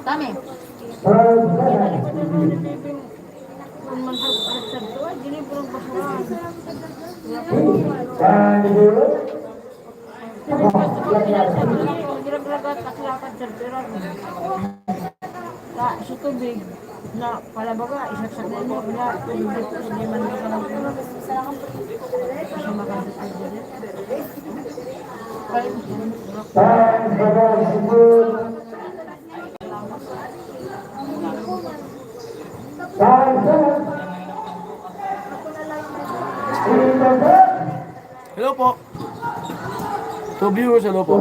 Dami. Sa tubig na palabaga, isaksak din mo wala hindi man ka lang Hello po. So viewers, hello po.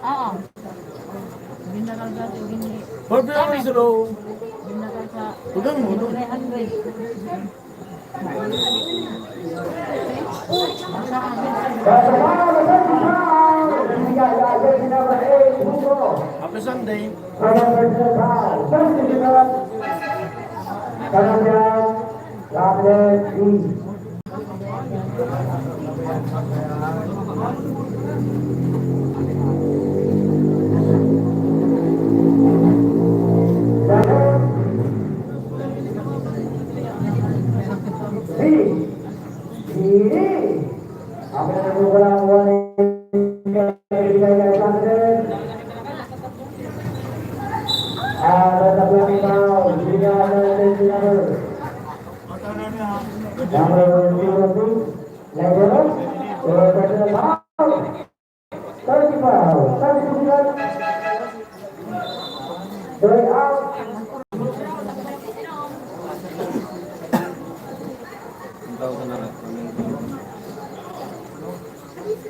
Oo. Binakal dati, gini. For viewers, hello. Binakal sa Tugang mo, no? 300. Happy Sunday.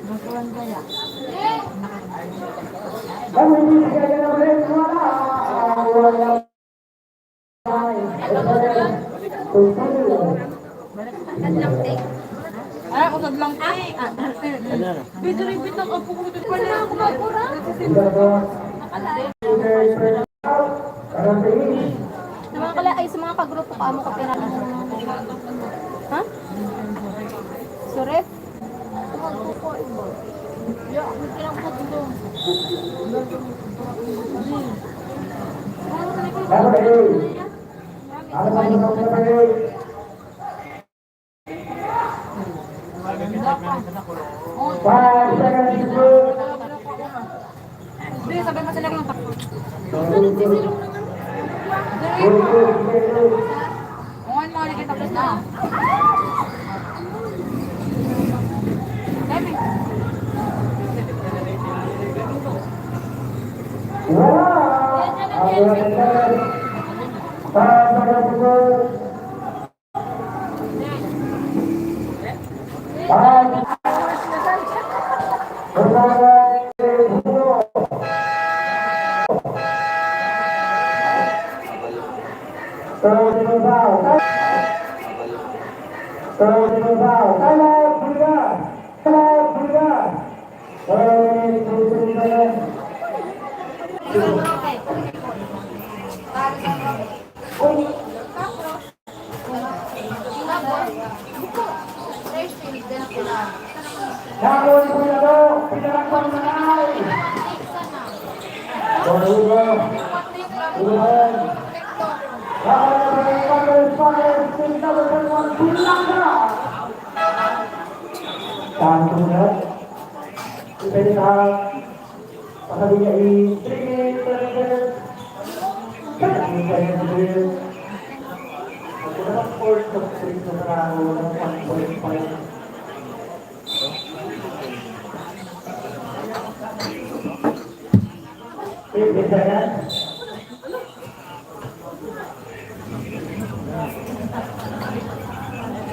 Nakuhan kaya. Ah, usad lang tayo. Bito-bito ako pumunta pa na ako magpura. Sa mga kala ay sa mga kagrupo ka mo ka pinala. Ha? Suref? Ya, ako kailang po dito. Hindi, sabi mo sila yung takot. Ungan mo ulit kita plus na. Dami.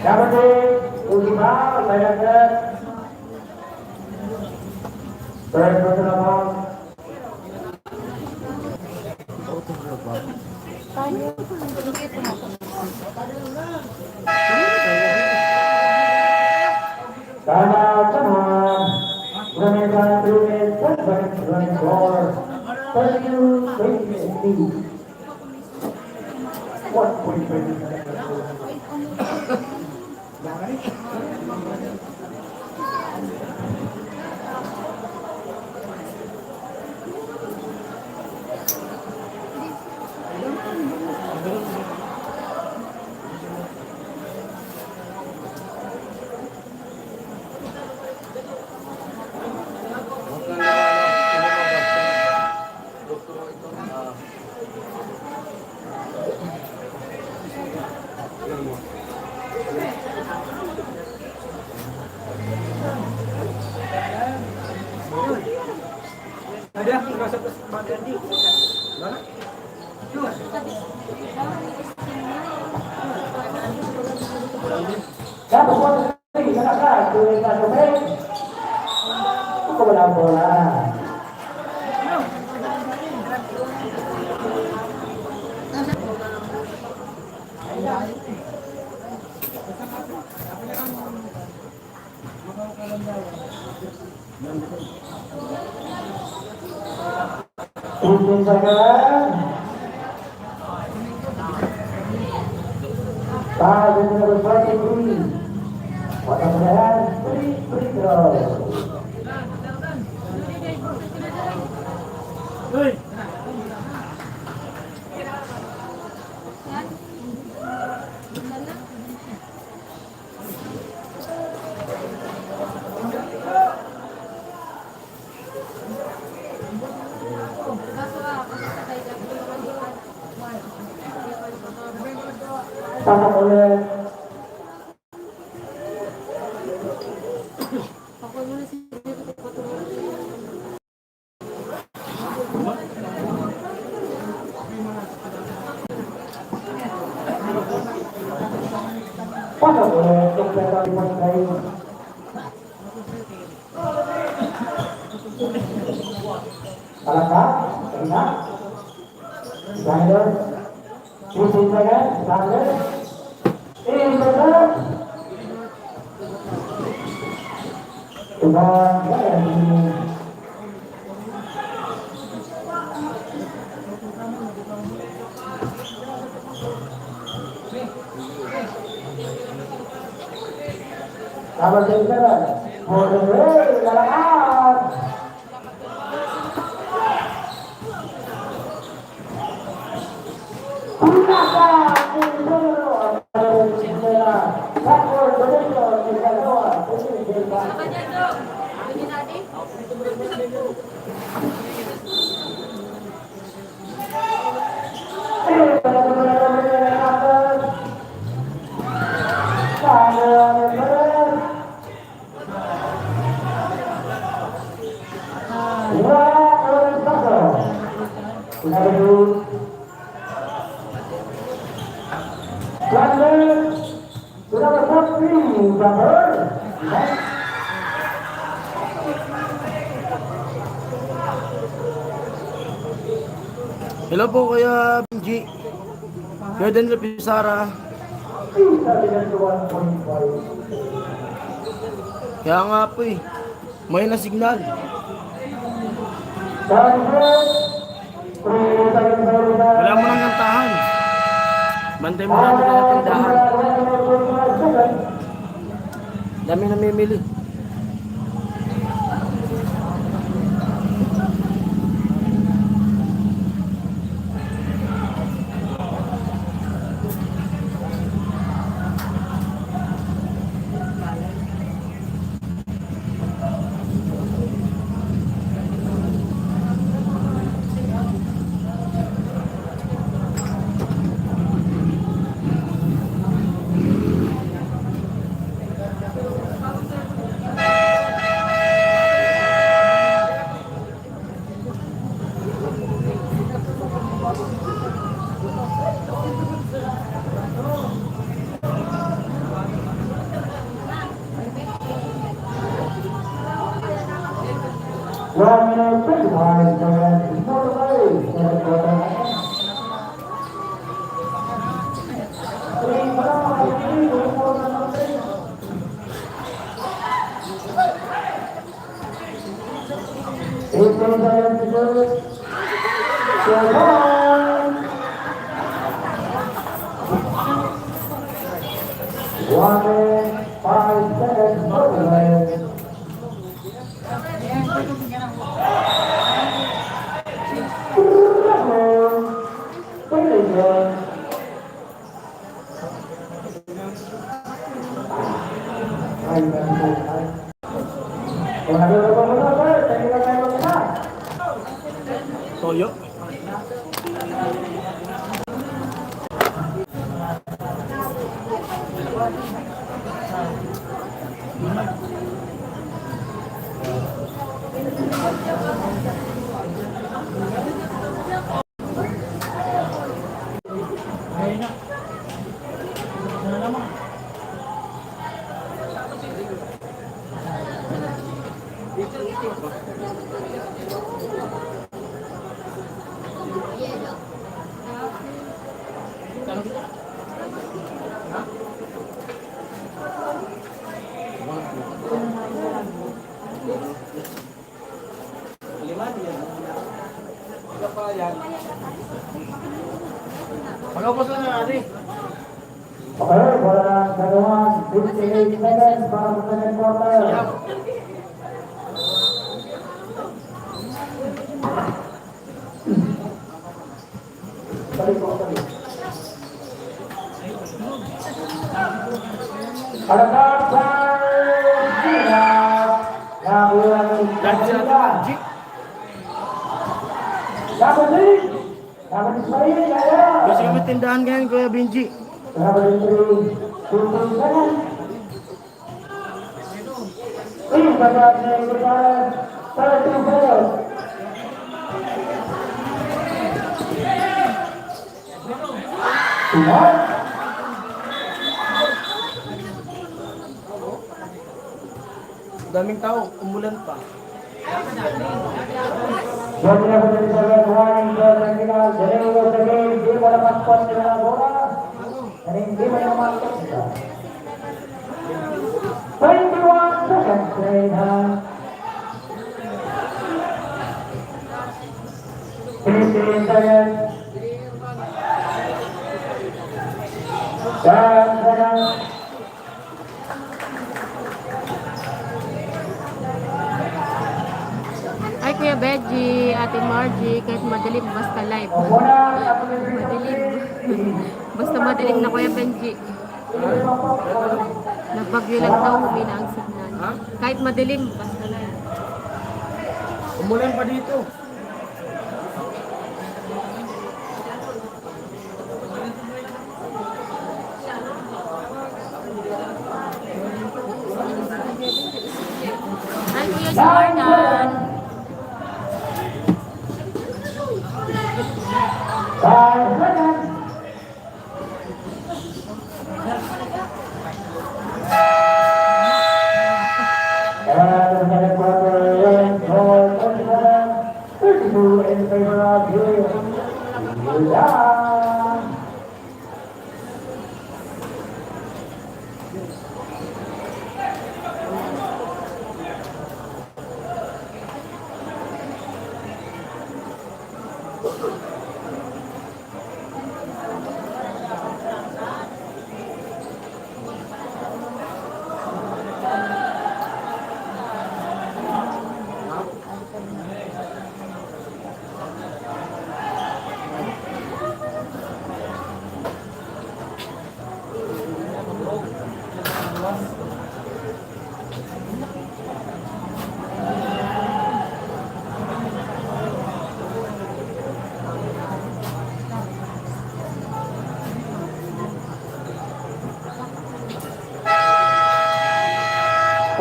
Dapat 25, 500. Third personal foul. Time out, come on. Running time 2 minutes, 1 second, running score. 32-20. Dapat po sa nakasal, tuloy ka tumay. Ito wala ang bola. Tuloy sa kalan. Five is number 23. Bottom of the hand, free throw. Tama ulit. Pasok ulit. Kompleto ang limang kayo. Palaka. Kaya. Grinder. Shooting second. Grinder. In the back. Number 27, for the race, lalakad. Punaka, Tindoro, backward position, Tindoro, Hello po Kuya Benji. Kuya Denzel Pizarra. Kaya nga po eh. May na signal. Wala mo nang nantahan. Bantay mo namin na tindahan. Dami namimili. 1 minute 25 seconds. More to play. Second quarter. Three, four, three, 18 seconds to go. Go on. 1 minute 5 seconds. More to play. Toyo. Pag-upos lang na, Adi. Okay, wala na gagawin. 58 seconds para sa second quarter. Balik ko, balik. Alagad sa China. Nakulang Dahil sila Magic. Kapatid! Kapatid pa rin, kaya! Kasi kami tindahan ngayon, Kuya Benji. Kapatid pa rin, tutulong ka na. Tingin ka ba na ikutan? Para tingin Tuhan? Daming tao, umulan pa. Jadi apa jadi sahabat Tuhan yang terkenal jadi ulas lagi di mana paspor di mana bola dan di mana masuk kita. 21 seconds later. Finish seconds. Dan seconds. Ay, Kuya Benji, Ate Margie, kahit madilim, basta live. Muna ako na Madilim. Basta madilim na, Kuya Benji. Nagbagyo lang daw, humina ang signal. Kahit madilim, basta live. Umulan pa dito. Ay, Kuya Jordan. 5 seconds. And the second quarter ends for 32 in favor of Julia.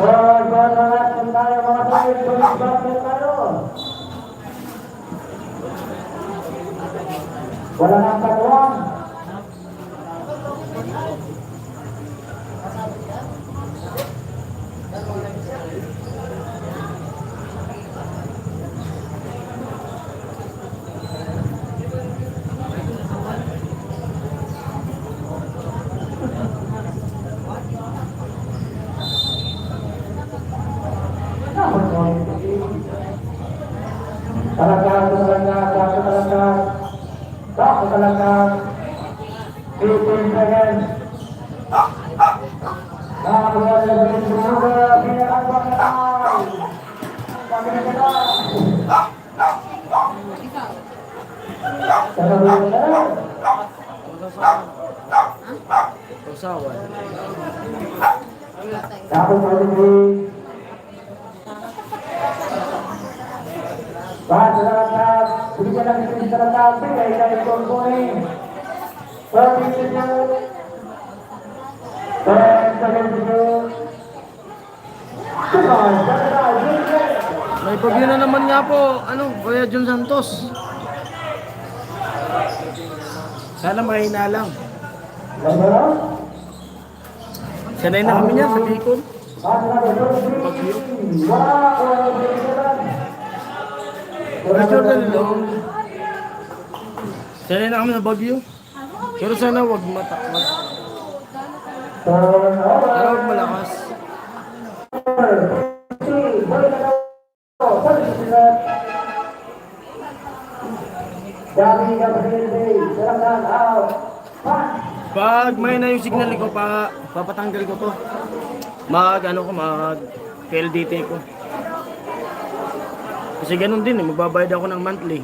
Berbarengan tayo mga tayo, berbarengan tayo. Wala nang katuwang. Usawan. Dapat balik. Bahasa berikan lagi cerita dari Korpori. May bagyo na naman nga po, Kuya Jun Santos. Sana mahina lang. Sanay na kami niya sa Bicol. Bagyo. Major na nilo. Sanay na kami sa bagyo. Pero sana wag matakot. Sana wag malakas. Pag may na yung signal ko, papatanggal ko to. Mag PLDT ko. Kasi ganun din, magbabayad ako ng monthly.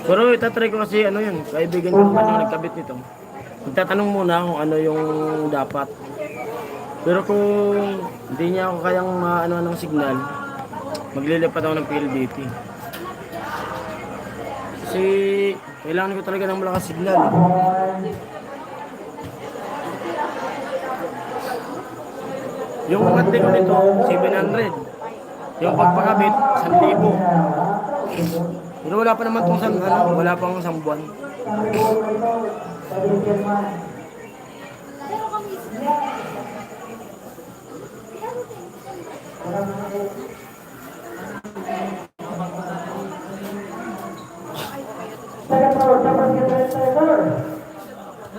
Pero itatry ko kasi yun, kaibigan ko naman yung nagkabit nito. Magtatanong muna kung ano yung dapat. Pero kung hindi niya ako kayang ng signal, maglilipat ako ng PLDT. Kasi kailangan ko talaga ng malakas signal. Yung monthly ko nito, 700. Yung pagpakabit, 1,000. Pero wala pa naman itong wala pang isang buwan.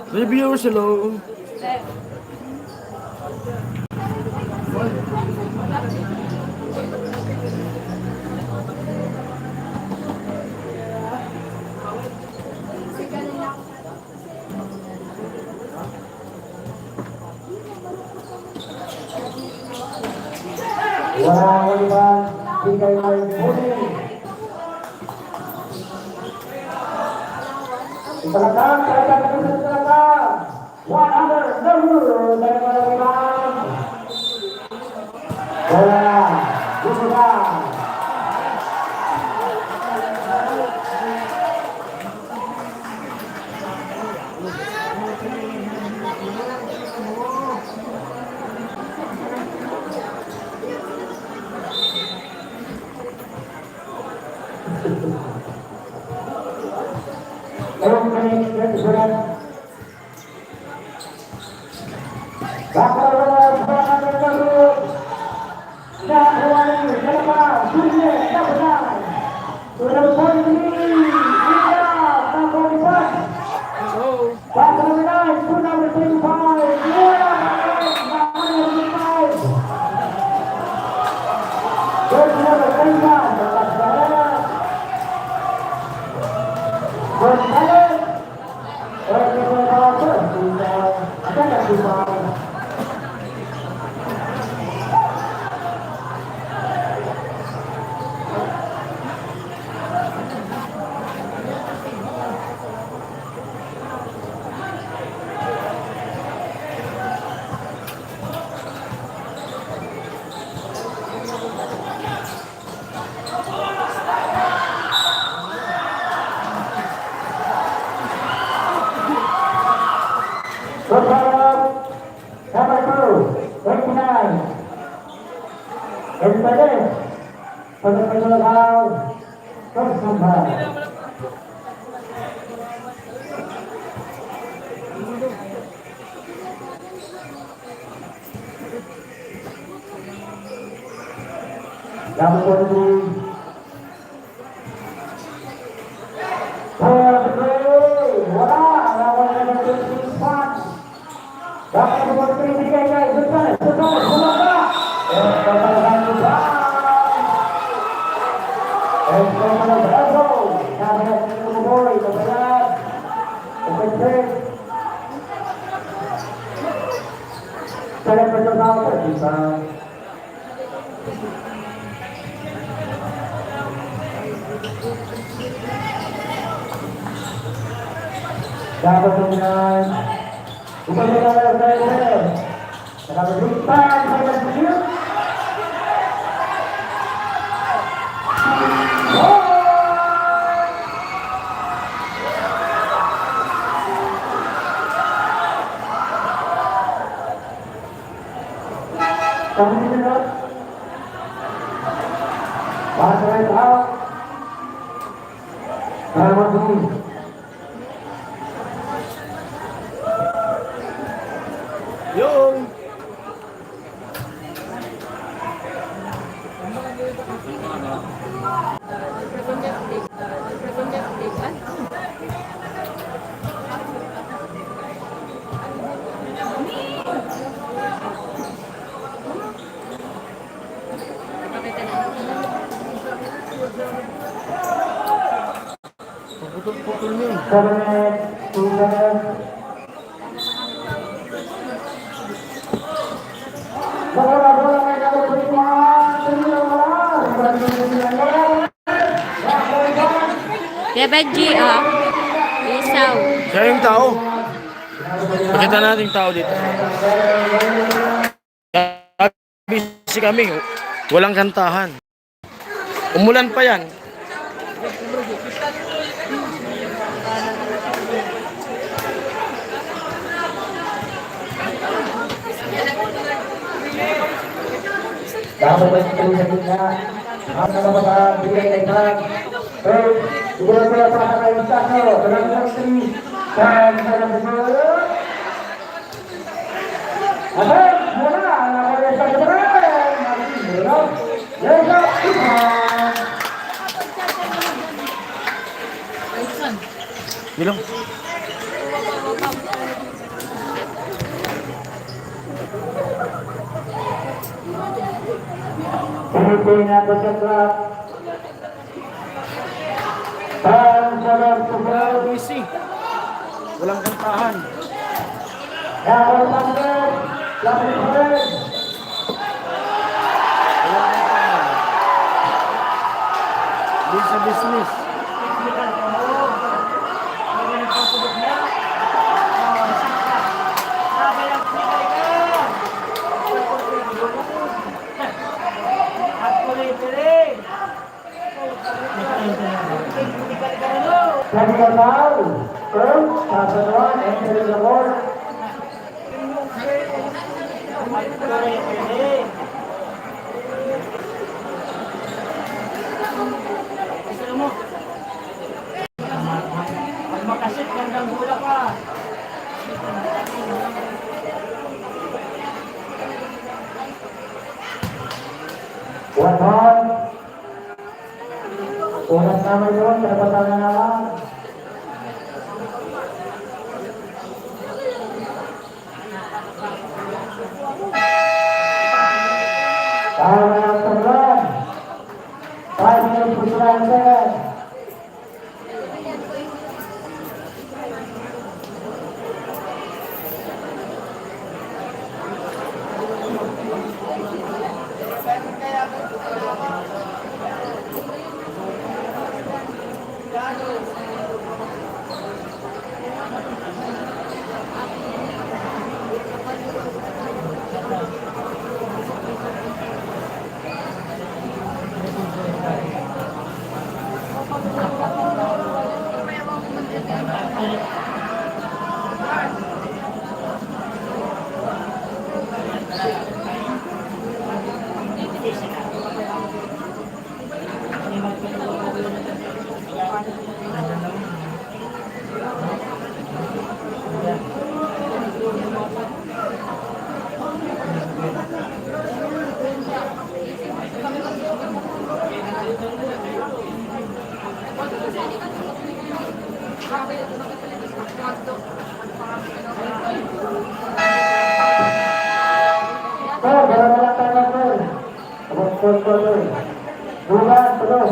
Reviewers, hello. Saya perkenalkan bisa. Dapat dengan upaya saya. Dapat berlipat saya bersyukur. Kami tidak bahasa tahu kalau begini Yung! Puputol-putol yun. 7, 2, bola yang kalau Kaya Benji, isaw. Siya yung tao. Pakita natin yung tao dito. Busy kami. Walang kantahan. Umulan pa yan. dapat bersedia apa nama bikin ekran bola pasangan kayu satu dalam seri dan saya bersama apa bola namanya saya keren masih bola Bilong. Filipina bersedia dan saudara saudara Busy. Walang kantahan. yang bersampai lapis keren Walang kantahan. Busy sa business. dan dia tahu persatuan Indonesia World Makasit gandang bola ka. Waton unas nama yun kedapatan nama tahun yang terang tahun yang berselancar Bola-bola tangan tuh. Betul. Bukan belum.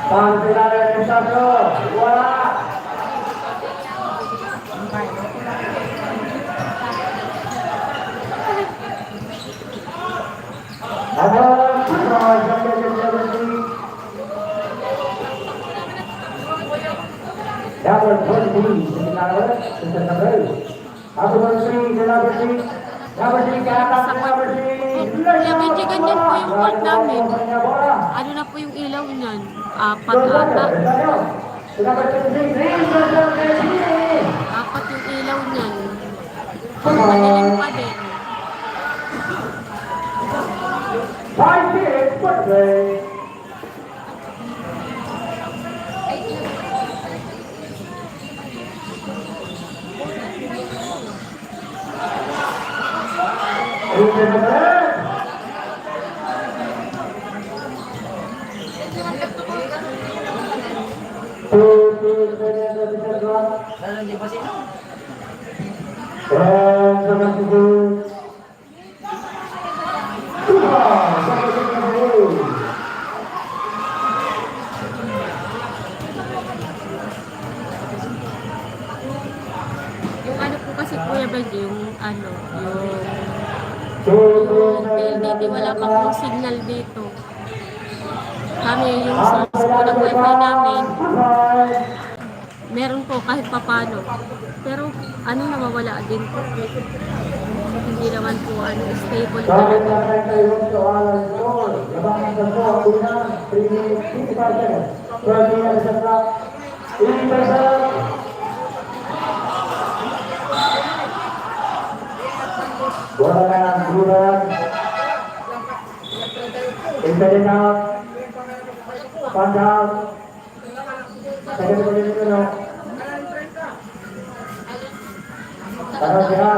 Pangkilala ng Sasyo, wala. Number 20, number 3, Kuya Benji, ganyan po yung court namin. Ano na po yung ilaw niyan? Apat ata. Apat yung ilaw niyan. Madilim pa din. 5 minutes, birthday. Yung ano po kasi Kuya Benji, yung ano, yung PLDT, wala pa pong signal dito. Kami yung source po ng wifi namin, meron po kahit papano. Pero ano, nawawala din po. Hindi naman po ano, stable talaga. Wala na ang gulat. Inside out. Fund out. Second position na. Tara siya.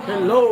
Hello.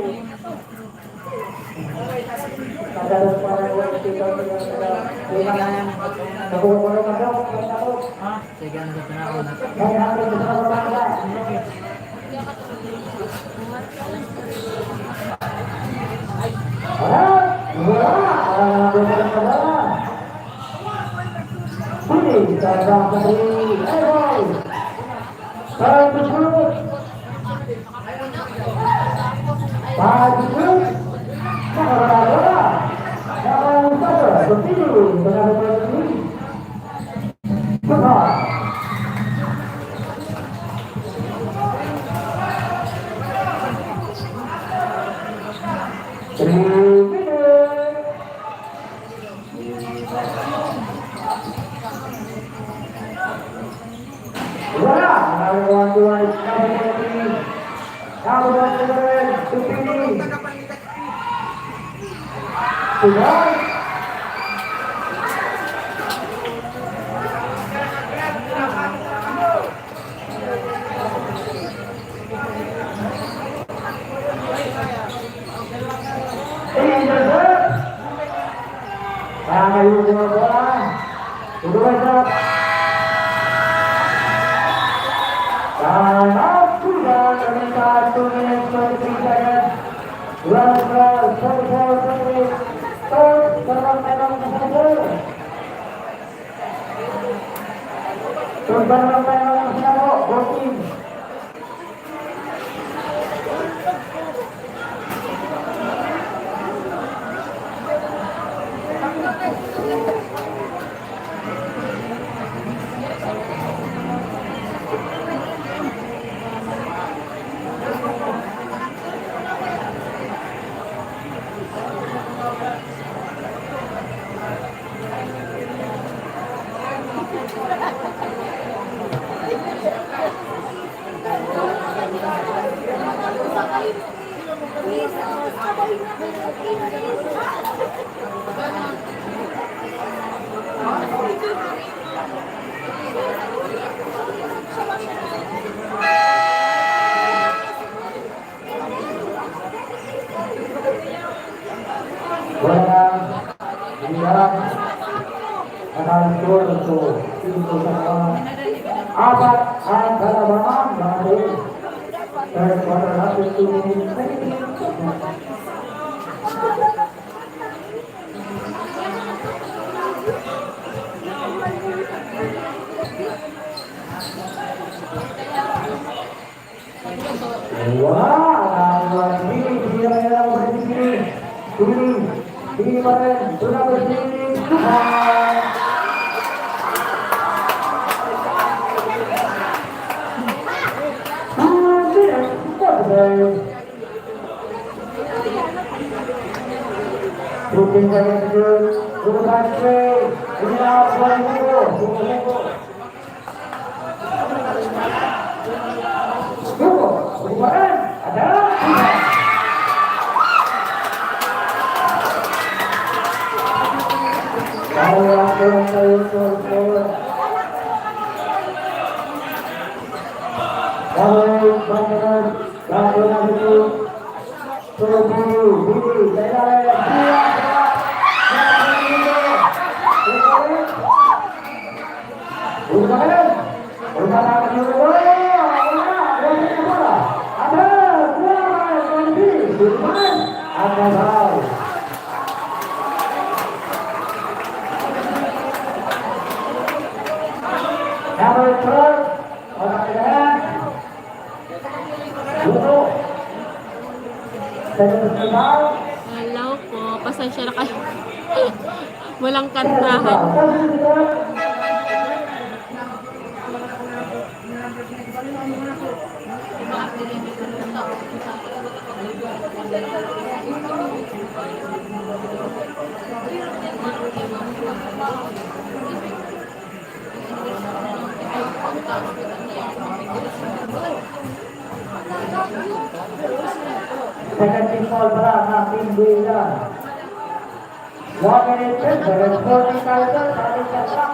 Walang bilang nakaskor untuk tim bersama apat ang kalabangan dari third quarter after 2 minutes. Wah, ini dia yang berdiri. Ini kemarin sudah berdiri. Shooting saya sendiri, bukan saya. Ini apa itu? Kemarin adalah Hello po, pasensya na kayo. Walang kantahan. second team foul pala ng Team Builan. 1 minute 10, 40,000 sa ating kasak.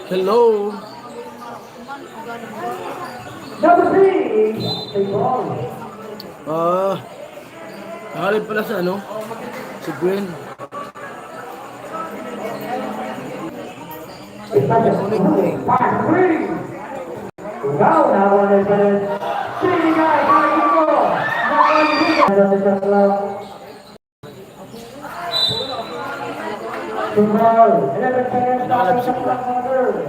Hello. Number 3, take ball. Nakalib pala sa ano? Si Gwen. Pass 3. Now, nawan na pa rin. Sige guys, kaya mo. Nawan sa club. Tumbal, 11 seconds. Nakalab sa club.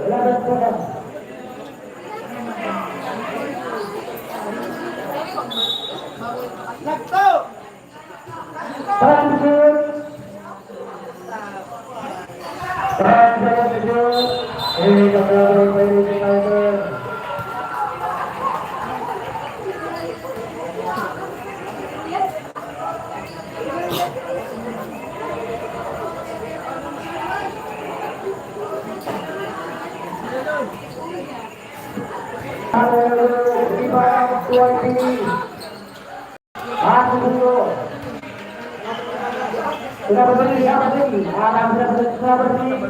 11 seconds. Sudah bersih, ya bersih. Akan sudah bersih.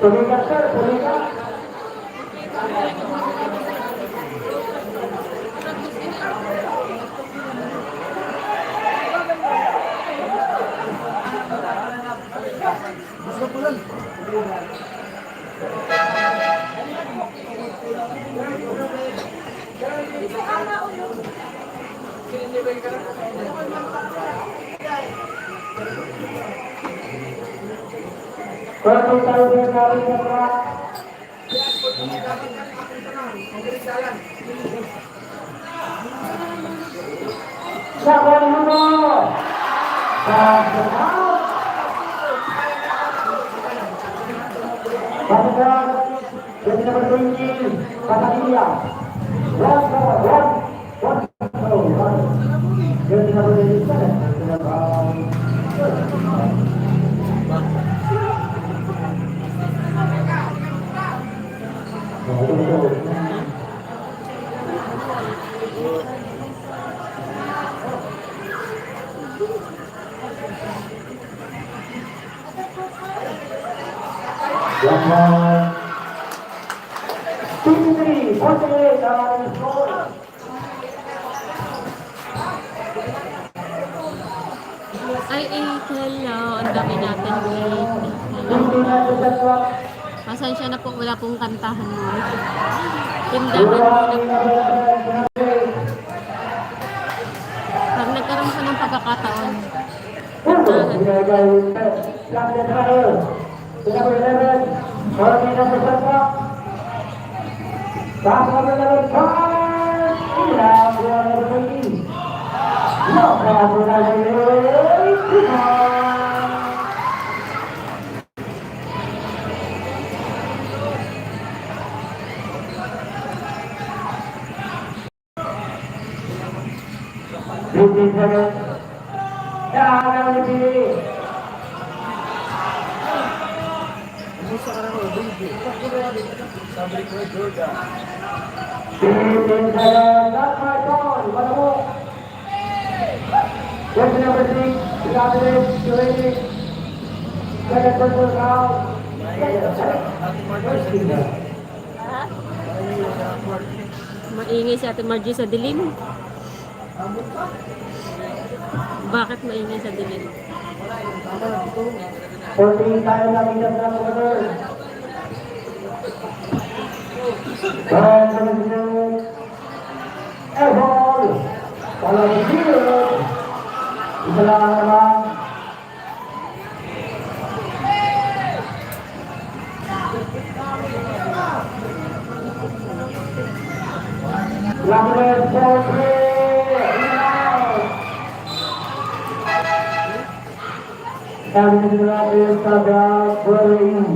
Tulikan, sir, tulikan. Kalau tahu dia kali setelah siapa dulu? Pasukan yang tidak berkunci, kata dia. 53, 48 ang ating score. Ay, hello. Ang dami natin late. Hindi natin sa clock. Pasensya na po, wala pong kantahan mo. Tindahan muna po. Pag nagkaroon ko ng pagkakataon, maingay si Ate Margie sa dilim. Bakit maingay sa dilim? 14 tayo na minat na mga ball. Wala na zero. Isa lang naman. Lakukan 4-3. Kami natin sa Brawling.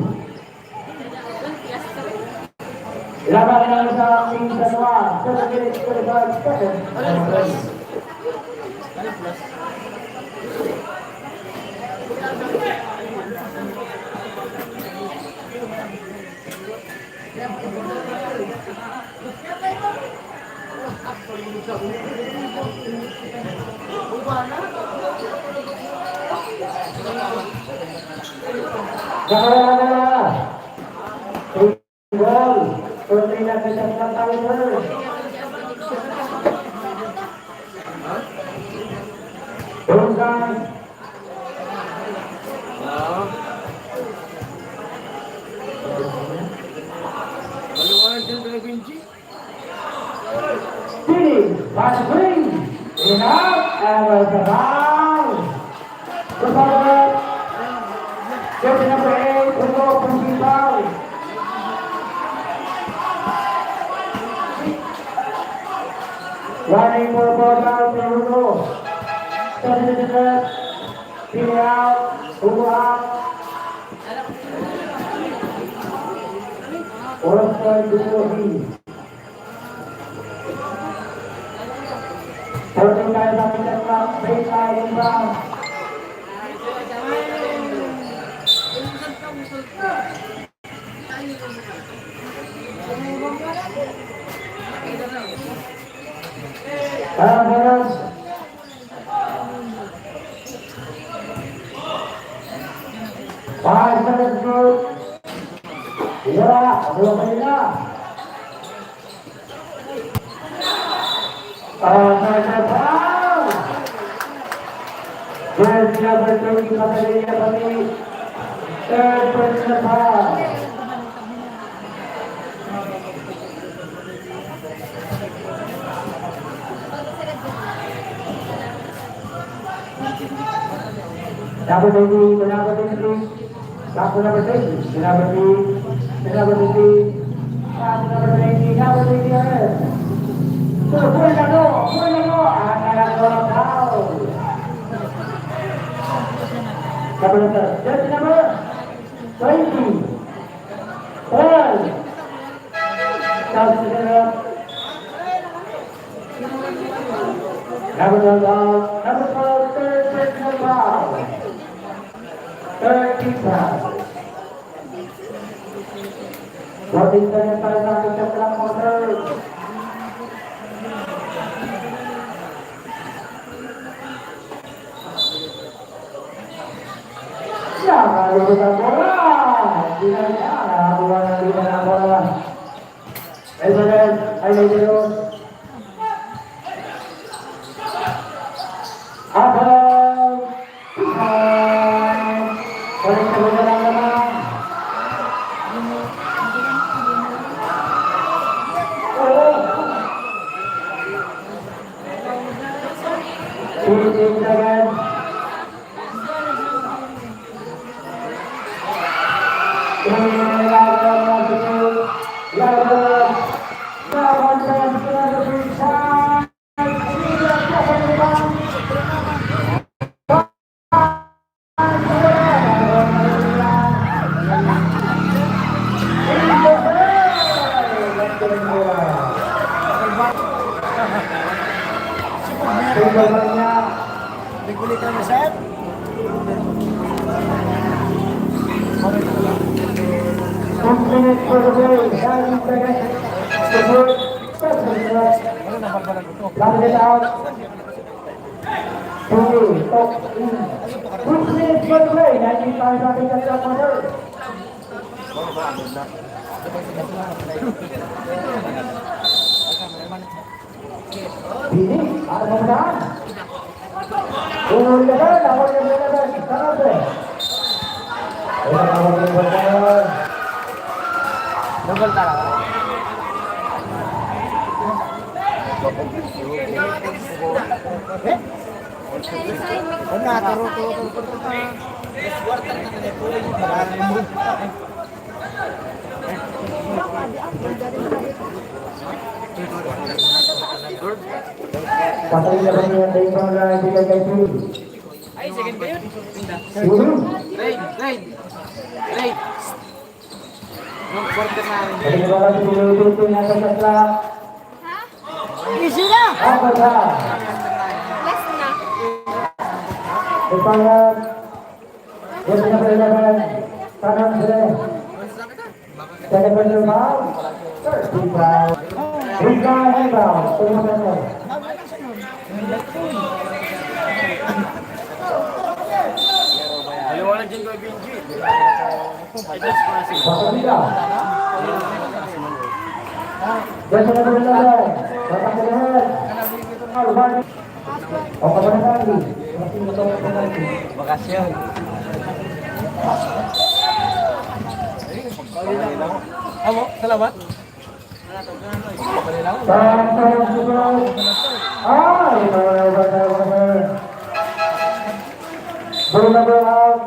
Laban lang sa ating dalawa. 7 minutes, 35 seconds. Ball. Pwede natin sa pagkakawin. Tunggang. Finish. Pass swing. Enough. And a round. Performer. Jersey number 8. Hugo Pungkipal. Running for ball out to Hugo. 7 minutes. Pili out. Hugo out. First point to Hugo. 14 tayo sa pitch clock. Baseline inbound. Beres. Five minutes good. Wala, dua kanila. Foul. Jersey number 20 Catalina Pati. Third personal foul. Number 20, number 23, number 20, number 20, number 20, number 20, Full na go, ang nalagawang foul. Jersey number 20, 12, number 12, third personal foul. 30 fouls. 14 seconds para sa ating shot clock for third. Jangan lupa bola. Tidak ada. 15 seconds. Line it out. 2, top, 6 minutes for the play. 95 seconds at the corner. Ini ada pemenang. Umur kita nomor yang berada di sana deh. Nomor yang berada. Double tara. Pasal ini kami yang dari Bangla di Liga itu. Ayo second kayo. Right. Jadi kalau itu yang setelah. Isi na! Apa dah? Last na. Depan. Biasanya berjalan kanan kiri. Jadi berjalan. Rika Hendra, teman-teman. Aliwanag dyan kay Benji. Pasal tiga. Biasanya berjalan. Datang ke leher. Alban. Apa lagi? Masih betul lagi. Bakasyon. Amo, salamat. Sayang sudah. Bola out.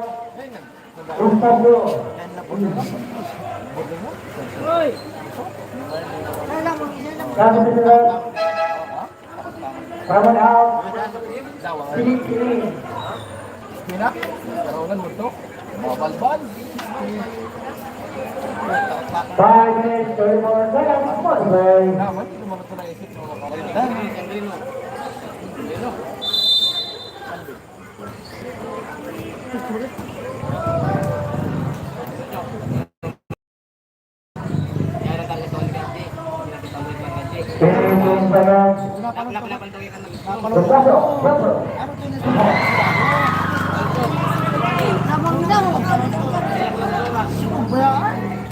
Ustaz dulu. Kami sudah. Kamu out. Kiri. Mina, karonan mo to. Mabalban. 5 minutes, 34 seconds. What play? Naman, lumakas na isip mo.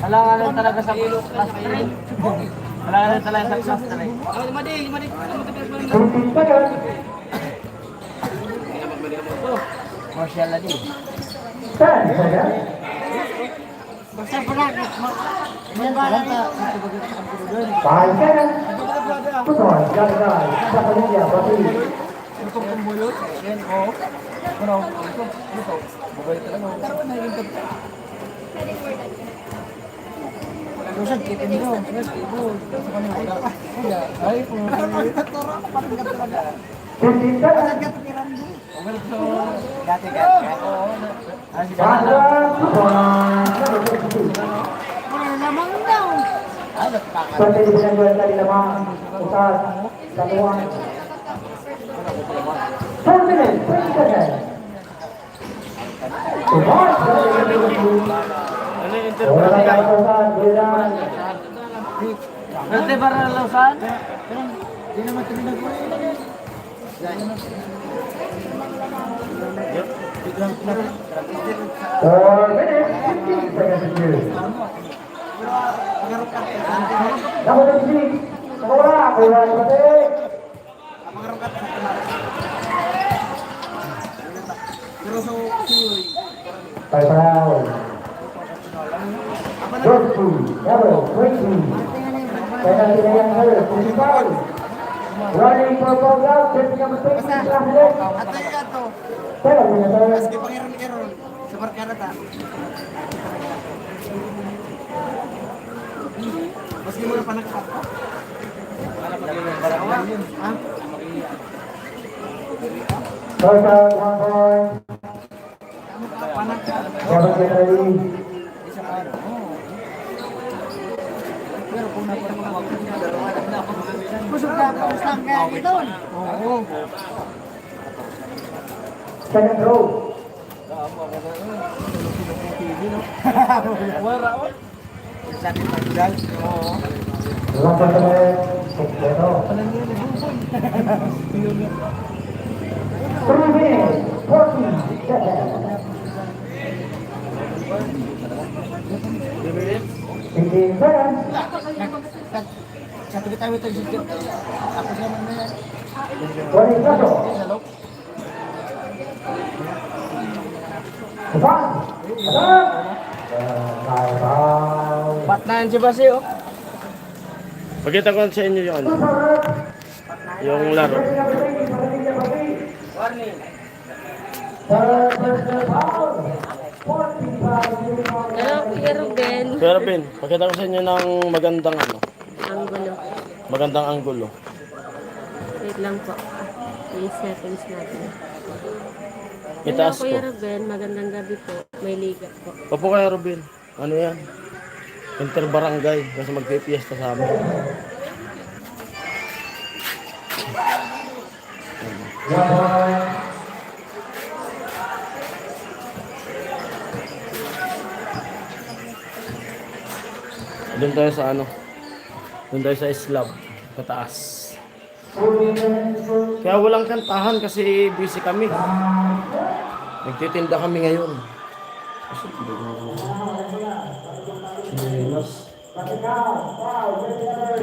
Alangan talaga sa class 3. Alangan talaga sa class 3. Martial na din. Seperti bisa jual tadi lemah, Ustaz, satuan. 4 minutes, 20 seconds. Ano yung interview? Berarti para lausan? Hindi naman tuminag ko eh. 4 minutes, 15 seconds to go. Dapat di sini. Bola, bola seperti. Five foul. Double, 20. Penalti yang ada, 20 foul. Running for Boga, jersey number 20, Placides. Ato yung ato. Pero, minatay. Maski pangiron-iron. Sa barkada. Maski mo na panagkat. Ha? First out, 1 point. Panagkat. Seven get ready. Kusog na kaya dito. Oo. Second row. Sa ating pagdal. Oo. One point away. Sexteto. 3 minutes, 14 seconds. 15 seconds. Sa tuloy tayo ito. Ako siya man na. 20 seconds. One. Attack. Bye-bye. Patnahan si Basi oh. Pakita ko sa inyo yung ano, yung laro. Hello, Kuya Ruben. Pero Pin, pakita ko sa inyo ng magandang ano, Anggulo. magandang anggulo. Wait lang po. 3 seconds natin. Hello, Itaas ko. Kuya Ruben. Magandang gabi po. May liga po. Opo kaya Robin, ano yan? Interbarangay, kasi magpipiesta sa amin. Doon tayo sa ano, doon tayo sa slab, pataas. Kaya walang kantahan kasi busy kami. Nagtitinda kami ngayon.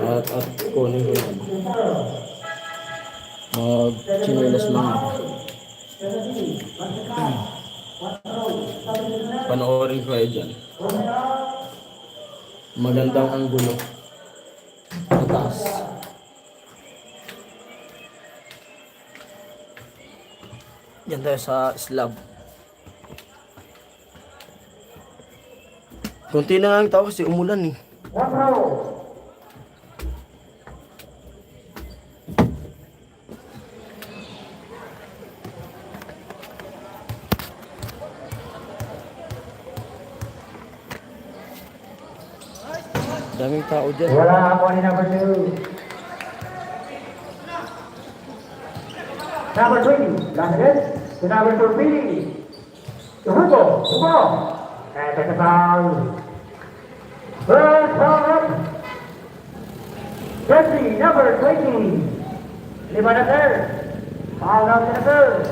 At kunin ko yan. Mag-chinelas lang. Panoorin ko kayo dyan. Magandang anggulo. Mataas. Yan tayo sa slab. Kunti na lang tao kasi umulan eh. One row. Daming tao dyan. Wala ako ni number 2. Number 20, Placides. To number 2, Billy. To Hugo, Hugo. And take a foul. First foul. Jersey number 20. Lima na sir. Foul out na sir.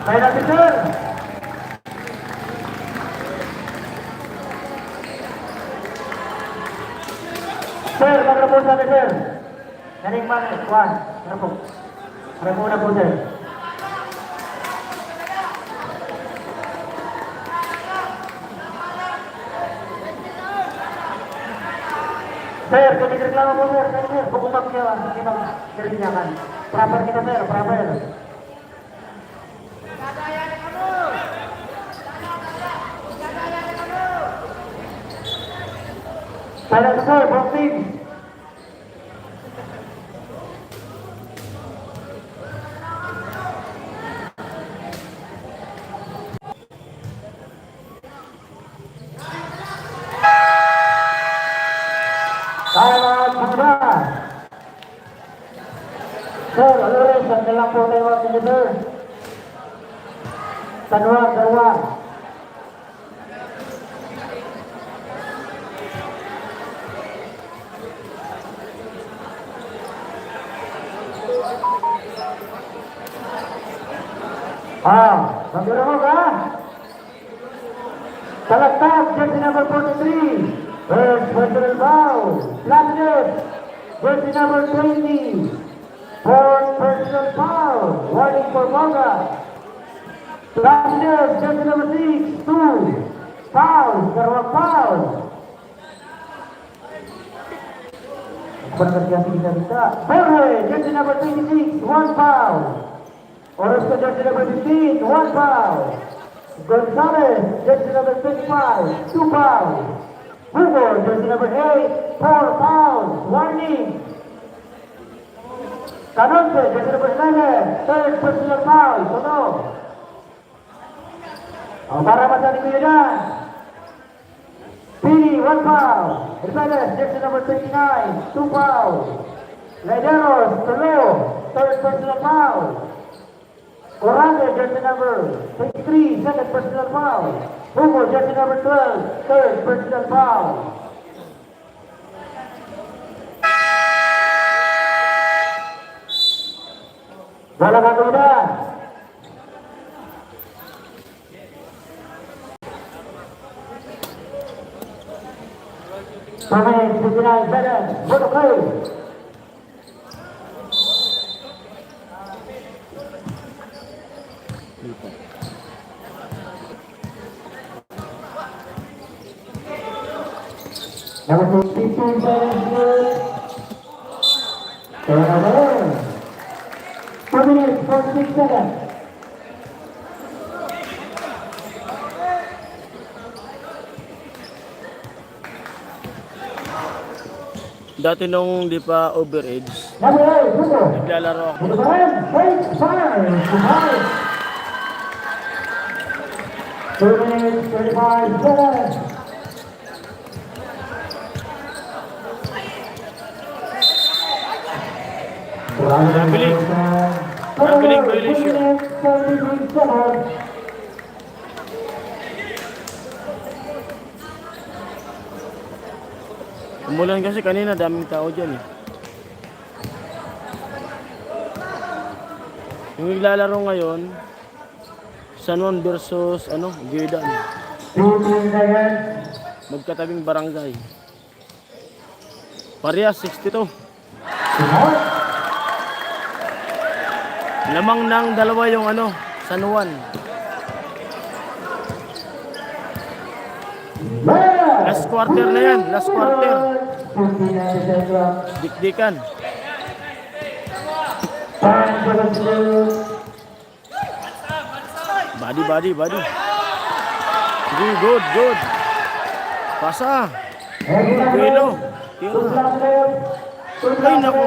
Kaya natin sir. Sir, magrapon sa atin, sir. Galing man, Juan. Rapon. Rapon na po, sir. Sir, kung nagreklamo po, sir. Sir, bukupag siya. Hindi mag-galinyakan. Proper kita, sir. Proper. Silence, sir. Both teams. Timeout, Pangasinan. Sir, alores, saan lang po tayo mga sir? Tanwa, dalawa. Magdura mo ka? Talagtag, jersey number 43. First personal foul. Placides, jersey number 20. Fourth personal foul. Warning for Moga. Placides, jersey number 6. 2. Foul. Karwa foul. Pagkakasya kita. Jorge, jersey number 26, 1 foul. Orozco, jersey number 15, 1 foul. Gonzalez, jersey number 25, 2 fouls. Hugo, jersey number 8, 4 fouls. Warning. Canonce, jersey number 11, third personal foul. Soto. Para masyadong Pini, 1 foul. Gonzalez, jersey number 29, 2 fouls. Lederos, Toleo, third personal foul. Orande, jersey number 23, second personal foul. Hugo, jersey number 12, third personal foul. Walang katulitan. Pemain 59 seconds, for the play. Number 15 seconds, turnover. 4 minutes, 46 seconds. Dati nung di pa overage, Number 8, Hugo. naglalaro ako. With the ball, break, fire, Kumar. 2 minutes, 35 seconds. Nabiling. Nabiling violation. 2 minutes, 33 seconds. Umulan kasi kanina, daming tao dyan eh. Yung naglalaro ngayon, San Juan versus Gildan. 15 seconds. Magkatabing barangay. Parehas 62. Kumar. Lamang ng dalawa yung San Juan. Last quarter na yan, last quarter. 59 seconds. Dikdikan. Time for the blue. Body. Good, good. Pasa. Bueno. Tira. Ay, naku.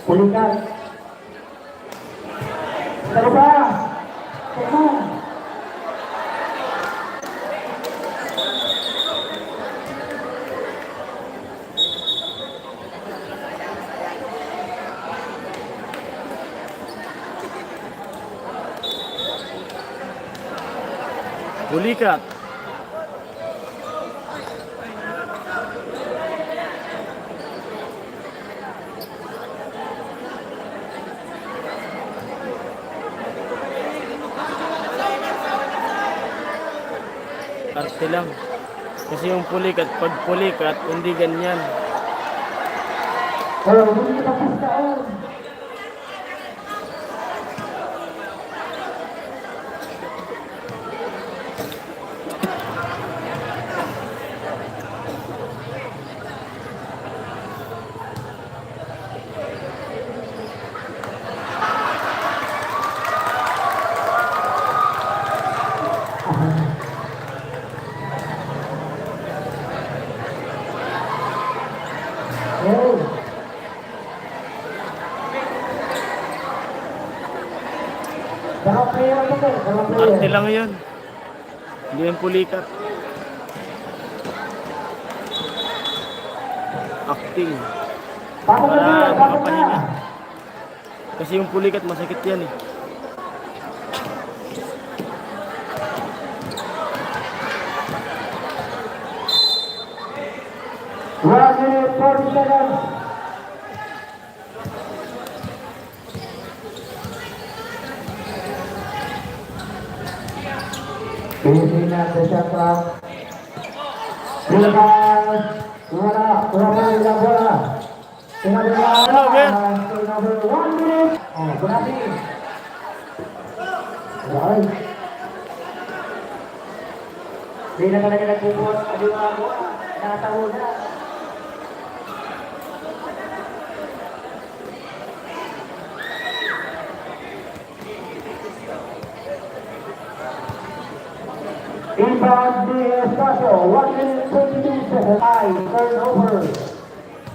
Pulikan. Terba. Bulikat. Arte lang. Kasi yung pulikat, pag pulikat, hindi ganyan. Kalau ini kita pisahkan. Arte lang yun. Hindi yung pulikat. Acting. Para makapahinga. Kasi yung pulikat masakit yan eh. Pilipinas sa Shaka. Pilipinas. Wala ilang bola. Ano, Ben? Number 1 minute. Berarti. Right. Hindi na talaga nagbubuhat. Ano yung mga buha? Nakataho na. Inbound de Estacio, 1 minute 22 seconds. High, turnover.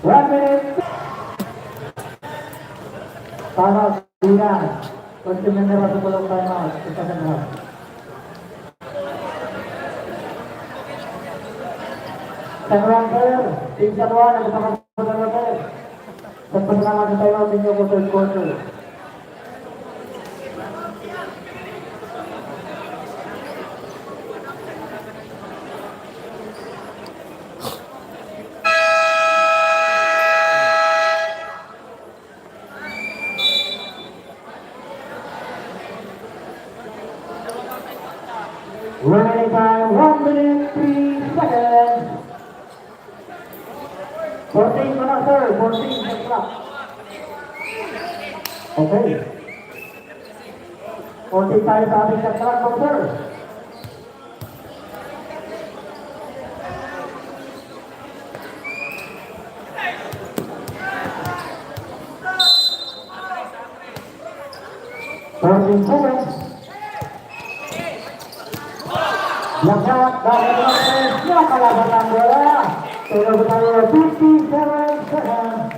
1 minute. Timeout, Dinan. First minute na tulong timeout. Isa sa mga. San Juan Fair, Team San Juan, ang kasama sa San Juan Fair. Sa pagkakaman sa timeout ninyo ko third quarter. Remaining time, 1 minute, 3 seconds. 14 pa na, sir. 14 sa clock. Okay. 14 tayo sa ating shot clock, sir. Seconds. Lahat dahil natin nakalaban ng bola. Pero tayo 57 seconds.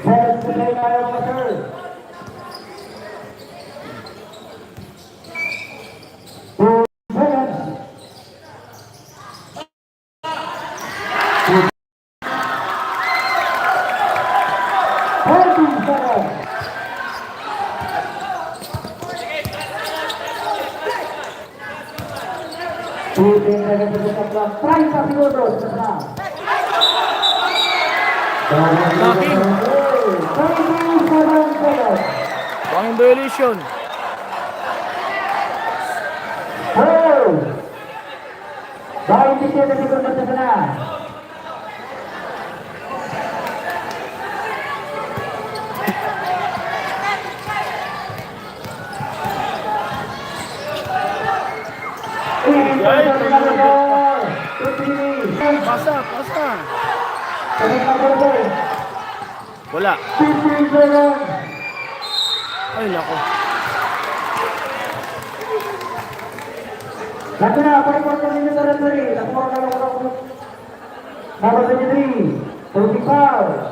Seconds to play tayo mga sir. Bang violation. Dahil hindi siya nasiguro na sa sana. Pasa, pasa. Wala. Ay, nako. Lagi na, pag-report kami ng territory. Number 23, 45.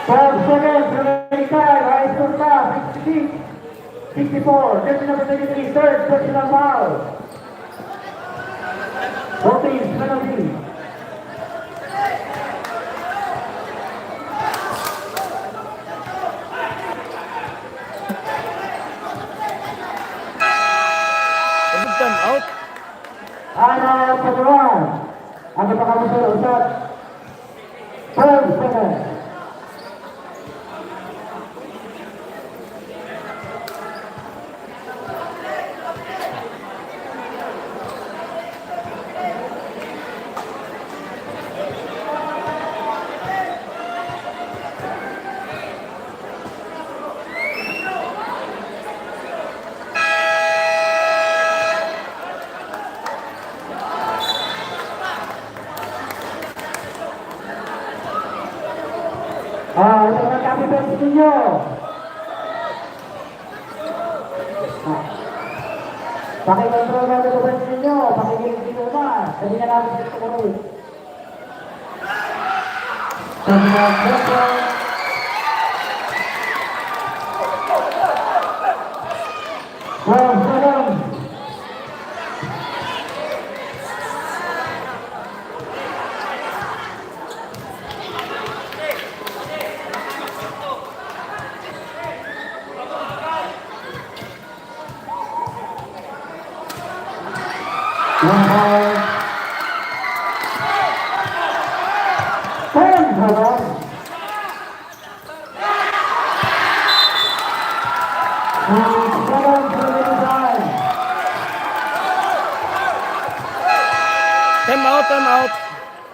12 seconds, remaining time, high score pass, 66, 64, jersey number 23, third personal foul. 14, penalty. Time out. Ana Padawan. Ang pagkakamusal usap. 12 seconds. Ito na kami bench ninyo. Pakikontrol na ito bench ninyo. Pakikilig dito na. Sabi na namin dito ko rin. Sabi na dito. Salam. One ball. 10 for them.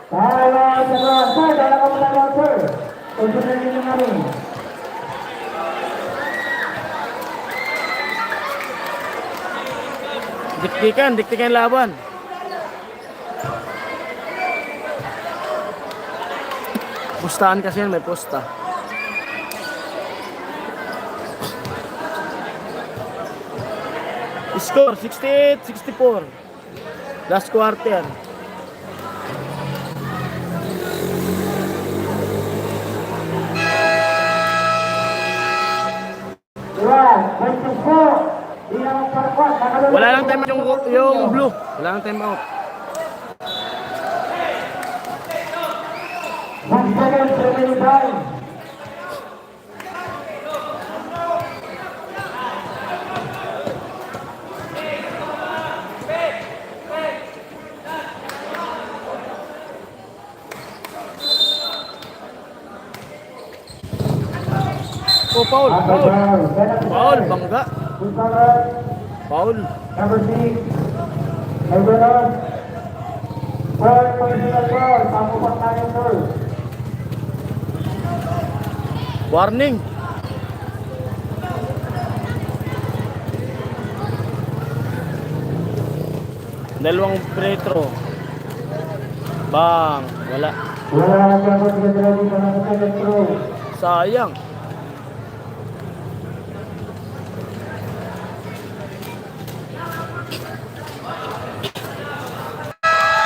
Sir, dala ka muna mo, sir. Susunod nyo namin. Diktikan laban. Pustahan kasi yan, may pusta. Score 68-64. Last quarter. Yan, 24. Di na magparkwan. Wala lang time yung blue. Wala lang time out. 1 second, remaining time. Oh, foul. Foul, bangga. Foul. Number 6. Everyone. Fourth personal foul. Pamupak tayo, sir. Warning. Dalawang free throw. Bang, wala. Wala na siya po siya dito ng second throw. Sayang.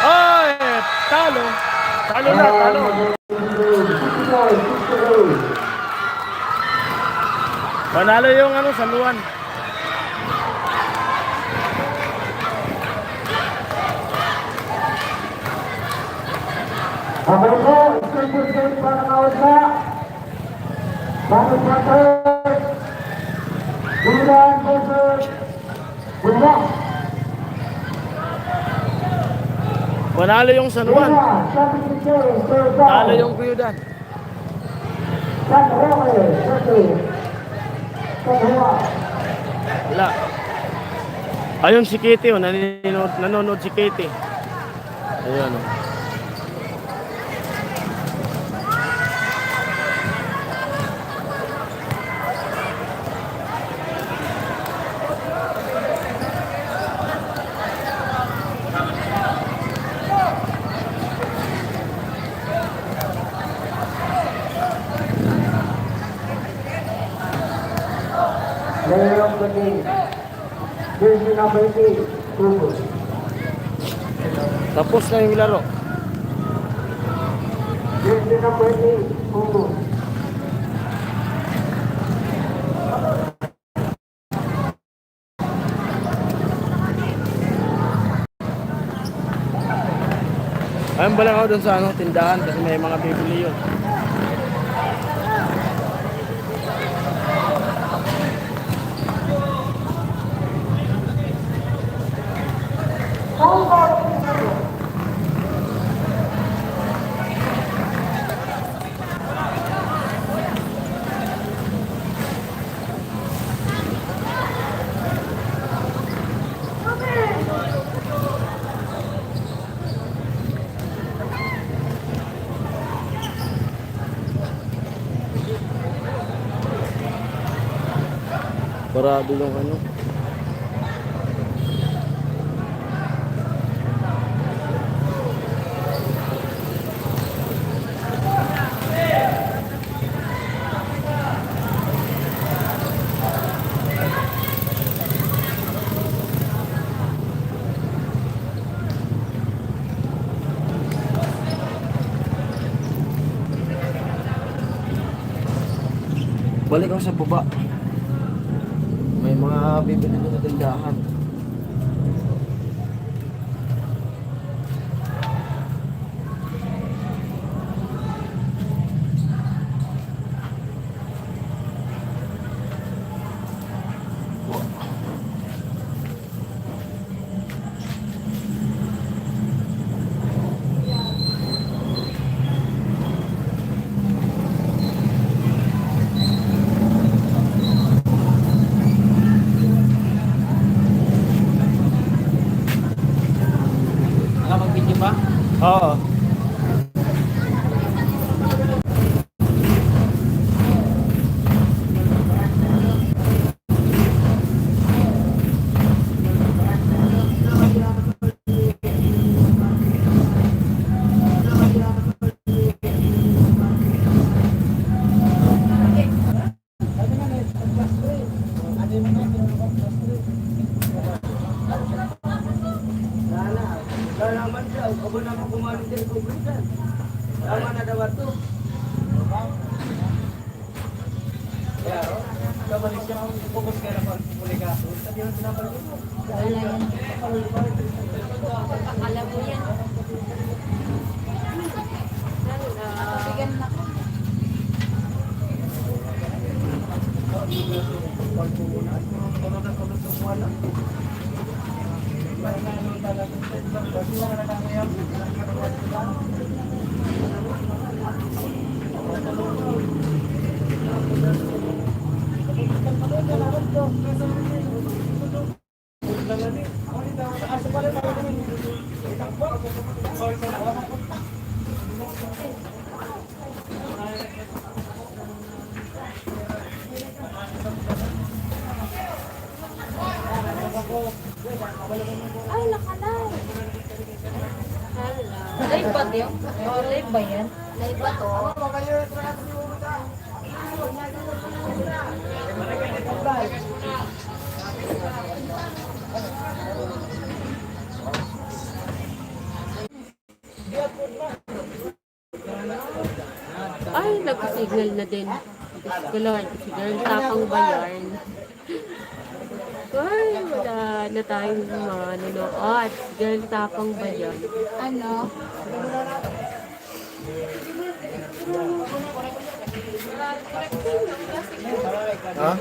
Ay, talo. Talo na, talo. Panalo yung ano, Saluan. Okay po, schedule game para kawad na. Bago sa third. Bulan versus Bulan. Panalo yung Saluan. Talo yung Kuyudan. San Roque versus Kahuwa. Wala. Ayun si Kitty, oh, nanonood si Kitty. Ayun, oh. Player of the game. Jersey number 8, Tubo. Tapos na yung laro. Jersey number 8, Tubo. Ayun ba lang ako dun sa ano, tindahan kasi may mga bibili yun. Parado yung ano. Balik ako sa baba. May mga bibili doon sa tindahan. Alam mo yan. Ay, nakalay. Live ba yun? Live ba yan? Live ba to? Ay, nagpa-signal na din. Gulaan ko si girl. Tapang ba yan? Ay, wala na tayong manonood. Girl, tapang ba yan? Ano? Ha?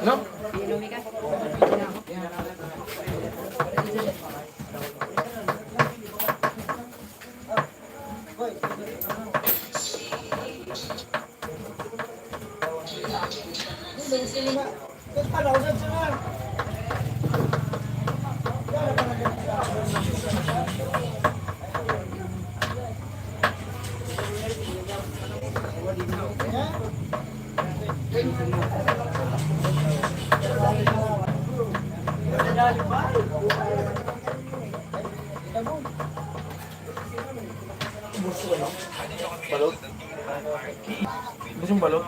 No? Balot? Gusto mong balot?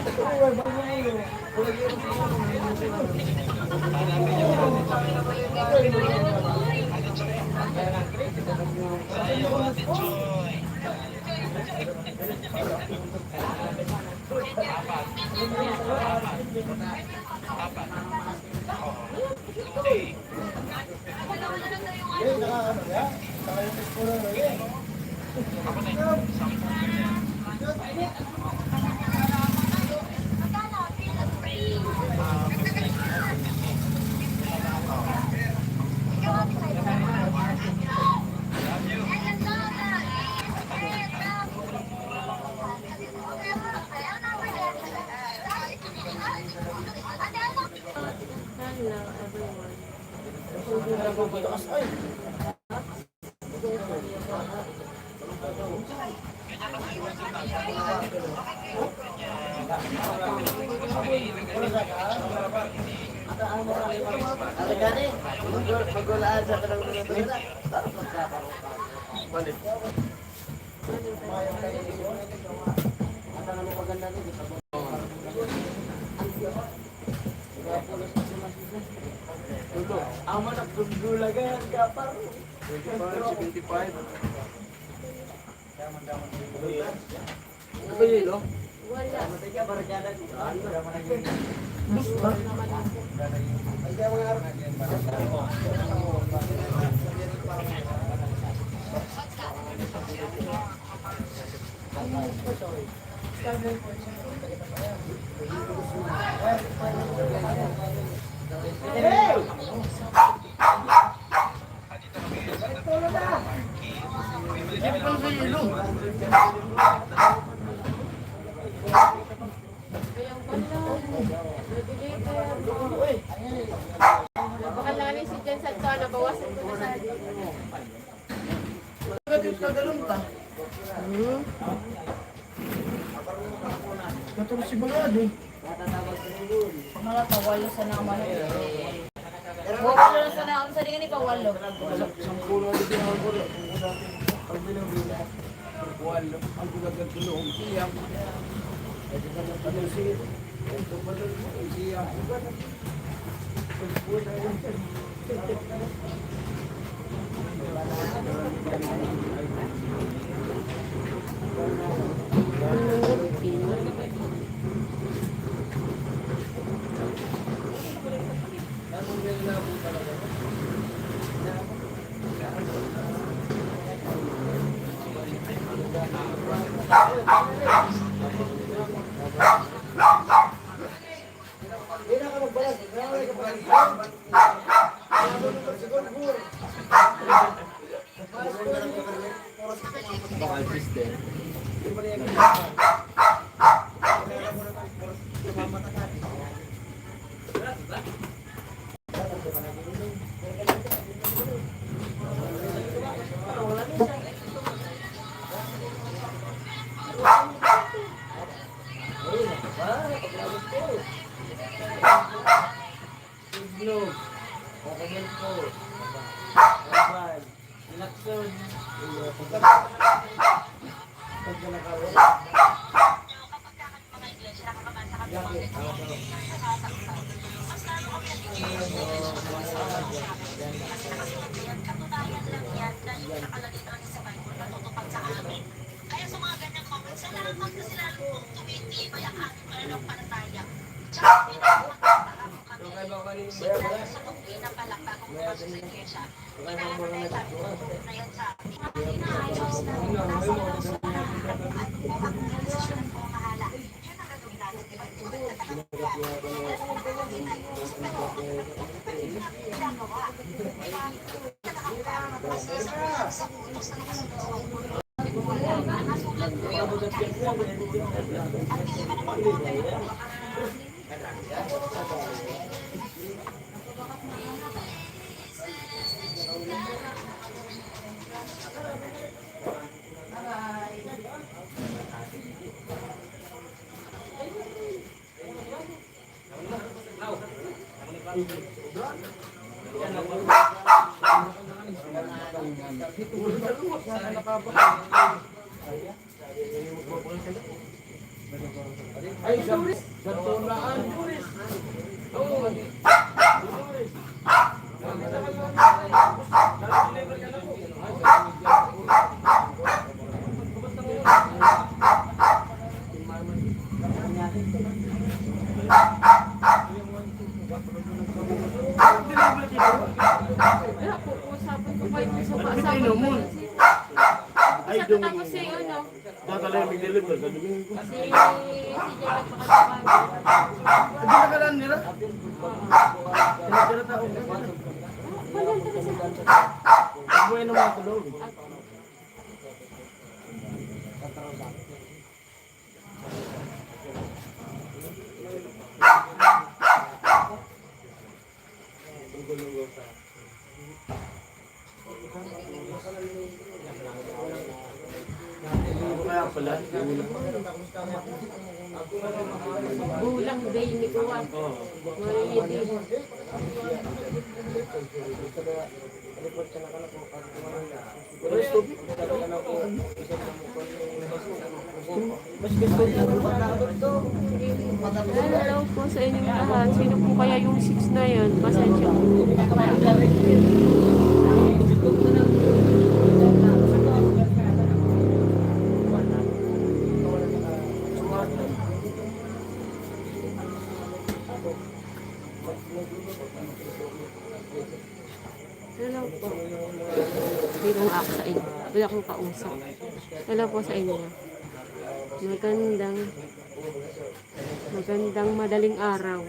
Hello, everyone. Balik. Ang manak gulagan kapar. 75. Ano ba yun, no? Baka namin si Jen sa tsana, bawasan ko na sa Katulad si Bagad eh. Mga kawalo sa naman. Wala na sa naman sa tingin ni kawalo. Sampulo ang tinawag ko rin. Ang bilang-bilang. Walo. Ang gulagad-gulong. Siyam. Ano siya? Ito ba ito? Siyam. Ay, sa tunaan. usapan ko pa yung sa paasawa ko. Ay, Sa dumi. tapos si ano, Tatala yung mag-deliver. Dadumingin ko. si Jen nagpakasama. Hindi na kalaan nila. Tinatira tao. Ang buhay ng mga tulog. Kaya pala, Bulang day ni Kuwan. Maridi. Hello po sa inyong lahat. Sino po kaya yung 6 na yan? Pasensya po. Hello po. Bilang ako sa inyo. Wala akong kausap. Hello po sa inyo. Magandang madaling araw.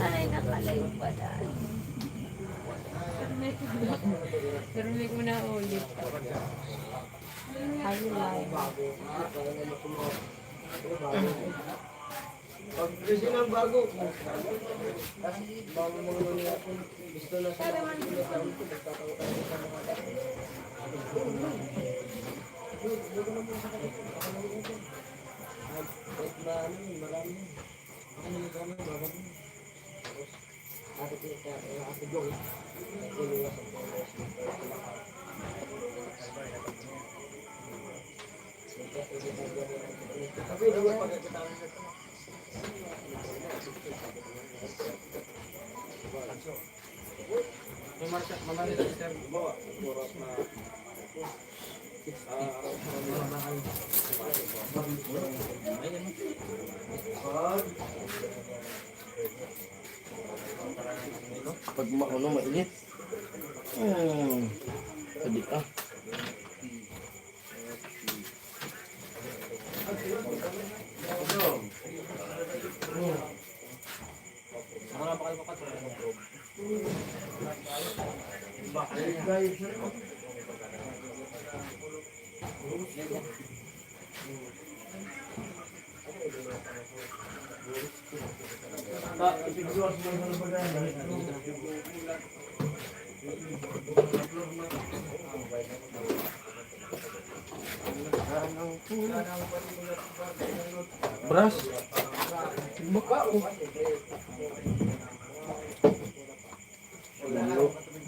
Ay, nakalayo pa na. Pero hindi ko na ulit. Ay, live. Kasi ng bago. Bago mga nangyayari. Gusto na sa pag mainit. Tadi ah. Beras. Baka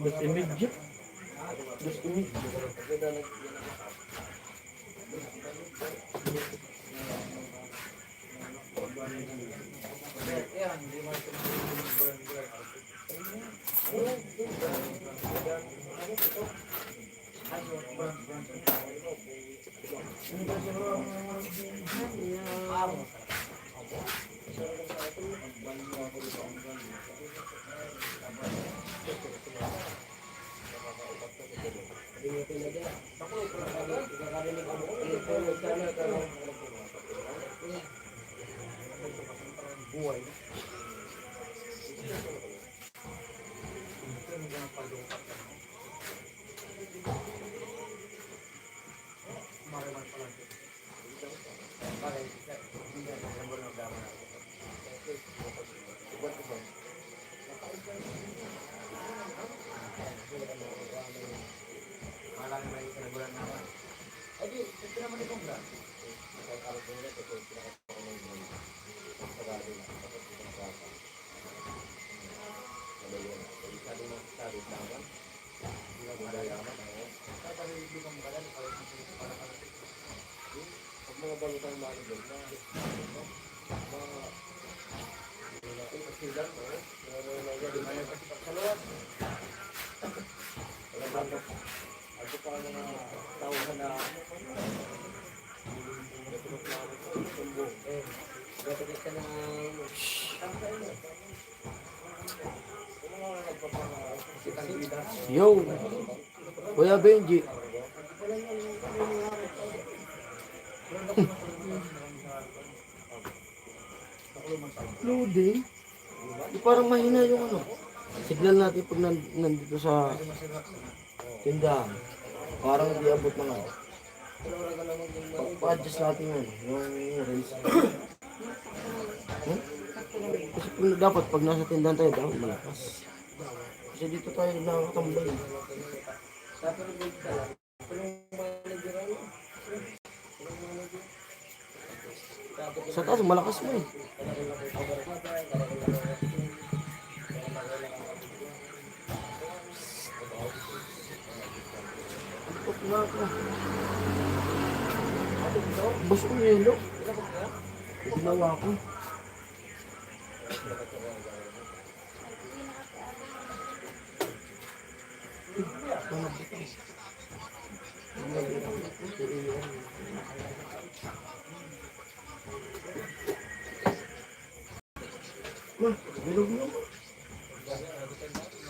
Just immediate. Just immediate. Yo! Kuya Benji. Loading? Parang mahina yung ano. Signal natin pag nandito sa tindahan. Parang hindi abot ng ano. Pa-adjust natin yung race. Kasi dapat pag nasa tindahan tayo, dapat malakas. Kasi dito tayo nakakatambay. Sa taas, malakas mo eh. Antok na ako. Bus ko yelo. Ginawa ko. Wah, bilog mo.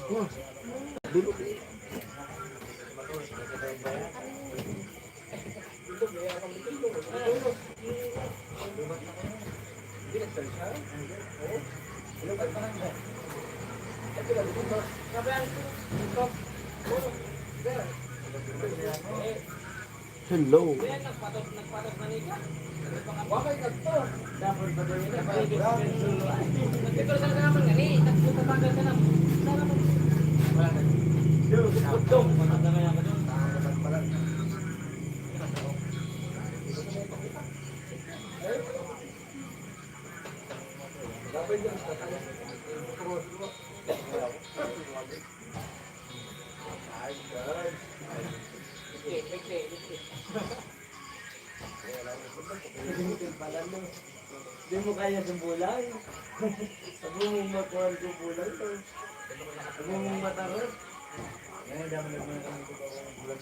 Wah, bilog. Hello. Hindi mo kaya sumbulan. Sabi mo makuhan sumbulan. Sabi mo matarot. Ngayon dami naman ang bulan.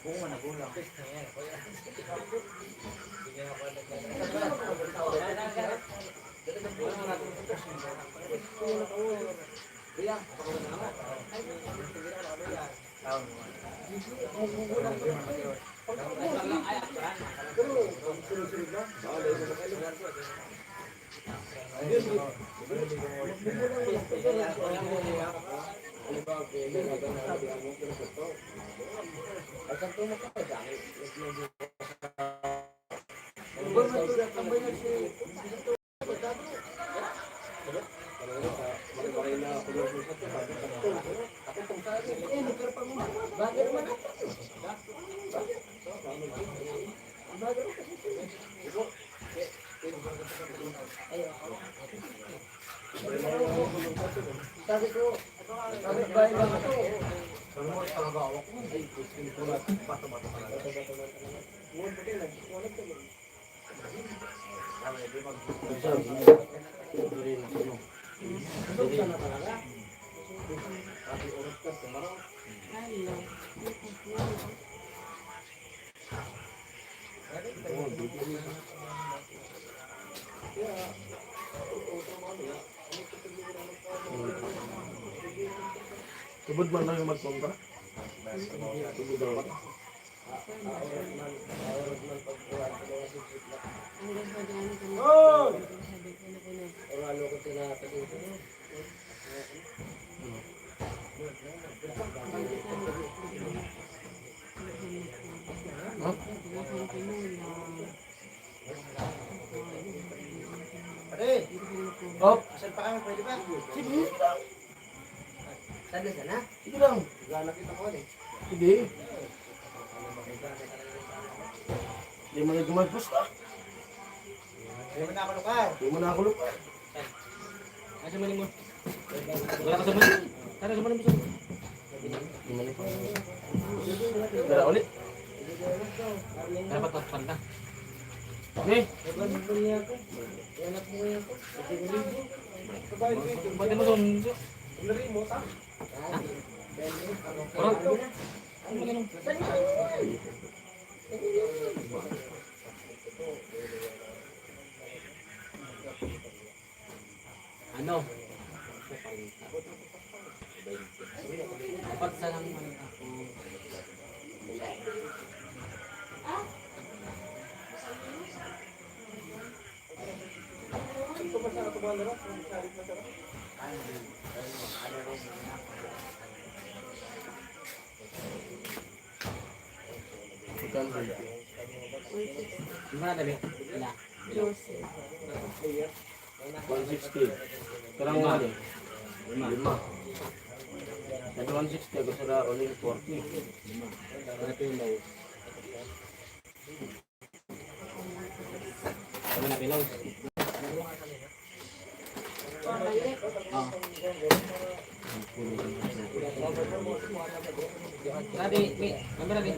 Bunga na gulang. Tubod man lang yung magkontra. Tubod daw. Oh! Oralo ko tinatapos. Pare! Oh, saan pa kami? Pwede ba? Sige lang. Sana sana? Sige lang. Gana kita ko eh. Sige. Hindi mo na gumagpos ka. Hindi mo na ako lukar. Hindi mo na ako lukar. Asa mo mo? Wala ka sa mo. Tara sa mo mo. Hindi mo na. Tara ulit. Dapat tatpan ka. Okay. Pwede mo doon. Lari mo ta. Ano? Dapat sa lang ako. Gimana tadi? Ilan? 160. Kurang mo din. 5. Sabi 160, gusto na uling 40. Berarti ilaw. Ano na ilaw? Tadi, ambil tadi.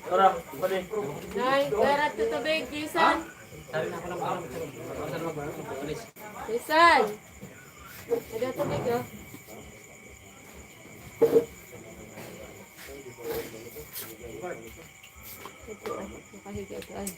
Tara, pwede. Nay, darat to tubig, Jason. Sabi na ako ng parang. Saan mag-alis? Jason. Ada tubig, oh. Ito, nakahiga ka. Ay.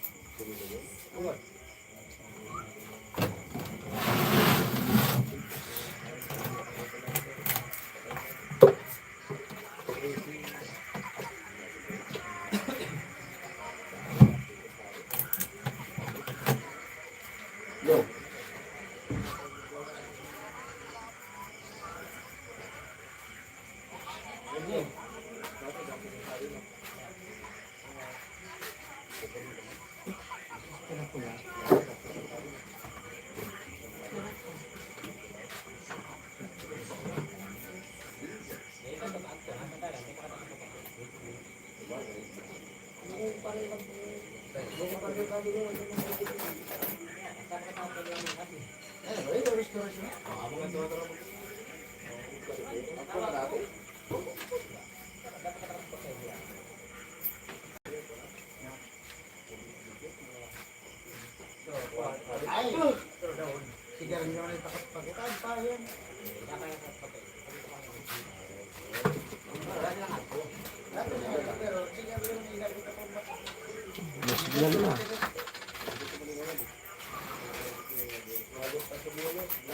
May signal na.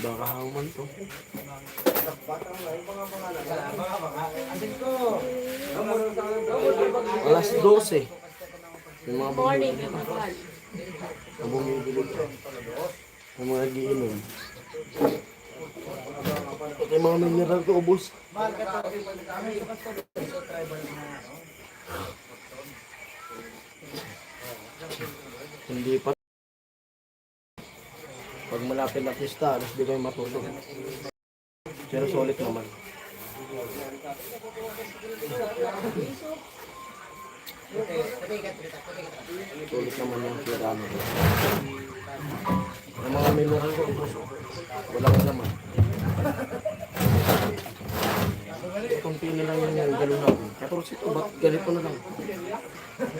Baka hauman to. Alas 12. Yung mga Morning, bumibili. Emmanuel. Ang bumibili ko. Ang mga giinom. Ito yung mga mineral ko, ubos. Hindi pa. Pag malapit na pista, alas di kayo matulog. Pero solid naman. Solid naman yung kirano. Ang mga mineral ko, ubos. Walang naman. Itong pili lang yun yung galon natin. 14 ito, ba't ganito na lang?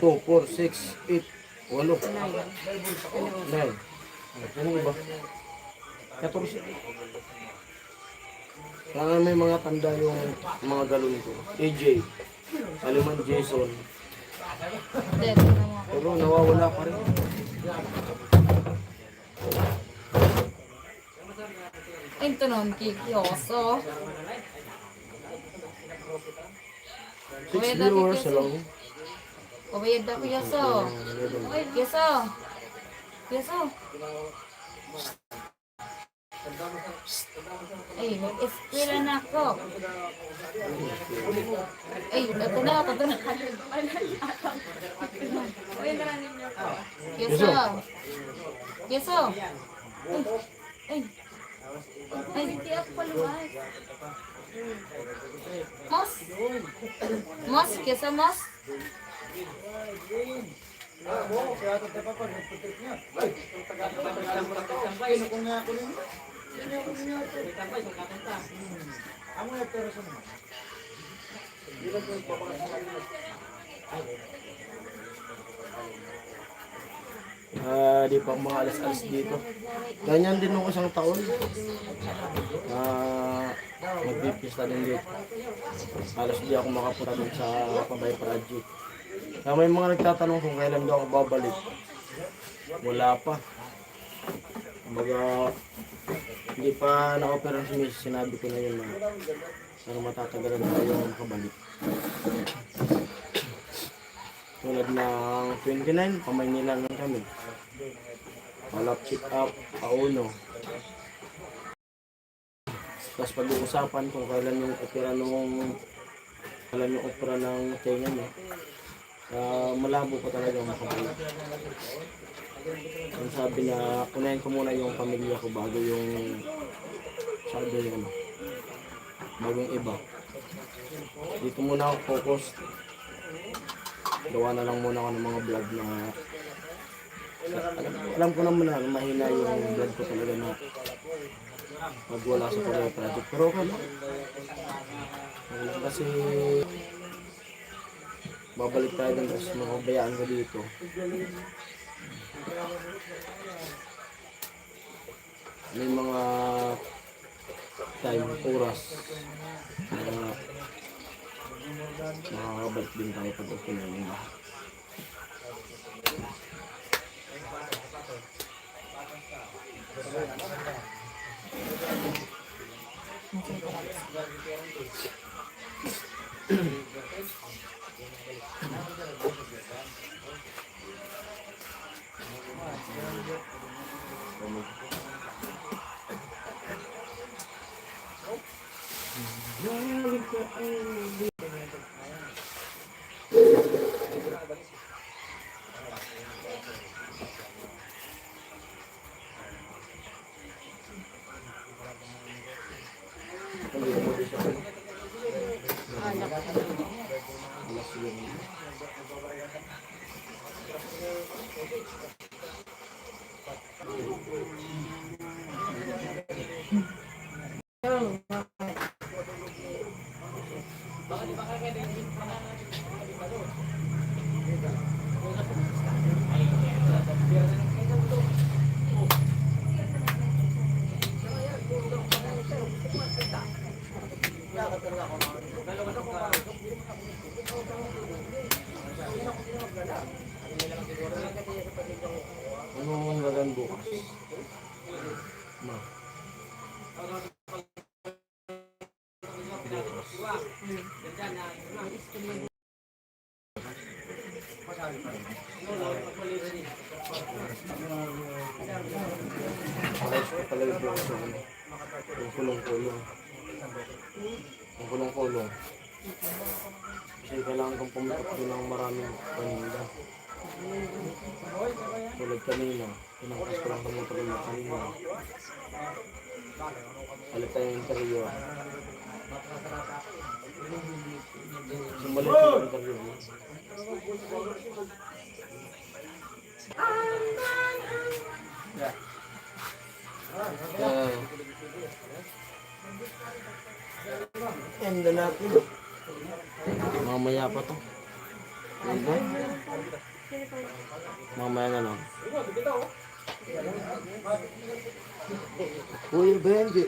2, 4, 6, 8, 8. 9. Ano ba? 14. Kaya may mga tanda yung mga galon ko. AJ, Aliman Jason. Pero nawawala pa rin. Ito nun, kikyoso. 6 viewers along. Kumayad na kyoso. Kyoso. Kyoso. Ay, mag-eskwela na ako. Ay, ito na. Kyoso. Kyoso. Ay. Ay, hindi ako paluwas. Mas? Mas? Kyoso, mas? Di pa maalas-alas dito. Ganyan din nung isang taon. Magpipista din dito. Halos di ako makapunta dun sa Pabay Project. Kaya may mga nagtatanong kung kailan daw ako babalik. Wala pa. Kumbaga, hindi pa na-opera si Miss. Sinabi ko na yun na sana matatagalan tayo makabalik. Tulad ng 29, Pamaynila lang kami. Palap check up, pauno. Tapos pag-uusapan kung kailan yung opera ng tenga niya. Malabo pa talaga makabalik. Ang sabi na, unahin ko muna yung pamilya ko bago yung sabi yung bago yung iba. Dito muna ako focus. Gawa na lang muna ako ng mga vlog na alam ko naman na mahina yung vlog ko talaga na pag wala sa Pabay Project. Pero okay lang. Kasi babalik tayo din kasi makabayaan ko dito. May mga time, oras na makakabalik din tayo pag okay na yung lahat. Ma. Yung kulong-kulong. Yung kulong-kulong. Kasi kailangan kong pumitok din ng maraming paninda. Tulad kanina, pinangkas ko lang kami ito rin kanina. Alit tayo yung interview. Simulit yung interview. Ganda natin. Mamaya pa to. Diba? Mamaya na lang. Kuya Benji.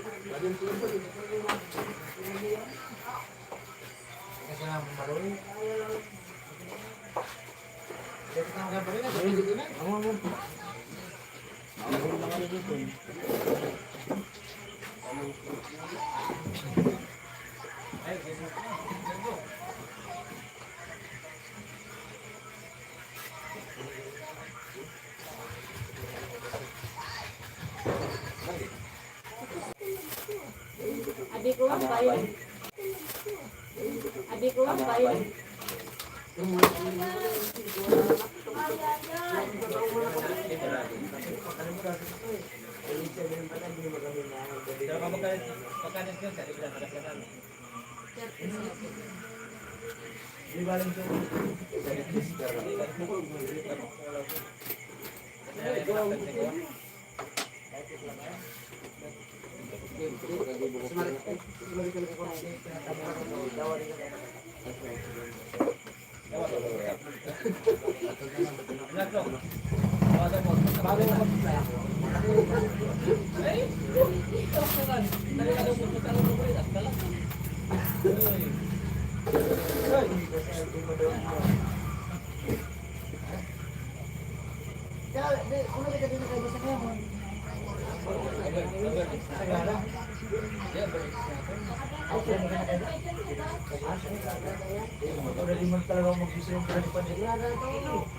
Abi ko ang bayan. Abi ko ang bayan.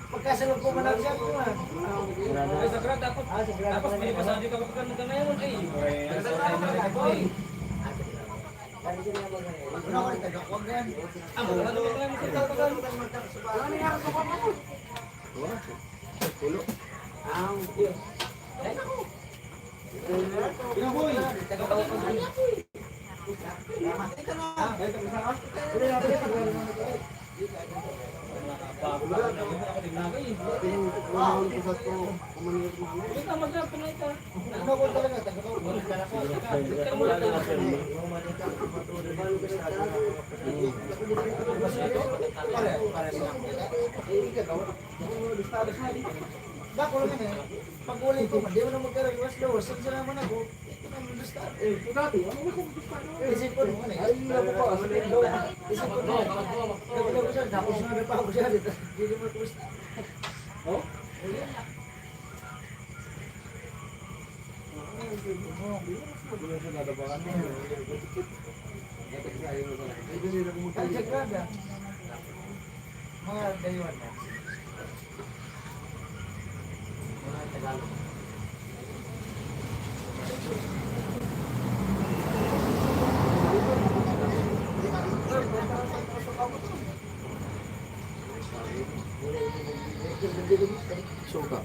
Pagkasalog po manag siya po man. Ay, sakra, dapat. Tapos may pasabi ka kapag ka ngayon. Ay, Bako lang yan eh. Pag uli ko, di mo na magkarawas lawas. Sige naman ako. Isip ko naman eh. Isip ko naman. Kapag ko siya, tapos na pa ako siya. Hindi mo ito. Oh? Ay, sagrada. Mga dayuan na. Mga Tagalog. Suka.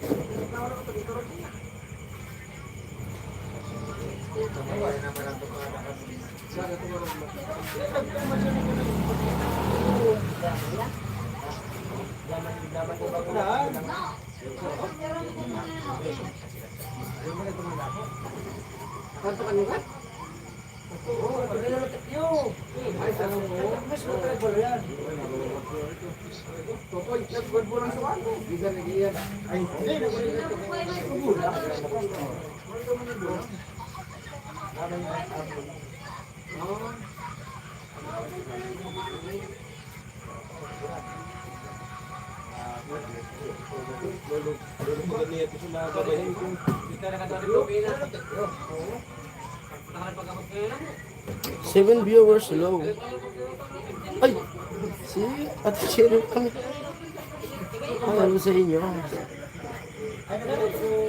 Lulog ko niya ito sa mga babae. Hindi ka Seven viewers, hello. Ay! Si Ate Cherry kami. Hello sa inyo.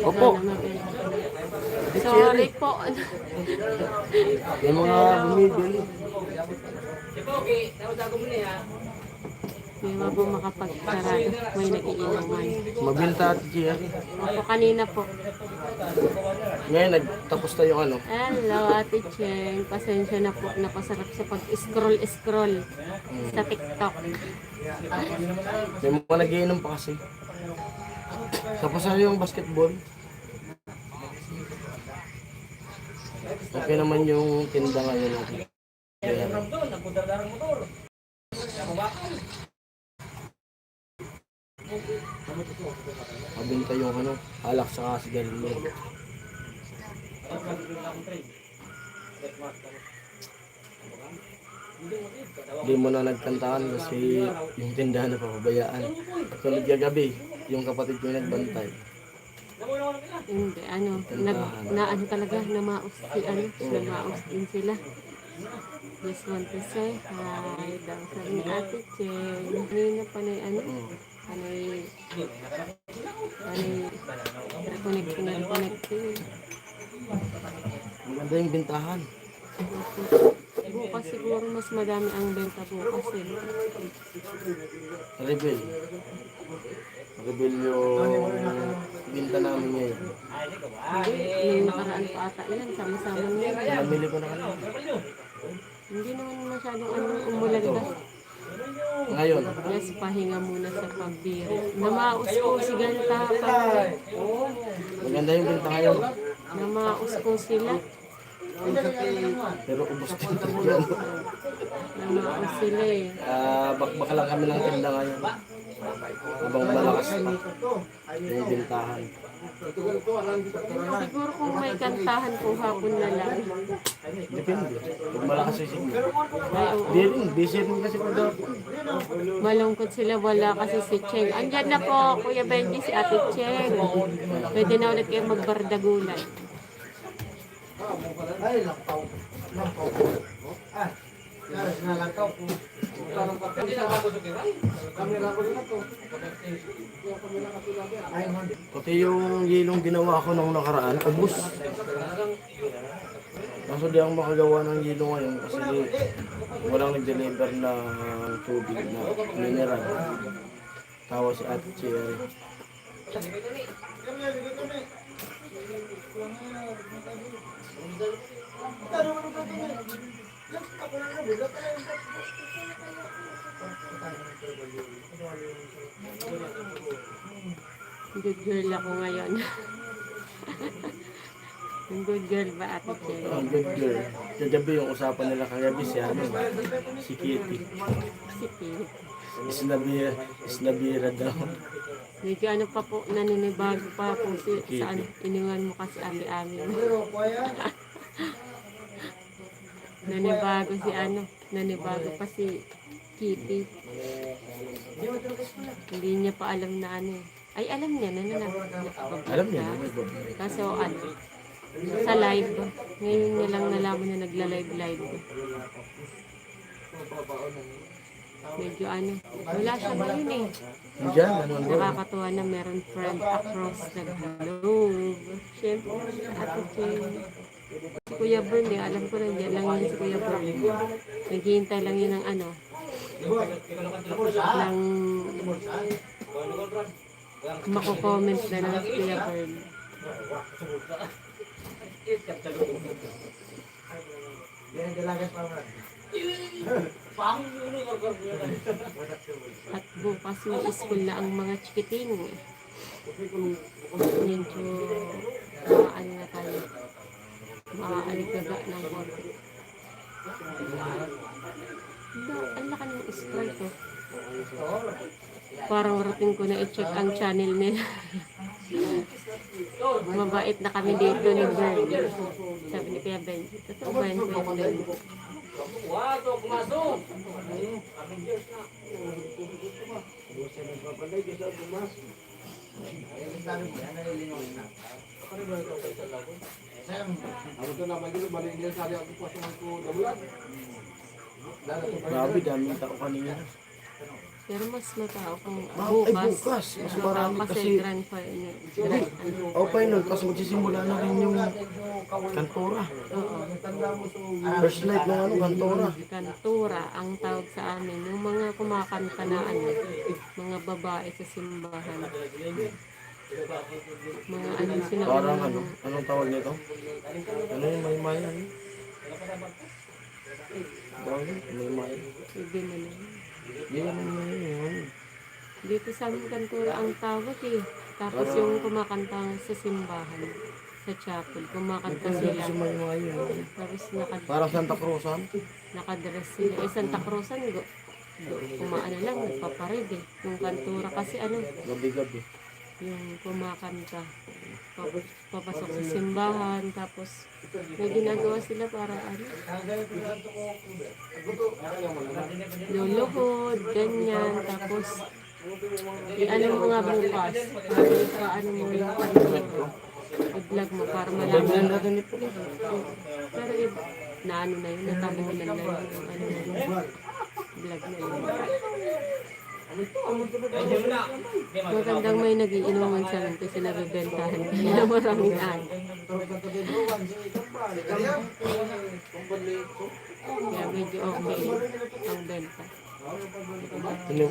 Opo. Ate Sorry Cherry. po. Yung mga bumibili. Hindi ba po makapagtarado? May nagiinuman. Mabinta Ate Cherry. Opo, kanina po. Ngayon, nagtapos tayo ano. Hello, Ate Cheng. Pasensya na po. Napasarap sa pag-scroll sa TikTok. May mga nagiinom pa kasi. Tapos ano yung basketball? Okay naman yung tinda ngayon natin. Mabinta yung ano, alak sa sigarilyo. Hindi mo na nagkantaan kasi yung tindahan na papabayaan. Tulad kagabi, yung kapatid ko yung nagbantay. Hindi, ano talaga, namaos din sila. Just want to say hi daw sa ni Ate Cheng. Kanina pa na reconnecting. Maganda yung bintahan. Bukas siguro mas madami ang benta bukas eh. Rebel. Rebel yung binta namin ngayon. May nakaraan pa ata yan, sama-sama niya. Namili ko na kanina. Hindi naman masyadong umulan ba? Ngayon, Yes, pahinga muna sa pagbiri. Namaos ko si Ganta pa. maganda yung binta ngayon. Namaos ko sila. Pero ubos din yan. Namaos sila eh. Bakbaka lang kami ng tinda ngayon. Habang malakas pa yung bintahan. Siguro kung may kantahan po hapon na lang. Depende. Pag malakas yung signal. Ay, oo. Di rin, busy rin kasi pag Malungkot sila, wala kasi si Cheng. Andyan na po, Kuya Benji, si Ate Cheng. Pwede na ulit kayo magbardagulan. Pati yung yelong ginawa ko nung nakaraan, ubos. Kaso di ako makagawa ng yelo ngayon kasi walang nag-deliver na tubig na mineral. Tawa si Ate Cherry. Good girl ako ngayon. Yung good girl ba, Ate Cheng? Ang good girl. Kagabi yung usapan nila kagabi si Kitty. Si Pete. Islabira daw. Medyo ano pa po, naninibago pa po sa ano, iniwan mo kasi ami-ami. Nanibago pa si Kitty. Hindi niya pa alam na ano eh. Ay, alam niya na Alam niya. Kaso ano, sa live, ngayon niya lang nalaman na nagla-live. Medyo ano, wala siya ngayon eh. Diyan, Nakakatuwa na meron friend across the globe. Siyempre, Ate Cheng. Si Kuya Bern eh, alam ko na dyan lang yun si Kuya Bern. Naghihintay lang yun ng ano, ng mako-comment na lang si Kuya Bern. At bukas may school na ang mga chikiting. Medyo ano na tayo. Maaalagaga ng konti. Ang laki ng Sprite to. Parang routine ko na i-check ang channel nila. Mabait na kami dito ni Bern. Sabi ni Kuya Benji. Totoo ba yun, Kuya Benji? Grabe, dami tao kanina. Pero mas matao kung Ay, bukas. bukas. Mas marami Kasi kasi. grand final. Grand, ano, Okay nun, kasi magsisimula na rin yung kantora. oo. First night ng ano, kantora. Kantura ang tawag sa amin. Yung mga kumakanta na ano, mga babae sa simbahan. Mga ano sila. Parang ano, anong tawag nito? Ano yung may ano? Parang may. Ibi na lang. Di ano yun. Dito sa amin kantura ang tawag eh. Tapos yung kumakanta sa simbahan, sa chapel, kumakanta sila. Kasi may yun. Tapos Parang Santa Cruzan. nakadress sila. Eh, Santa Cruzan, kumaano lang, nagpaparid eh. Yung kantura kasi ano, Gabi-gabi. yung kumakanta. Papasok sa simbahan, tapos may ginagawa sila para ano, luluhod, ganyan, tapos ano mo nga bukas, paano mo yung kantura, i-vlog mo para malaman. Bigyan natin ni Puli. Pero naano na yun, natabunan na yun, yung ano na yun, vlog na yun. Magandang may nagiinuman sa amin kasi nabibentahan kaya maraming ano. Kaya medyo okay ang benta.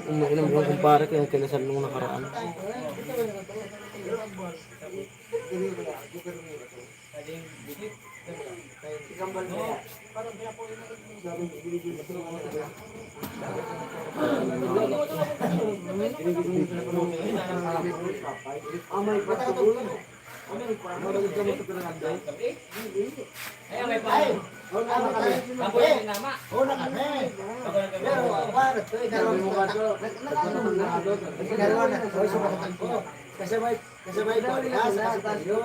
Umiinom yung kumpare ko yung kinasal nung nakaraan. Kasabay ko, sa tayo.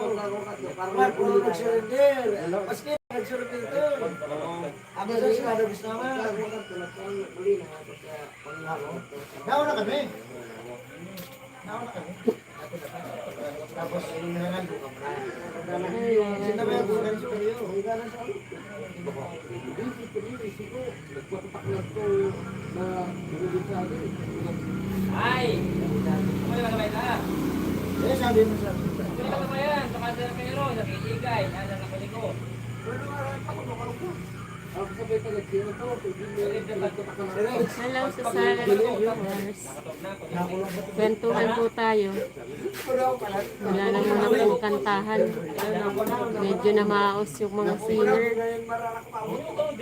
Parang pulo nag-surrender. Maski nag-surrender ito. Ako sa sigado gusto naman. Nauna kami. Tapos, nangangal. Sinabi ako, ganito kayo. Ay! Kumali ba sabay ka? Eh, sabi mo sa Kumali ka ba yan? Sa kanila kayo, sa kiligay, nasa nakaliko. Hello sa silent viewers. Kwentuhan po tayo. Wala na muna pong kantahan. Medyo namaos yung mga singer.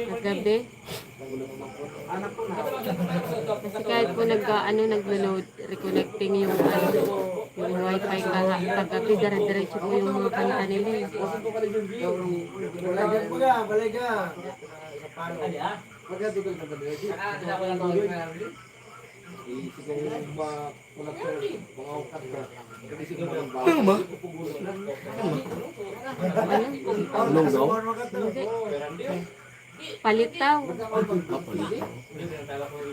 Nagabi. Kasi kahit po naglo-load, reconnecting yung wifi kagabi, dire-diretso po yung mga kanta nila. Balay ka. Ano ba? Anong daw? Hindi. Palitaw.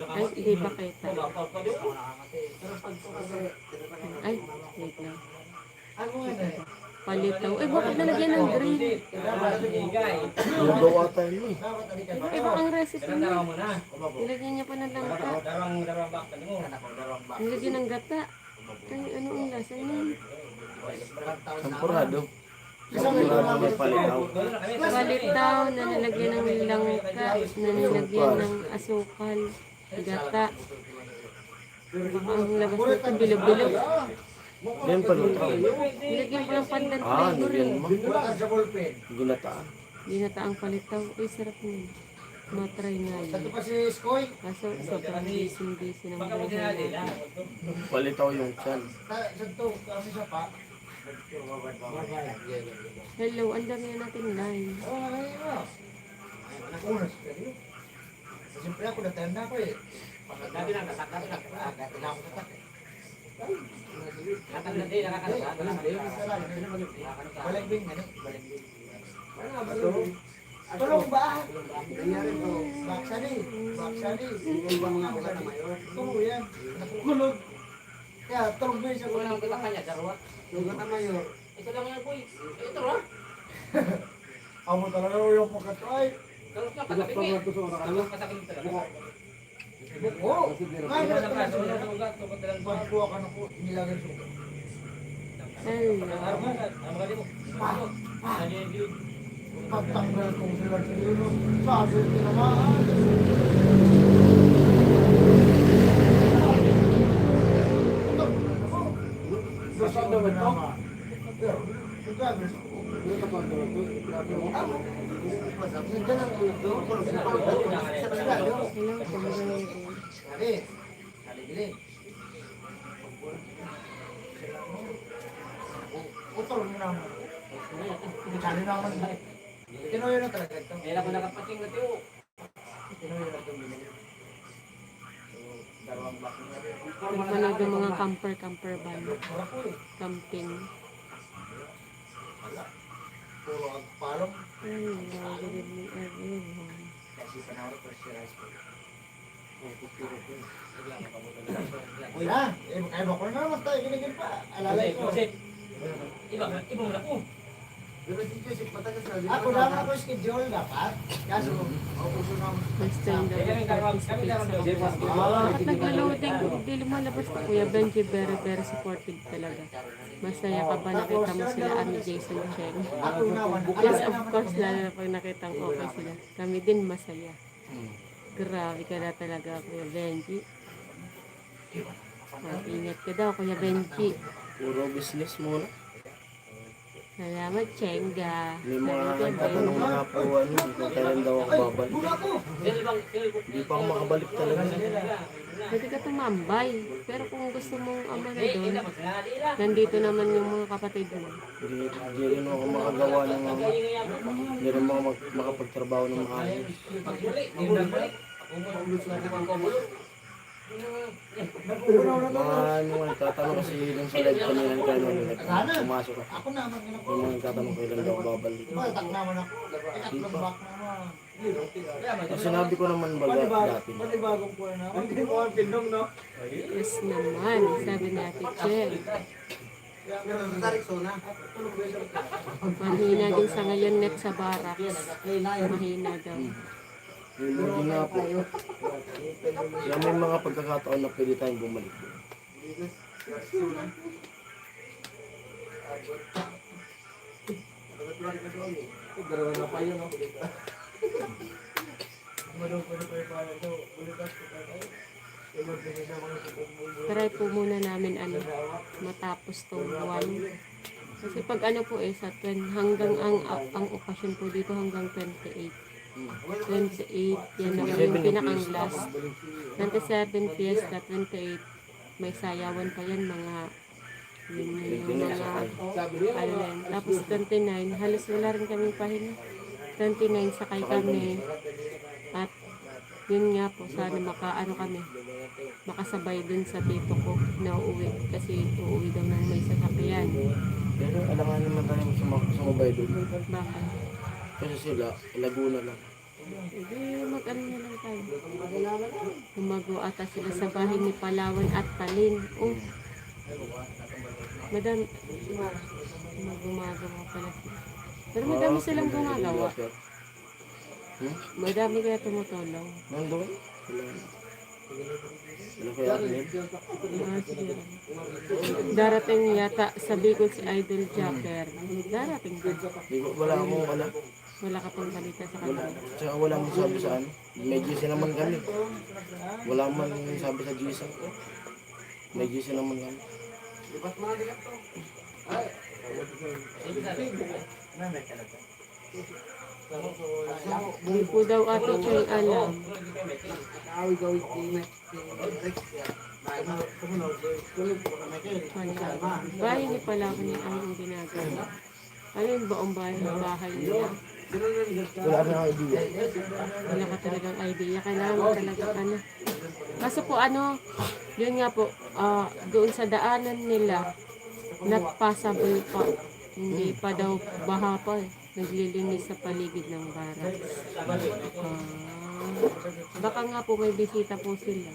Ay, hindi pa kita. Ay, wait lang. Palitaw. Ay, bakit nalagyan ng green? Yung daw ata yun eh. Ay, baka ang recipe niya. Nilagyan niya pa ng langka. Darang bakta mo. Nilagyan ng gata. Ay, ano ang lasa niya? Sampurado. Sampurado may palitaw. Palitaw na nilagyan ng langka, na nilagyan ng asukal, gata. Baka ang labas nito bilog-bilog. Yan pa lutaw. Nilagyan pa ng pandan Ah, flavor nilagyan eh. mo. Ginataan. Ginataang palitaw. Uy, sarap niya. Matry na yun. Ito pa si Skoy. Kaso, sobrang busy ng buhay natin. Palitaw yung chan. Santo, kasi siya pa. Hello, ang dami na natin live. Siyempre ako, natanda ko eh. Dati lang, natakar na. Dati lang ako natakar. Balagbing, ano? Tulong ba? Baksani. Baksani. Tulong yan. Nakukulog. Kaya, tulog ba siya? Wala kita kanya, darwa. Lugat na mayor. Ito lang yan, boy. Ito ra. Amo talaga yung pagkatay. Kalau ka katabi. Kalau katabi talaga. Oo. Ngayon Wala na ka, talaga. wala ka ugat, tukot lang ba. Pagkuha ka na po, nilagay sa ugat. Hello. Ano ka dito? Ano yung view? Pagtanggal kong sila sa ilo, sabi tinamaan. Gusto ko naman ako. Pero, magkabis ko. Hello, tumulong. Utol mo naman. Kali naman. Tinoy na talaga ito. Kaya ako nakapating na tiyo. Tinoy na ito. Nagpanood ng mga camper ban. Camping. Puro agpalong. Hello, good evening everyone. Kasi panahon pressurized ko. Uy na, kaya ba ko na naman tayo ginigil pa. Alalay ko. Iba mo na po. Ako naman ako schedule dapat. Kaso, uso naman. First time daw nag-participate sa camper. At nag-loading, hindi lumalabas na Kuya Benji, very supportive talaga. Masaya ka ba nakita mo sila Ami Jason Cheng? Ako naman. Yes, of course, lalo na pag nakita ko okay sila. Kami din masaya. Grabe ka na talaga, Kuya Benji. Ingat ka daw, Kuya Benji. Puro business muna. Salamat, Chenga. May mga tatanong mga po ano, kung kailan daw ako babalik. Hindi pa ako makabalik talaga. Pwede ka tumambay. Pero kung gusto mong ama na doon, nandito naman yung mga kapatid mo. Hindi rin ako makagawa ng hindi rin ako makapagtrabaho ng maayos. Mga ano nga, tatanong kasi yung sa live kanina kaya pumasok ako. Ako naman. Yung mga tatanong kailan daw ako babalik. Tak naman ako. Ikatlong back naman. Ang sinabi ko naman baga dati. Bagong po na. Hindi mo ang pindong, no? Yes naman, sabi ni Ate Cheng. Mahina din sa ngayon net sa barracks. Mahina daw. Hindi nga po. Kaya may mga pagkakataon na pwede tayong bumalik. Try po muna namin matapos tong buwan. Kasi pag ano po sa 20, hanggang ang okasyon po dito hanggang 28. 28, yan naman yung pinakang last. 27 fiesta, 28, may sayawan pa yan mga ano yan. Tapos 29, halos wala rin kaming pahinga. 29 sakay kami. At yun nga po, sana kami, makasabay dun sa tito ko na uuwi. Kasi uuwi daw ng may sasakyan. Pero alangan naman tayo sumabay doon. Bakit? Kasi sila, Laguna lang. Hindi, mag-ano na lang tayo. Humago ata sila sa bahay ni Palawan at Talin. Oh. Madami. Gumagawa pala sila. Pero madami silang gumagawa. Madami kaya tumutulong. Nandun? Ano kaya Arnel? Sige. Darating yata sa Bicol si Idol Jacker. Darating din. Wala akong alam. Wala ka pang balita sa Wala. kanila. Tsaka wala mong sabi sa ano. May GC naman kami. Wala man sabi sa GC. May GC naman kami. Hindi po daw ate Choy alam. Bahay ni Palawan yung ang ginagawa. Ano yung baong bahay niya? Wala akong idea. Wala ka talagang idea. Kailangan mo talagang ano. Kaso po yun nga po, doon sa daanan nila, not passable pa. Hindi pa daw baha pa eh. Naglilinis sa paligid ng barak. Baka nga po may bisita po sila.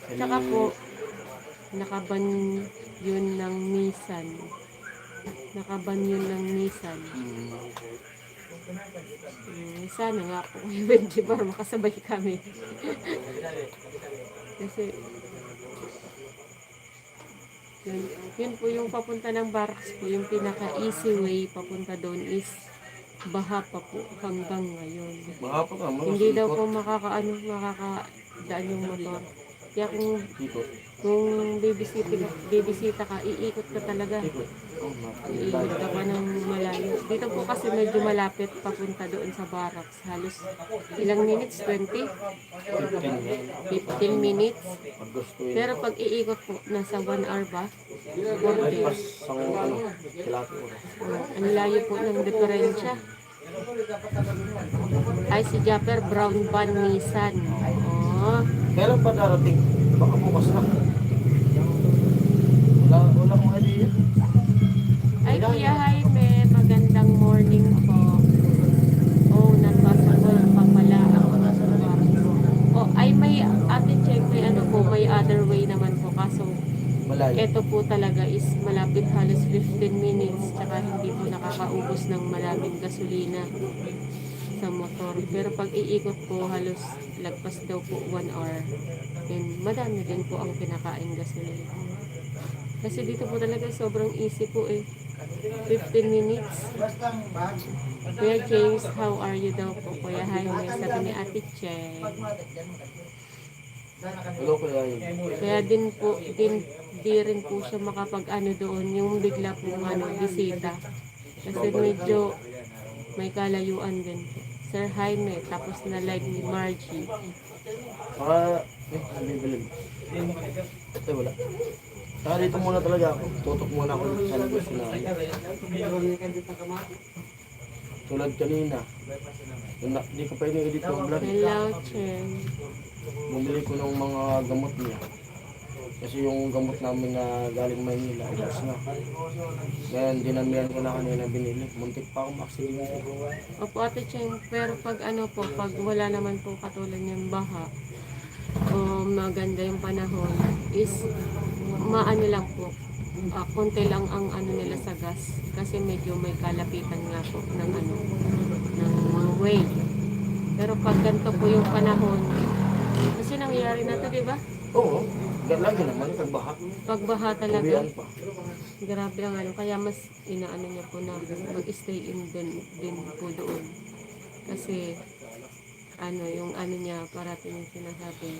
Tsaka po, nakaban yun ng Nissan. Nakaban yun ng Nissan. Sana nga po may Benji Bar makasabay kami. Kasi yun po yung papunta ng barracks po, yung pinaka easy way papunta doon is baha pa po hanggang ngayon. Baka pa ka, Hindi daw po makakadaan yung motor. Kaya kung bibisita ka, iikot ka talaga. Iikot ka pa ng malayo. Dito po kasi medyo malapit papunta doon sa barracks. Halos ilang minutes? 20? 15 minutes. Pero pag iikot po, nasa 1 hour ba? 40. Ang layo po ng diferensya. Ay, si Japper, brown van Nissan. Oh. Kailan pa darating? Baka bukas na. Wala akong idea. Ay, Kuya Jaime, magandang morning po. Oh, nagpasabol pa pala ako na sa lugar. Oh, ay may Ate Cheng, may ano po, may other way naman po. Kaso, Malayo. ito po talaga is malapit halos 15 minutes. Tsaka hindi po nakakaubos ng maraming gasolina sa motor. Pero pag iikot po, halos lagpas daw po 1 hour. And madami din po ang kinakain gasolina. Kasi dito po talaga sobrang easy po eh. 15 minutes. Kuya James, how are you daw po? Kuya Jaime, sabi ni Ate Che. Hello, Kuya. Kaya din po, di rin po siya makapag-ano doon, yung bigla pong bisita. Kasi medyo may kalayuan din po. Sir Jaime, tapos na live ni Margie. Bibilin. Ito, wala. Saka dito muna talaga ako. Tutok muna ako sa labas na. Tulad kanina. Hindi ko pwede edit yung vlog. Hello, Chen. Bumili ko ng mga gamot niya. Kasi yung gamot namin na galing Maynila, ubos na. Ngayon, dinamihan ko na kanina binili. Muntik pa ako ma-accident. Opo, Ate Chen, pero pag pag wala naman po katulad yung baha, o maganda yung panahon, is maano lang po, konti lang ang nila sa gas. Kasi medyo may kalapitan nga po ng ng way. Pero pag ganito po yung panahon, kasi nangyayari na to, di ba? Oo, lagi naman, pagbaha. Pagbaha talaga. Uwian pa. Grabe ang kaya mas inaano niya po na mag-stay in din po doon. Kasi yung niya parating yung sinasabi,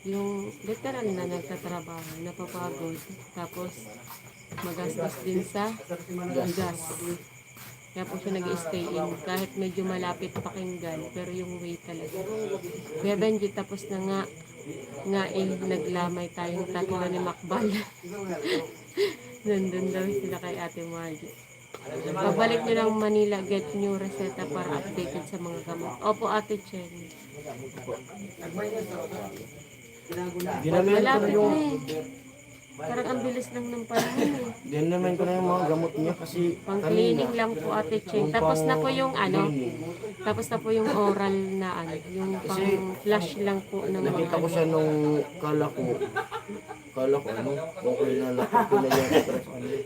yung literal na nagtatrabaho, napapagod, tapos magastos din sa gas. Kaya po siya nag-stay in, kahit medyo malapit pakinggan, pero yung way talaga. Kuya Benji, tapos na naglamay tayong tatlo ni Macbal. Nandun daw sila kay Ate Margie. Pagbalik nyo ng Manila, get new reseta para updated sa mga gamot. Opo, Ate Chen. Dinamihan ko na Malapit yung... na eh. Parang ang bilis lang ng panahon eh. Dinamihan ko na yung mga gamot niya kasi Pang cleaning lang po, Ate Chen. Tapos na po yung tapos na po yung oral na yung pang flash lang po ng Nakita ko mga siya nung kala ko okay na pila niya sa kanila.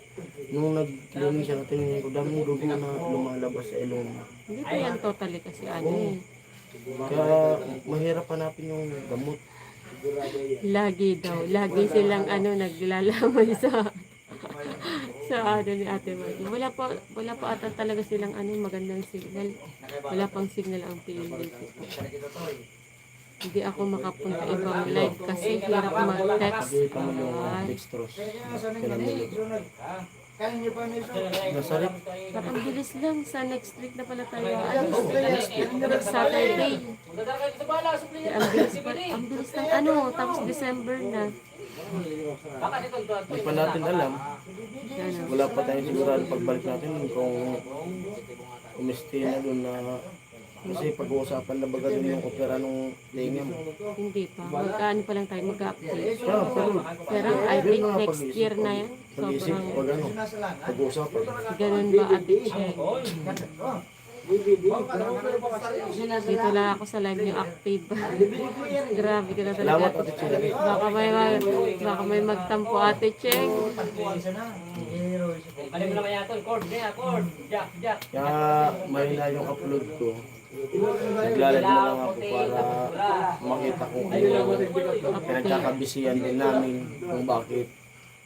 Nung nag-cleaning siya, natingin ko daming dugo na lumalabas sa ilong niya. Hindi po yan totally kasi eh. Kaya mahirap hanapin yung gamot. Lagi silang naglalamay sa ni Ate Margie. Wala pa ata talaga silang magandang signal. Wala pang signal ang PLDT. Hindi ako makapunta ibang live kasi hirap mag-text. Pag-ipa mo yung dextrose. Nasarit. Ang bilis lang sa next week na pala tayo. Next Saturday. Ang bilis ng tapos December na. Hindi pa natin alam. Wala pa tayong sigurado pagbalik natin kung umistay na doon na kasi pag-uusapan na baga doon yung opera nung lingam. Hindi pa. Magkaan pa lang tayo mag-update. Pero I Yun think nga, next year na yan. Pag-isip, Sobrang pag pag-uusapan. ganun ba, Ate Che? Dito lang ako sa live niyo active. Grabe ka na talaga. Salamat, Ate Cheng. Baka may magtampo Ate Cheng. Alam mo naman yan, tol. Cord, ganyan, cord. Jack, jack. Kaya mahina yung upload ko. Naglalagay na lang ako para makita kung ano yung pinagkakabisihan din namin kung bakit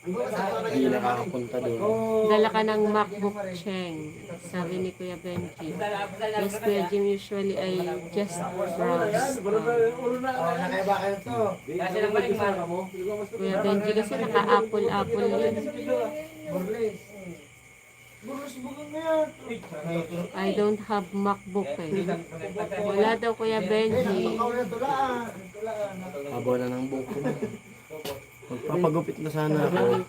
hindi nakakapunta doon. Dala ka ng MacBook Cheng. Sabi ni Kuya Benji. Yes, Kuya Jim, usually I just browse. Kasi lang balik man. Kuya Benji kasi naka-apple yun. I don't have MacBook eh. Wala daw Kuya Benji. Haba na ng buko. Magpapagupit na sana ako.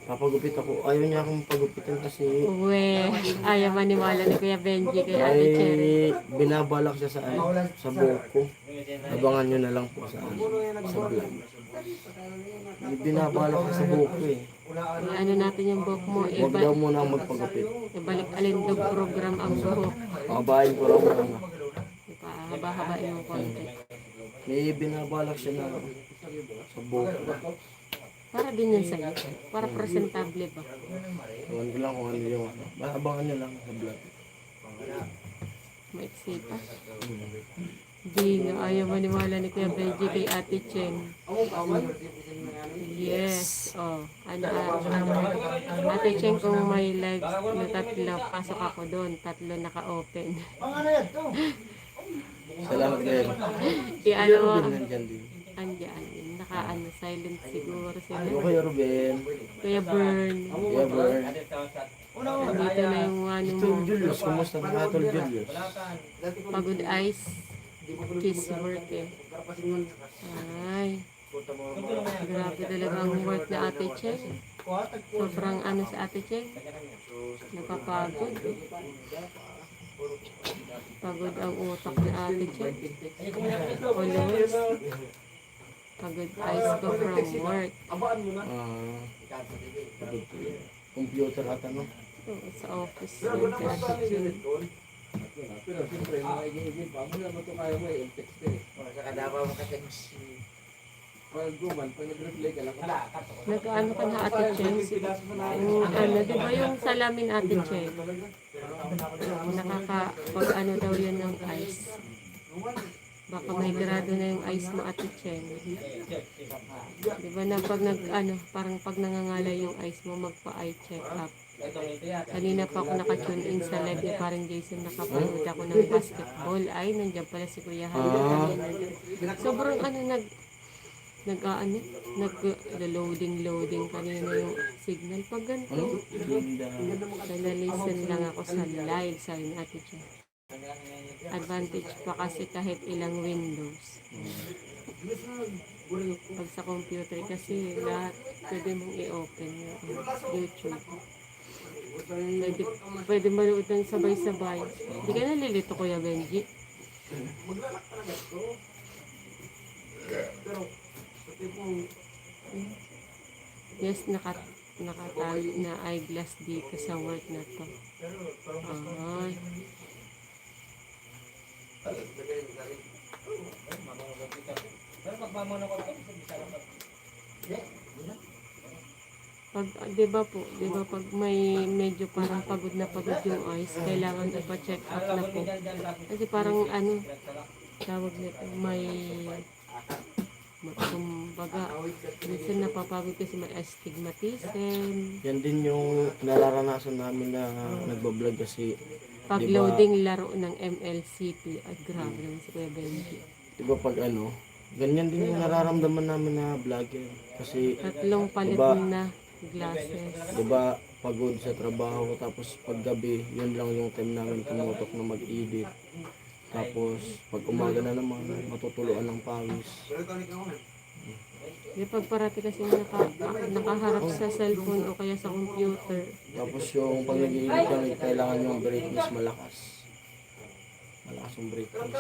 Papagupit ako. Ayaw niya akong pagupitin kasi Uwe, ayaw maniwala ni Kuya Benji kay Ate Cherry. binabalak siya sa sa buko. Abangan nyo na lang po sa vlog. Binabalak siya sa buko eh. Ano natin yung buhok mo, Huwag daw muna akong magpagupit. ibalik alindog program ang buhok. Pababayin ko lang muna. Haba-habain mo konti. May binabalak siya na sa buko. Para din yan sa'yo. Para presentable ba? Ewan ko lang kung ano yung ano. Abangan nyo lang sa vlog. Maiksi pa. Di nga ayaw maniwala ni Kuya Benji kay Ate Cheng. Yes. Oh. Ate Cheng, kung may live na tatlo, pasok ako doon. Tatlo naka-open. Salamat din. I-ano mo. Ruben nandyan din. Andiyan. Silent siguro sila. Ano kayo Ruben? Kuya Bern. Kuya Bern. Nandito na yung ano mo. Tol Julius, kumusta na Tol Julius? Pagod eyes. Kiss work eh. Ay. Grabe talaga ang work na Ate Cheng. Sobrang ano sa Ate Cheng. Napapagod. Pagod ang utak ni Ate Cheng. Always. Pagod eyes ko from work. Computer at ano? Oo, sa office yun si Ate Cheng. Nag-ano ka na Ate Cheng? Ano, di ba yung salamin Ate Cheng? Nakaka-ano daw yun ng ice. Baka may grado na yung ice mo Ate Cheng. Di ba na pag parang pag nangangalay yung ice mo, magpa-eye check up. Kanina pa ako naka-tune in sa live ni parang Jason, nakapanood ako ng basketball. Ay, nandiyan pala si Kuya Hal kanina. Sobrang nag-loading kanina yung signal. Pag ganito, nalisten lang ako sa live sa Ate Cheng. Advantage pa kasi kahit ilang windows. Pag sa computer kasi lahat pwede mong i-open yung YouTube. Pwede manood ng sabay-sabay. Hindi ka nalilito Kuya Benji? Yes, nakatali na eyeglass dito sa work na to. Ay. Di ba pag may medyo parang pagod yung eyes, kailangan ipa-check up na po. Kasi parang tawag nito, kumbaga, minsan napapagod kasi may astigmatism. Yan din yung nararanasan namin na nagbablog kasi Pag-loading laro ng MLCP. Ay, grabe naman si Kuya Benji. diba pag ganyan din yung nararamdaman namin na vlogger. Kasi Tatlong palit diba, na glasses. diba pagod sa trabaho tapos paggabi, yun lang yung time namin tumutok na mag-edit. Tapos pag umaga na naman, matutuluan ng pawis. Di pag parati kasi nakaharap sa cellphone o kaya sa computer. Tapos yung pag nag-edit kami, kailangan yung brightness malakas. Malakas yung brightness.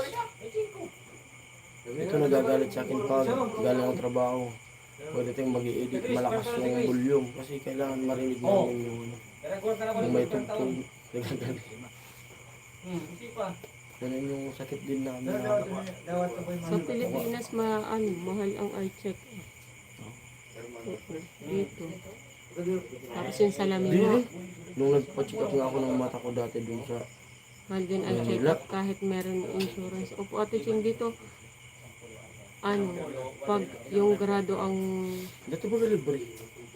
Ito nagagalit sa akin pag galing ang trabaho. Pwede tayong mag-i-edit malakas yung volume kasi kailangan marinig namin yung may tugtog. Hindi pa. Ganun yung sakit din namin. Sa Pilipinas, mahal ang eye check. Dito. Tapos yung salamin Di mo, rin. Nung nagpa-check up nga ako ng mata ko dati dun sa... mahal din eye check up kahit meron insurance. Opo, Ate Ching, dito, pag yung grado ang, Dati ba libre?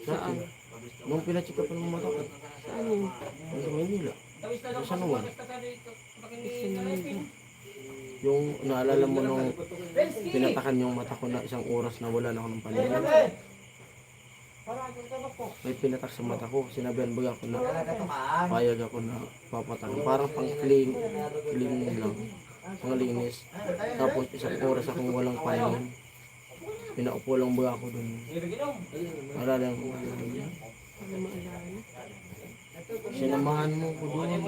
saan? Dati. Nung pina-check up ng mata ko. Saan yun? Sa Maynila. Sa San Juan. Sinunod. Yung naalala mo nung pinatakan yung mata ko na 1 oras na wala na ako ng paningin. May pinatak sa mata ko. Sinabihan ba ako na payag ako na papatakan. Parang pang clean lang. Panglinis. Tapos 1 oras akong walang paningin. Pinaupo lang ba ako dun. Naalala mo. Ano maalala? Sinamahan mo ko doon.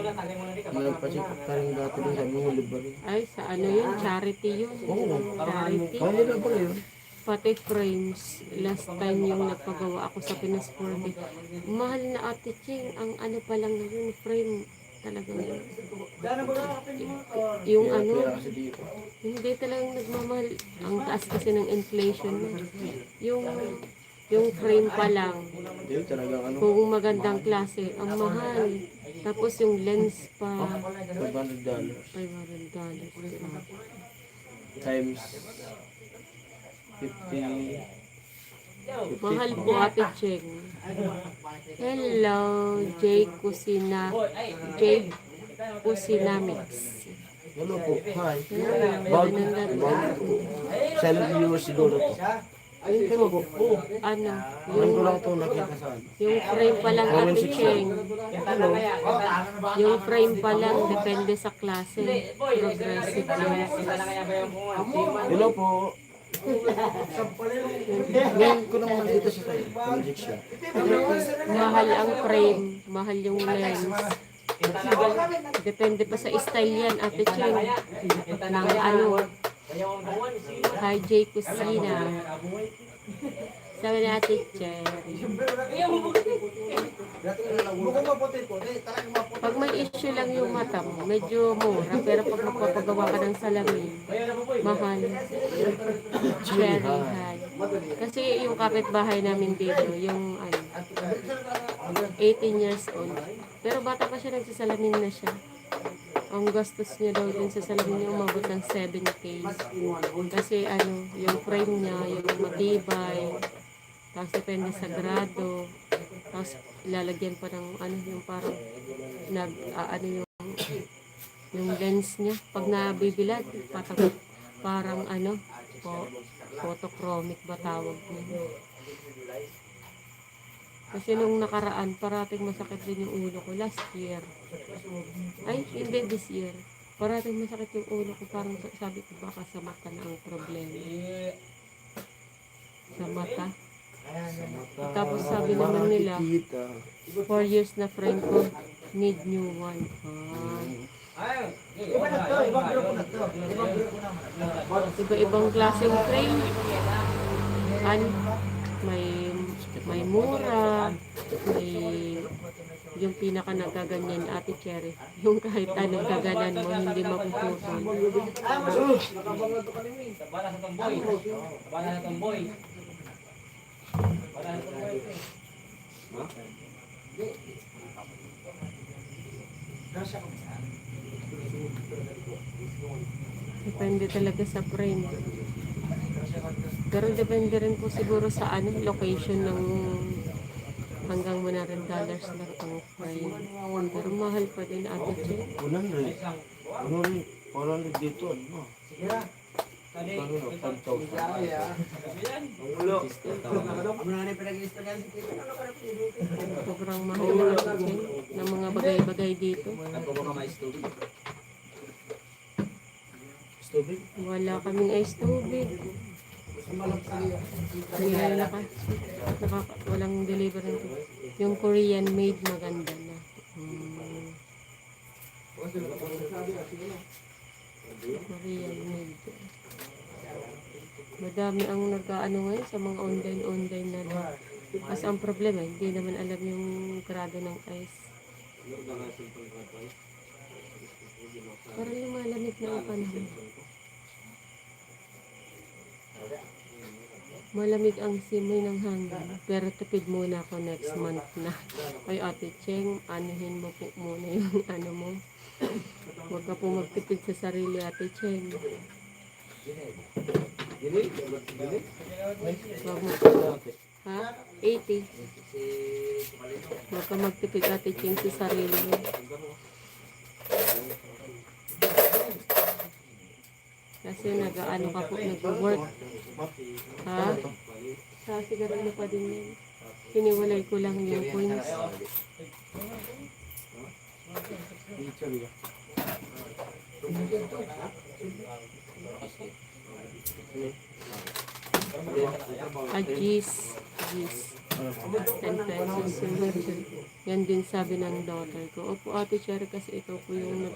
Nagpa-check up ka rin dati doon. Sabi mo libre. Ay, sa ano yun? Charity yun. Oo. Charity. Kaya na ba yun? Pati frames. Last time yung nagpagawa ako sa Pinas 40. Mahal na, Ate Ching. Ang ano pa lang na yun, frame. Talagang yung ano, Kaya kasi dito. hindi talagang nagmamahal. Ang taas kasi ng inflation. Yung frame pa lang, Dito talagang ano. kung magandang klase, ang mahal. Tapos yung lens pa, $500 $500. times 50. Mahal po, Ate Cheng. Hello, Jay Cusinamix. Hello po. Hi. Hello, Bag. Silent viewers siguro to. Hello po. ano, Ngayon ko lang ito nakita saan. yung frame pa lang, Ate Cheng. Yung frame pa lang, depende sa klase. Progressive lens. Hello po. Ngayon ko lang nakita siya tayo. Magic siya. Mahal ang frame, mahal yung lens. Depende pa sa style yan, Ate Cheng. Ng ano, kay Jay Kusina. Sabi ni Ate Cheng. Pag may issue lang yung mata mo, medyo mura. Pero pag magpapagawa ka ng salamin, mahal. Very high. Kasi yung kapitbahay namin dito, yung 18 years old. Pero bata pa siya, nagsasalamin na siya. Ang gastos niya daw din sa salamin niya umabot ng 7K. Kasi yung frame niya, yung matibay, tapos depende sa grado, tapos ilalagyan pa ng yung parang yung lens niya. Pag nabibilad, parang photochromic ba tawag niya. Kasi nung nakaraan, parating masakit din yung ulo ko last year. Ay, hindi this year. Parating masakit yung ulo ko. Parang sabi ko baka sa mata na ang problema. Sa mata. Tapos sabi naman nila, 4 years na friend ko, need new one. Iba-ibang klaseng frame. May mura, may yung pinaka nagaganyan, Ate Cherry. Yung kahit anong gaganan mo, hindi mapuputol. Bala sa tomboy. Bala sa tomboy. Bala sa tomboy. Depende talaga sa frame. Pero depende rin po siguro sa location ng hanggang $100 lang ang frame. Pero mahal pa din, Ate Che. 100. Parang dito, ano? Ano na, 5,000. Sobrang mahal na, Ate Che, ng mga bagay-bagay dito. Tubig? Wala kaming ice tubig. Walang delivery. Yung Korean made maganda na. Korean made. Madami ang nag-ano ngayon sa mga online na lang. Kasi ang problema, hindi naman alam yung grado ng ice. Parang lumalamig na ang panahon. Malamig ang simoy ng hangin. Pero tipid muna ako next month na. Ay Ate Cheng, anuhin mo po muna yung ano mo. Huwag ka po magtipid sa sarili, Ate Cheng. Huwag mo. Ha? 80. Huwag ka magtipid, Ate Cheng, sa sarili mo. Kasi nag-ano ka po, nag-work. Ha? Sa sigarilyo pa din yan. Hiniwalay ko lang yung points. Gis. 10 pesos yung merchant. Yan din sabi ng daughter ko. Opo, Ate Cherry, kasi ikaw po yung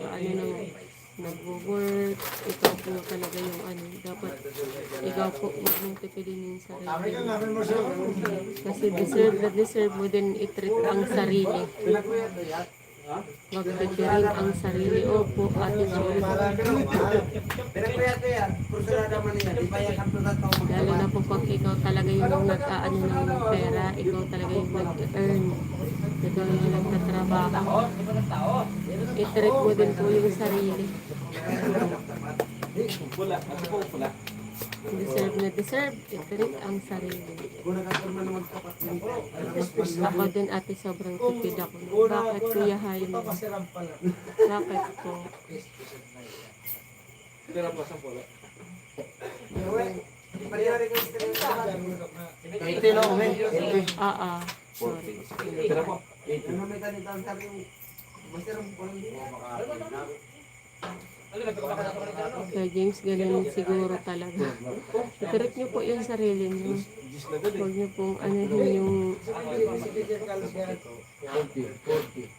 nag-work, ikaw po talaga yung ano, dapat ikaw po magtipidin yung sarili. Kasi deserve mo din i-treat ang sarili. Magtipirin ang sarili. Opo, Ate Cherry. Lalo na po pag ikaw talaga yung nag-aano ng pera, ikaw talaga yung mag-earn. Ikaw yung nagtatrabaho. I-treat mo din po yung sarili. Deserve na deserve. I-treat ang sarili. Ako din, ate, sobrang tipid ako. Bakit, Kuya Jaime? Bakit po? Sorry. Kaya James, ganun siguro talaga. I-treat nyo po yung sarili nyo. Huwag nyo pong anuhin yung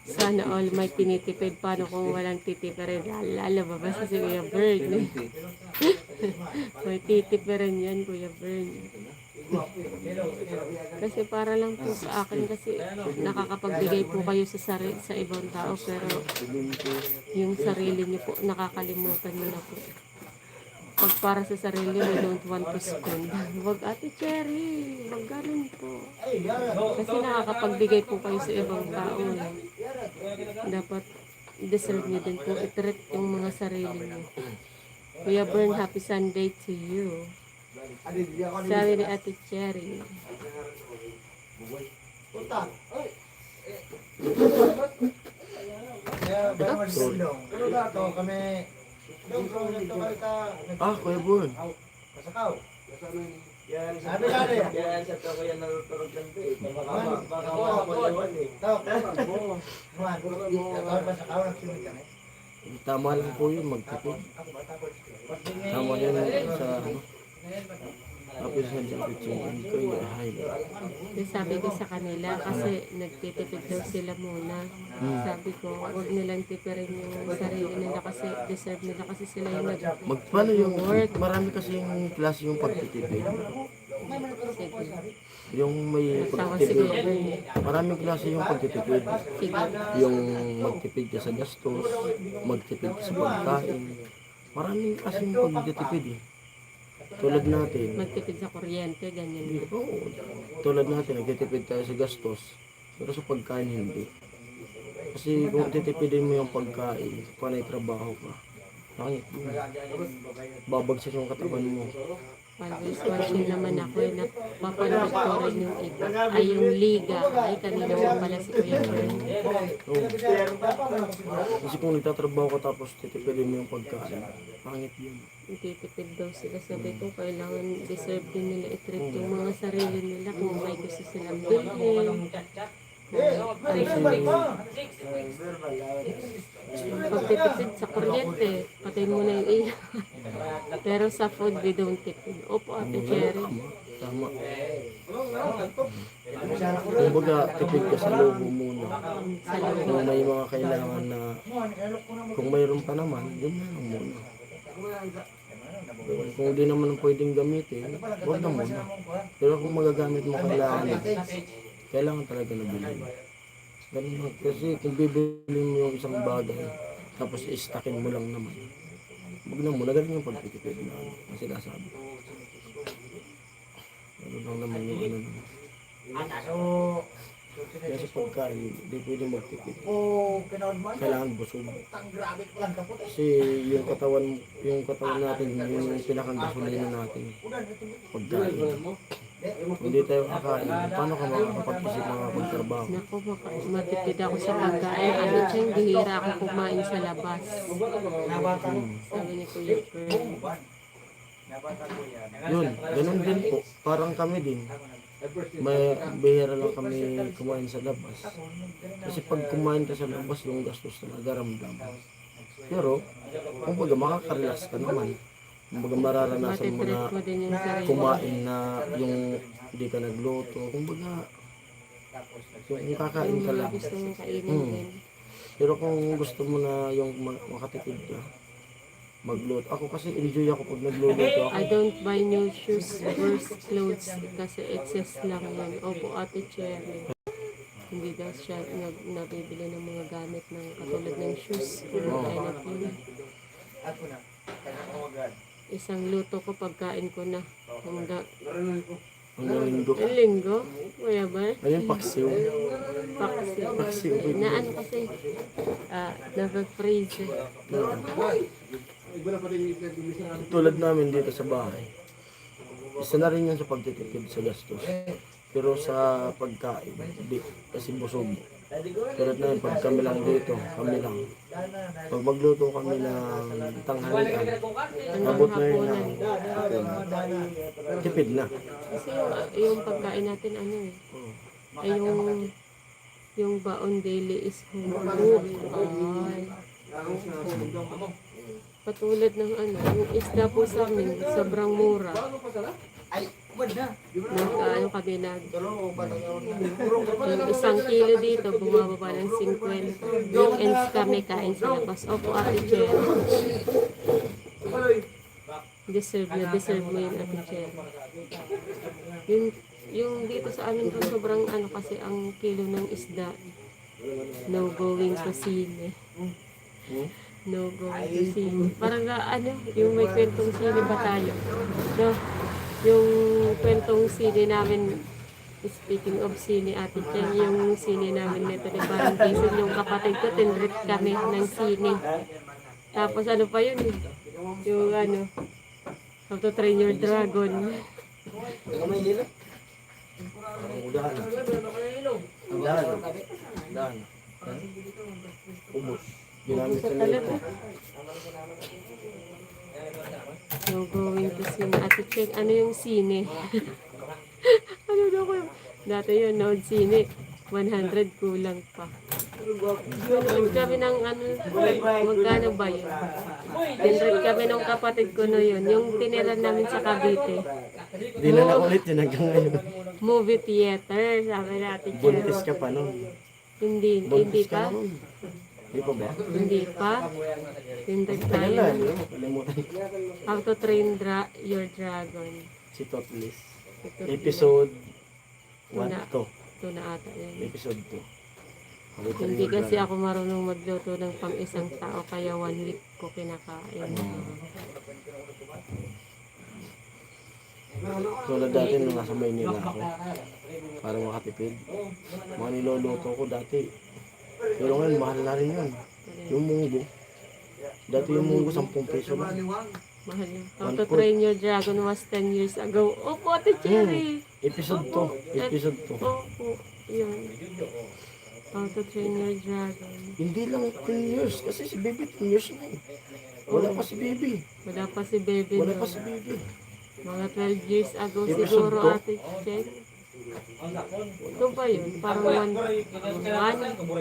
sana all may tinitipid. Paano kung walang titipirin? Lalabas si Kuya Bird. May titipirin yan, Kuya Bird. Kasi para lang po sa akin, kasi nakakapagbigay po kayo sa ibang tao, pero yung sarili niyo po nakakalimutan niyo na po. Pag para sa sarili mo, don't want to spend. Wag, Ate Cherry, wag ganun po. Kasi nakakapagbigay po kayo sa ibang tao. Dapat deserve niyo din po i-treat yung mga sarili niyo. Kuya Bern, happy Sunday to you. Sabi ni Ate Cherry. Kuya Bern. Sabi ka rin. Yan sa to kaya natutulog lang ito eh. Baka makakuliwan eh. Tama lang po yun, magtipid. Tama yun sa kapit sa Japichin ko yung highlight. Sabi ko sa kanila, kasi nagtitipid daw sila muna. Sabi ko, huwag nilang tipirin yung sarili nila kasi deserve nila, kasi sila yung Magpano yung work? Marami kasi yung klase yung pagtitipid. Sige. Yung may Tawa si pagtitipid. Kuya Bern. Maraming klase yung pagtitipid. Sige. Yung magtipid ka sa gastos, magtipid ka sa pagkain. Maraming klase yung pagtitipid eh. Tulad natin. Magtipid sa kuryente, ganyan. Oo. Tulad natin, nagtitipid tayo sa gastos. Pero sa pagkain hindi. Kasi kung titipidin mo yung pagkain, panay trabaho ka. Pangit mo. Babagsak yung katawan mo. Always watching naman ako eh. Napapanood ko rin yung iba. Ay, yung liga. Ay, kanina mo pala si Kuya Bern. Oo. Kasi kung nagtatrabaho ka tapos titipidin mo yung pagkain, pangit yun. Titipid daw sila. Sabi ko, kailangan deserve din nila i-treat yung mga sarili nila kung may gusto silang bilhin. Pagtitipid sa kuryente, patayin mo na yung ilaw. Pero sa food, we don't tipid. Opo, Ate Cherry. Tama. Kumbaga, tipid ka sa lobo muna. Sa loob. Kung may mga kailangan na, kung mayroon pa naman, yun na lang muna. Kung di naman pwedeng gamitin, huwag na muna. Pero kung magagamit mo kailangan talaga na bilhin. Ganun lang. Kasi kung bibili mo yung isang bagay, tapos i-stackin mo lang naman. Huwag na muna, ganun yung pagtitipid na ano, ang sinasabi. Ano lang naman yung ano naman. Kaya sa pagkain, hindi pwede magtipid. Kailangan busog. Kasi yung katawan natin, yung pinakang gasolina natin. Pagkain. Kung hindi tayo kakain, paano ka makakapag-isip makakapagtrabaho? Naku, matipid ako sa pagkain. Ano siya, bihira ako kumain sa labas. Sabi ni Kuya Pearl. Yun, ganun din po. Parang kami din. May bihira lang kami kumain sa labas. Kasi pag kumain ka sa labas, yung gastos talaga ramdam. Pero, kung baga makaka-relax ka naman. Kung baga mararanasan mo Matitreat na mo din yung sarili. kumain na yung hindi ka nagluto. Kung baga, yung kakain Yung ka mga lang. gusto mong kainin Hmm. din. Pero kung gusto mo na yung makatipid ka, magluto. Ako kasi enjoy ako pag nagluluto ako. I don't buy new shoes, worst clothes kasi excess lang yan. Opo, Ate Cherry. Hindi daw siya nabibili ng mga gamit ng katulad ng shoes or anything. Isang luto ko, pagkain ko na. Hanggang Hanggang linggo. linggo. Kuya ba? Ayun, paksiw. Paksi. Paksiw. Na ano kasi, nag-freeze. Tulad namin dito sa bahay. Isa na rin yan sa pagtitipid sa gastos. Pero sa pagkain, hindi. Kasi busog. Tulad namin, pag kami lang dito, kami lang. Pag magluto kami ng tanghalian, abot na yun ng tipid na. Kasi yung pagkain natin ano eh. Ay yung baon daily is home cooked. Ay. Patulad ng ano, yung isda po sa amin, sobrang mura. Ano kami yung isang kilo dito, bumababa ng 50. Weekends kami kain sa labas. Opo, Ate Cher. Deserve mo yun, Ate Cher. Yung dito sa amin po, sobrang ano kasi ang kilo ng isda. No going sa sine. No going to sine. Parang ano, yung may kwentong sine ba tayo? No? Yung kwentong sine namin, speaking of sine, Ate Chen, yung sine namin nito ni Barang Quezon, yung kapatid ko, tinrip kami ng sine. Tapos ano pa yun, yung ano, How to Train Your Dragon. Udahan. Udahan. Udahan. Ubus. Ginamit sa Talaga. No going to sine. Ate Chen, ano yung sine? Ano daw ko yung... Dati yun, nood sine. 100 kulang pa. Nanood kami ng ano, magkano ba yun? Tinrip kami ng kapatid ko no yun. Yung tinira namin sa Cavite. Hindi na nakulit yun hanggang ngayon. Movie theater, sabi natin. Buntis ka pa nun. Hindi Buntis pa. ka nun. Hindi pa ba? Hindi pa. Tinrip tayo. Kailan? Kalimutan. How to Train Your Dragon. Si Totlis. Ito, Episode 1 na. to. ito na ata yan. Episode 2. Hindi kasi ako marunong magluto ng pang isang tao, kaya 1 week ko kinakain. Tulad dati nung nasa Maynila ako, para makatipid. Mga niluluto ko dati. Pero ngayon, mahal na rin yun. Yung munggo. Dati yung munggo, 10 peso lang. Mahal yun. How to Train Your Dragon was 10 years ago. Opo, Ate Cherry! Episode 2. Episode 2. Opo, yun. How to Train Your Dragon. Hindi lang 10 years. Kasi si Baby 10 years na eh. Wala pa si Baby. Wala pa si Baby. Wala no? pa si Baby. Mga 12 years ago Episode siguro, two. Ate Cherry. Ito ba yun? Parang 1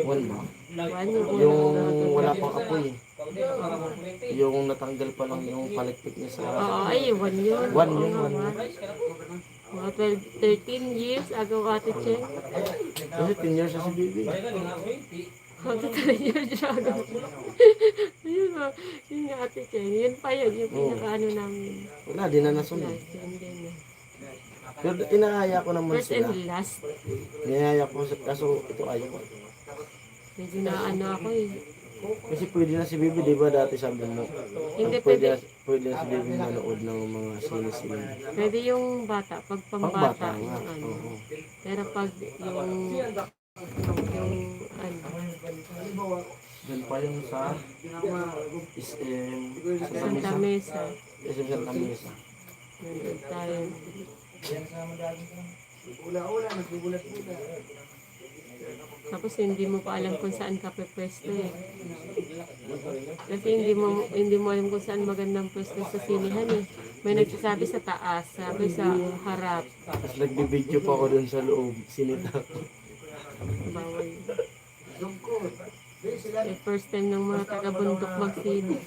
One ba? yung Yung wala pang apoy. Yung natanggal pa lang yung palikpik niya sa... Oo, ay, 1 yun. One yun, Oo, one yun. Mga 12, 13 years ago, Ate Chen. Kasi 10 years na si Baby. How to Train Your Dragon. Yun ba? Yun nga, Ate Chen. Yun pa yun, yung pinaka-ano namin. Wala, di na nasunod. Last yun din. Pero inaaya ko naman First sila. and last. Inaaya ko, kaso ito ayaw ko. Medyo na ano ako eh. Kasi pwede na si Bibi, di ba dati sabi mo? Hindi Pwede, pwede. pwede na si Bibi manood ng mga sine-sine. Pwede yung bata, pag Pang pambata, bata nga. yung ano. Oo. Pero pag yung ano, Doon pa yung sa SM, sa Santa Mesa. Mesa, SM Santa Mesa. nandun tayo. Tapos hindi mo pa alam kung saan ka pwesto eh. Kasi hindi mo alam kung saan magandang pwesto sa sinihan eh. May nagsasabi sa taas, sabi sa harap. Tapos nagbibideo pa ako doon sa loob, sinita ko. Bawal. Eh, first time ng mga taga-bundok magsini.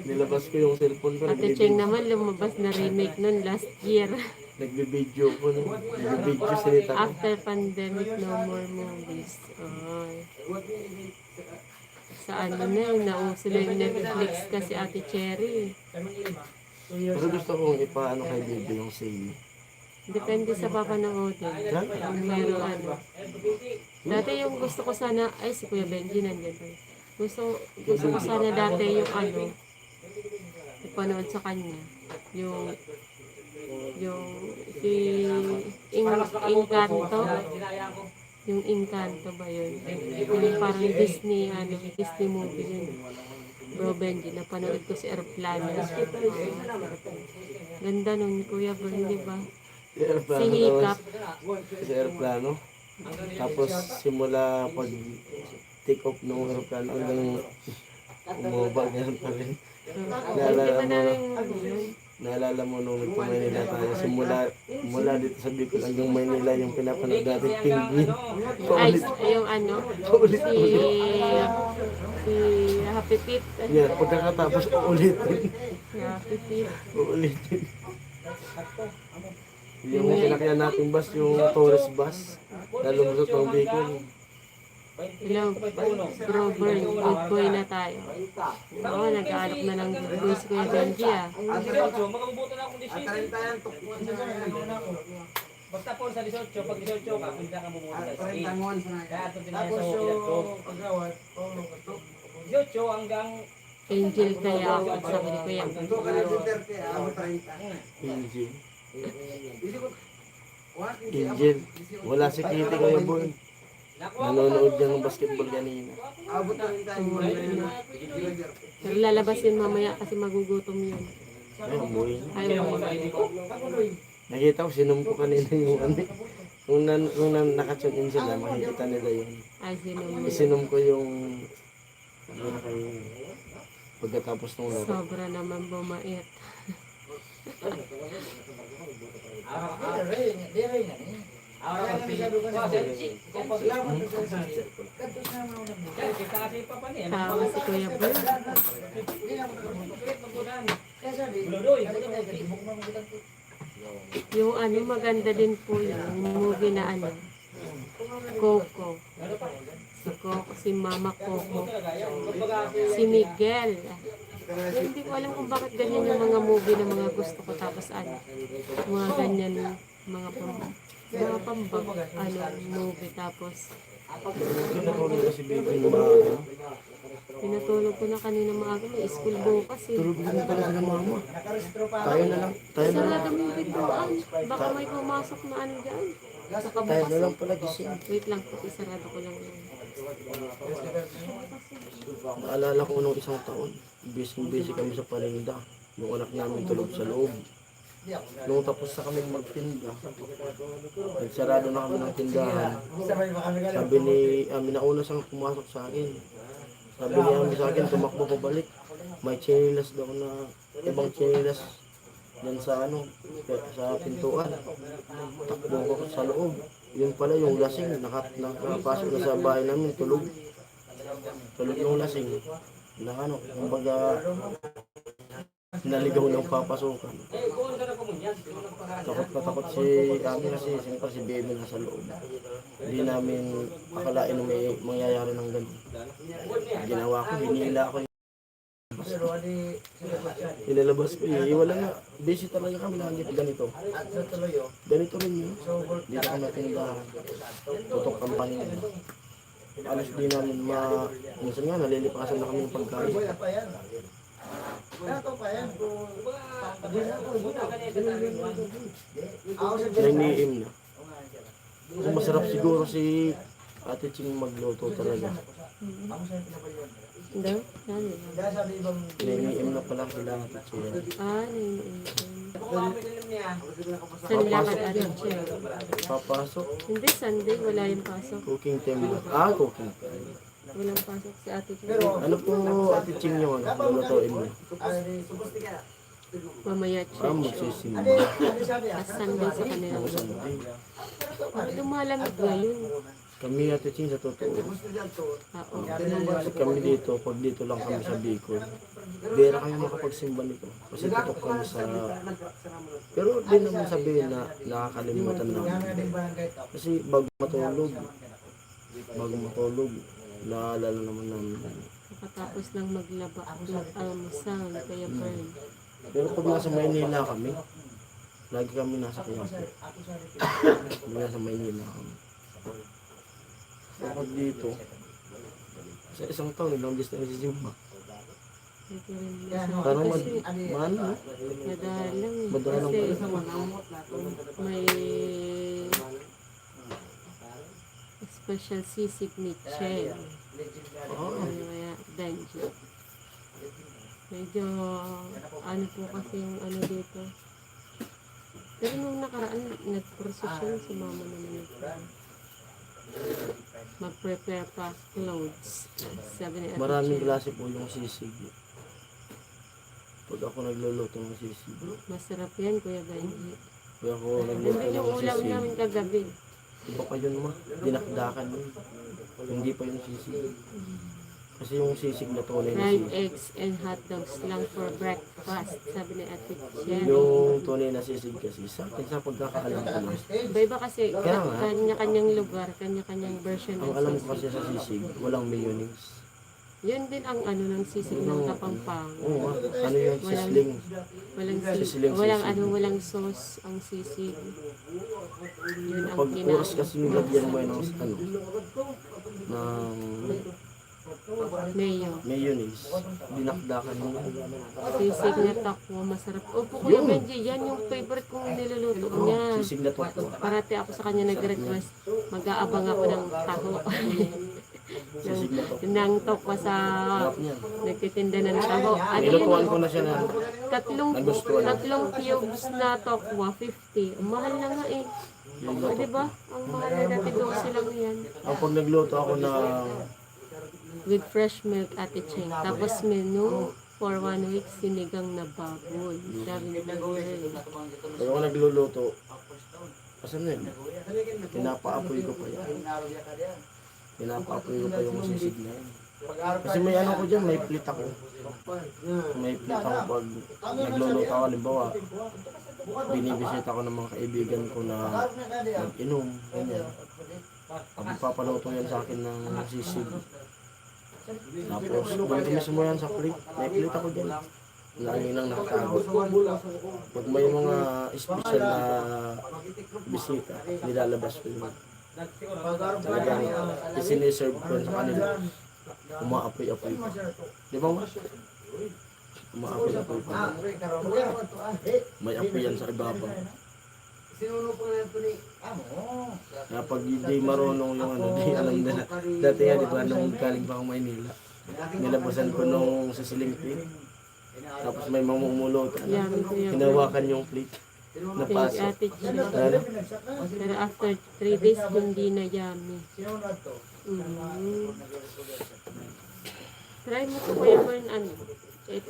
Nilabas ko yung cellphone ko, Ate Cheng naman lumabas na remake nun last year. nagbibideo ko. Nagbibideo sinita ko. After pandemic, no more movies. Ay. Sa ano na yun, nauso na yung Netflix kasi Ate Cherry. Pero gusto kong ipaano kay Bibi yung sale. Depende sa papanoodin. Kung meron ano. Dati yung gusto ko sana, ay si Kuya Benji nandiyan pa. Gusto ko sana dati yung ano, ipanood sa kanya. Yung si Encanto. Yung Encanto ba yun? Yung parang Disney, Disney movie yun. Bro Benji, napanood ko si Airplane. Ganda nun, Kuya Bro, di ba? Si Airplano. Si Hiccup. Si Airplano. Tapos simula pag take off ng aeroplano hanggang umubag ganun pa rin. Hindi ba namin yun? Naalala mo nung nagpa-Maynila tayo, mula dito sa Bicol hanggang Maynila yung pinapanood natin, Penguin. Ay, Paulit, yung ano, paulit, si ulit. Happy Feet. Yeah, pagkakatapos uulitin. Si Happy Feet. Uulitin. Yung sinakyan nating bus, yung tourist bus, na lumusot ng Bicol. Hello, Bro Bern, good boy na tayo. Oo, nag-aalok na ng good boy si Kuya Benji ah. Magabubuto na akong 18. Basta po sa 18, pag 18 ka, pwede na kang bumuto sa 18. Kaya ito din sa ito. 18 hanggang Angel kaya ako at sabi ni Kuya. Angel. Angel. Wala si Kitty Kuya Boy. Nanonood niya ng basketball kanina. Pero lalabas yun mamaya kasi magugutom yun. Ay, umuwi. Ayaw mo. Nakita ko, sinom ko kanina yung ano. Kung nakatune in sila, makikita nila yun. Ay, sino mo. Isinom ko yung pagkatapos ng laro. Sobra naman bumait. Tawa si Kuya Bern. Yung ano, maganda din po yung movie na ano, Coco. Si Coco, si Mama Coco. Si Miguel. Hindi ko alam kung bakit ganyan yung mga movie na mga gusto ko. Tapos ano, mga ganyan, mga pambag, movie. Tapos, Pinatulog kasi baby yung maaga. pinatulog ko na kanina maaga. May school bukas eh. Tulog din pala sila mama. Tayo na lang. Tayo na lang. Sarado mo yung pintuan. Baka may pumasok na ano dyan. Sa Tayo kabukas. na lang pala gising. Wait lang po, isarado ko lang yan. Naalala ko nung isang taon. Busy kami sa paninda. Yung anak namin tulog sa loob. Nung tapos na kami magtinda, nagsarado na kami ng tindahan. Sabi ni Ami, nauna siyang pumasok sa akin. Sabi ni Ami sa akin, tumakbo pabalik. May chinilas daw na, ibang chinilas yan sa sa pintuan. Takbo ko sa loob. Yun pala yung lasing, nakapasok na sa bahay namin, tulog. Tulog yung lasing. Na kumbaga, naligaw ng papasukan. Takot na takot si Ami kasi siyempre si Baby nasa loob. Hindi namin akalain na may mangyayari ng ganun. Ginawa ko, binila ko yung ilalabas ko, wala na. Busy talaga kami lagi ganito. Ganito rin yun. Dito kami tindahan. Tutok kampanya. alas di namin minsan nga nalilipasan na kami ng pagkain. Nainiim na. Kasi masarap siguro si Ate Ching magluto talaga. Daw? Ano? Nainiim na pala sila Ate Ching. Naiinit. Saan lakad Ate Cheng? Papasok, Hindi, Sunday. Wala yung pasok. cooking time na. Cooking time. Walang pasok si Ate Cheng. Ano po Ate Ching yung lulutuin mo? Mamaya church. Magsisimba. As Sunday sa kanila. Sunday. Lumalamig ngayon. Kami Ate Ching sa totoo. Oo. Kasi kami dito, pag dito lang kami sa Bicol, bera kami makapagsimba nito. Kasi tutok kami sa... Pero di naman sabihin na nakakalimutan namin. Kasi bago matulog, naalala naman namin. Nakatapos lang maglaba at nag-almusal. Kaya burn. Pero pag nasa Maynila kami, lagi kami nasa Quiapo. Pag nasa Maynila kami. Kapag dito, sa isang taon, ilang beses na nasisimba. Hindi rin masarap. Parang Kasi madalang. madalang Madalang kasi may special sisig ni Chen. Kaya Benji. Medyo ano po kasi yung ano dito. Pero nung nakaraan, nag-procession si mama naman ito. Mag-prepare pa clothes. Sabi ni Ate Maraming Chen. klase po yung sisig. Pag ako nagluluto ng sisig, Masarap yan, Kuya Benji. pag ako nagluluto Nandun yung ng ulam sisig, namin kagabi. iba pa yun dinakdakan yun. Hindi pa yung sisig. Kasi yung sisig na tunay na Fried sisig. eggs and hot dogs lang for breakfast, sabi ni Ate Chen. Yung tunay na sisig kasi sa akin, sa pagkakaalam ko lang. Iba-iba kasi Kaya nga. kanya-kanyang lugar, kanya-kanyang version ng Ang alam ko sisig. kasi sa sisig, walang mayonnaise. Yun din ang ano ng sisig ng Kapampangan. Oo, ano yung sisling? Walang Sisiling walang sisig. ano, walang sauce ang sisig. Yun ang Pag oras kasi nilagyan mo yun ng mayo. mayonnaise, dinakdakan mo. Sisig na takwa, masarap. Opo, Kuya Benji, yan yung favorite kong niluluto niya. Sisig na tokwa. Parati ako sa kanya nag-request, mag-aabang ako ng taho. Sisig na tokwa. Nang tokwa sa Sarap niyan. nagtitinda na ng taho. Ano Nilutuan yun? ko na siya na Tatlong cubes na tokwa, 50. Ang mahal na nga eh. O, diba? Ang mahal na dati 12 lang yan. pag nagluto ako na With fresh milk, Ate Cheng. Tapos menu for 1 week, sinigang na baboy. Sabi ni girl. pag ako nagluluto, asan na yun? Pinapaapoy ko pa yan. Pinapaapoy ko pa yung sisig na yun. Kasi may ano ko dyan, may plit ako. May plit ako pag nagluluto ako, halimbawa, binibisit ako ng mga kaibigan ko na nag-inom. Ganyan. Pag papaluto yan sa akin ng sisig. Tapos, doon ko mismo yan sa plate. May plate ako dyan. Lagi nang nakatago. Pag may mga special na bisita, nilalabas ko yun. Talagang isiniserve ko sa kanila. Umaapoy-apoy pa. Di ba mas? Umaapoy-apoy pa. May apoy yan sa ibabaw. Kaya pag hindi marunong yung ano, di alam nila. Dati nga, di ba, nung galing pa akong Maynila, nilabasan ko nung sisiling plate. Tapos may mamumulutan. Yummy, Kuya. Hinawakan yung plate. Kay Napasok. Ate Cheng. Ano? Pero after 3 days, hindi na yummy. Try mo ko Kuya Bern, ano?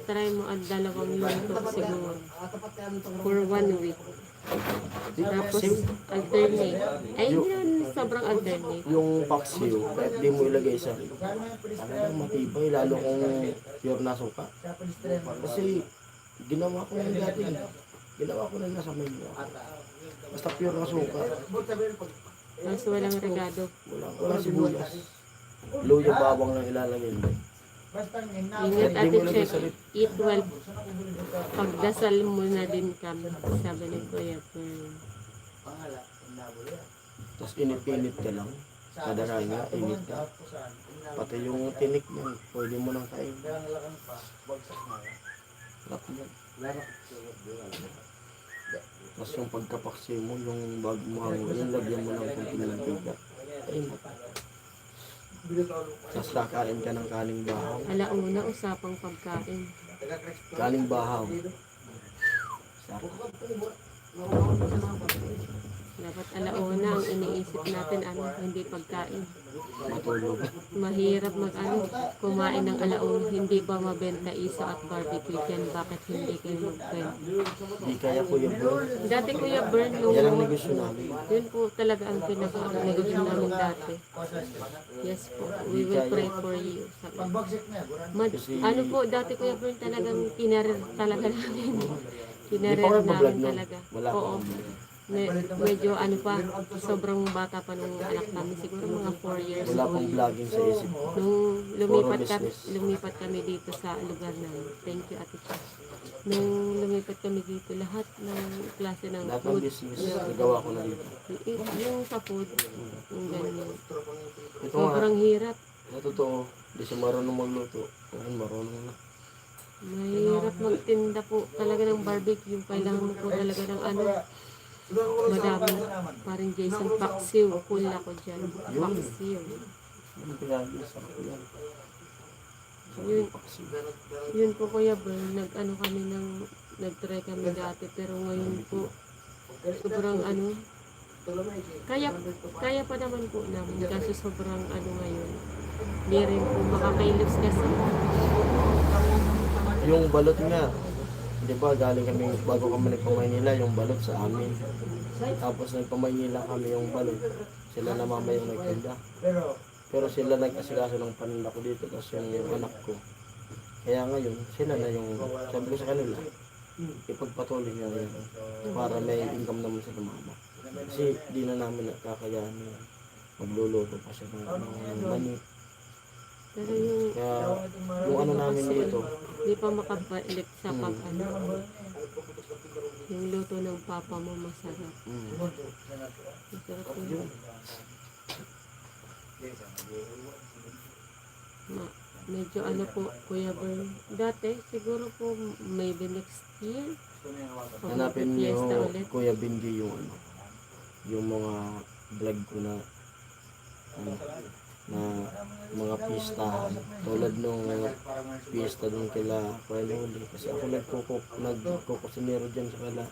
Try mo ang 2 luto siguro. For 1 week. Tapos alternate. Ay, hindi naman sobrang alternate. Yung paksiw, kahit di mo ilagay sa rin, talagang matibay, lalo kung pure na suka. Kasi ginawa ko na dati. Ginawa ko na nasa Maynila. Basta pure na suka. Tapos walang regado. Wala sibuyas. Luya bawang lang ilalagay mo. Ingat Ate Cheng, eat well. Pagdasal mo na din kami, sabi ni Kuya Bern. Tapos init-init ka lang. Kada kanya, init na. Pati yung tinik niyan, pwede mo nang kain. Sarap yan. Tapos yung pagkapaksi mo, yung bago mo hanggang, lagyan mo ng kunting mantika. Ayun. Tapos kakain ka ng kaning bahaw. Alauna, usapang pagkain. Kaning bahaw. Sarap. Dapat alauna ang iniisip natin, hindi pagkain. Matulog. Mahirap kumain ng alauna, hindi pa mabenta iso at barbecue dyan. Bakit hindi kayo magbenta? Di kaya Kuya Bro. Dati Kuya Bern, Yan ang negosyo namin. yun po talaga ang pinaka-negosyo namin dati. Yes po, we will pray for you. Ano po, dati Kuya Bern talagang kinarir talaga namin. Kinarir Di pa kayo namin pa-vlog nun? talaga. Wala Oo. Medyo sobrang bata pa nung anak namin. Siguro mga 4 years Wala pang old. vlogging sa isip. Nung Puro business. lumipat kami dito sa lugar namin. Thank you, Ate Cha. Nung lumipat kami dito, lahat ng klase ng Lahat ng food, business, nagawa ko na dito. yung sa food, yung ganyan. Ito nga, Sobrang hirap. na totoo, di siya marunong magluto. Ngayon marunong na. Mahirap magtinda po talaga ng barbecue. Kailangan mo po talaga ng madami. Parang Jason Paksiw. Full ako dyan. Paksiw. Yung grabe, sarap yan. Yun po Kuya Bern, nag-try kami dati. Pero ngayon po, sobrang kaya pa naman po namin. Kaso sobrang ngayon. Di rin po makakailos kasi. Yung balot nga, di ba galing kami, bago kami nagpamaynila, yung balot sa amin. Tapos nagpamaynila kami yung balot. Sila na mama yung nagtinda. Pero sila nag-asikaso ng paninda ko dito, tapos yung anak ko. Kaya ngayon, sila na yung, sabi ko sa kanila, ipagpatuloy niya yun para may income naman sa mama. Kasi di na namin nakakayanin. Magluluto pa siya ng mani. Pero yung Kaya yung namin dito, di pa makabalik sa yung luto ng papa mo masarap. Masarap yun. Medyo po, Kuya Bern. Dati, siguro po, maybe next year. Pag hanapin magpipiesta niyo ulit. Kuya Benji yung mga vlog ko na mga pistahan. Tulad nung pista dun kila Kuya Noli. Kasi ako nagkukusinero dyan sa kala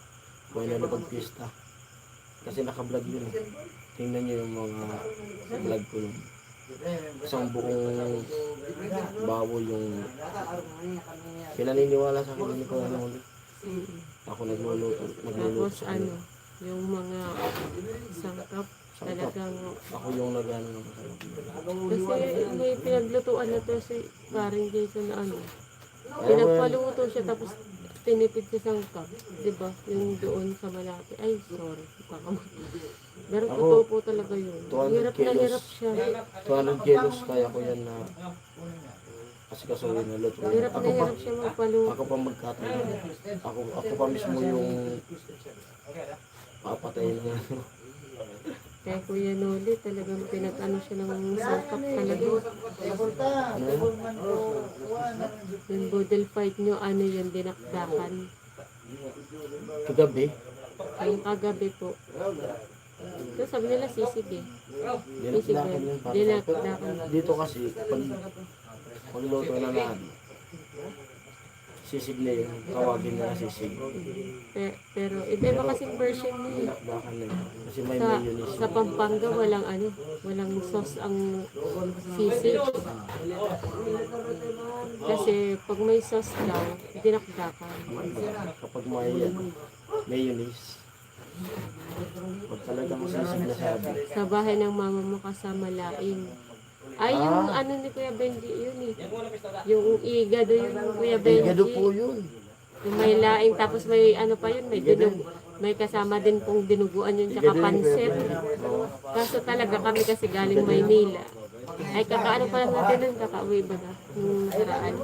Kuya Noli pag pista. Kasi naka-vlog yun. Tingnan niyo yung mga vlog ko nun. Isang buong baboy yung pinaniniwala sa akin ni Kuya Noli. Ako nagluluto Tapos sa kanya. yung mga sangkap, talagang Ako yung nag-ano ng masarap. kasi may pinaglutuan na to si paring Jason na pinagpaluto siya tapos tinipid sa sangkap, di ba? Yung doon sa Malate. Ay, sorry. Pero totoo po talaga yun. 200 Hirap na kilos. hirap siya. 200 kilos kaya ko yan na kasi kasuhin na luto. Hirap na hirap siya magpaluto. Ako pa magkatayo. Ako pa mismo yung papatay na. Kaya Kuya Noli, talagang pinag-ano siya ng sangkap talaga. Yung bodel fight nyo, yun, dinakdakan. Kagabi, Yung kagabi po. So, sabi nila sisig eh. dinakdakan yun. Dinakdakan. Dito kasi, pag luto na lahat, sisig na yun. Tawagin na sisig. Pero iba kasing version niya. Dinakdakan na yun. Kasi may Sa, mayonnaise. sa Pampanga, walang sauce ang sisig. Kasi pag may sauce daw, dinakdakan. Kapag may mayonnaise, pag talagang sisig na sabi, Sa bahay ng mama mo kasama laing. Ay, yung ni Kuya Benji, yun eh. Yung igado yung Kuya Benji. gado po yun. Yung may laing, tapos may pa yun, may kasama din pong dinuguan yun, tsaka pansit. Kaso talaga kami kasi galing Maynila. Ay, kakaano pa lang natin nun, kakauwi ba na? Yung nakaraan.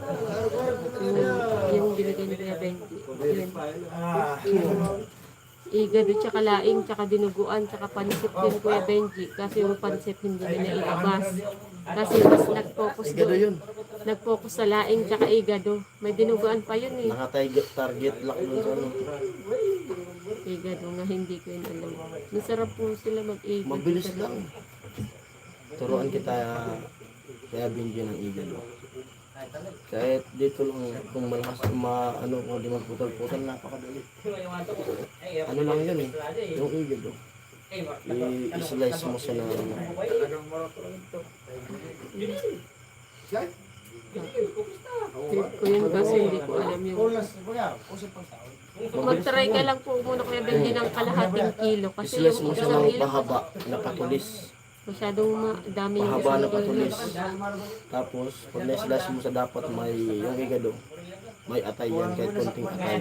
Yung binigay ni Kuya Benji. Yun. igado tsaka laing tsaka dinuguan tsaka pansip din Kuya Benji. Kasi yung pansip hindi nila ilabas. Kasi mas nag-focus Igado doon. yun. Nag-focus sa laing tsaka igado. May dinuguan pa yun eh. Naka-target lock dun sa ano. Igado nga hindi ko yun alam. Masarap po sila mag-igado. Mabilis lang. Turuan kita kaya Benji ng igado. Kahit dito lang kung malakas ano kung di magputal-putal napakadali. Ano lang yun eh. Yung igado. I-slice mo siya ng ano. Ko yun kasi hindi ko alam yung... Mag-try ka lang po muna Kuya Benji ng kalahating kilo. Kasi I-slice yung mo siya isang ng kilo, pahaba na patulis. masyadong dami yung Mahaba na isang kilo. patulis. Tapos, pag na-slash mo sa dapat may yung igado, may atay yan, kahit konting atay.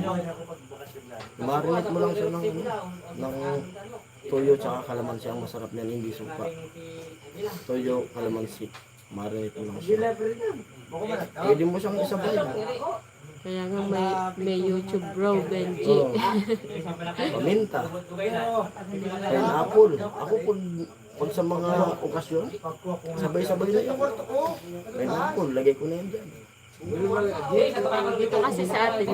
Marinate mo lang siya ng toyo tsaka kalamansi. Ang masarap niyan, hindi suka. Toyo, kalamansi. Marinate mo lang siya. Pwede mo siyang isabay. Kaya nga may YouTube bro, Benji. Oo. Paminta. Pineapple. Ako pag sa mga okasyon, sabay-sabay na yun. Pineapple, lagay ko na yan dyan. Dito kasi sa atin,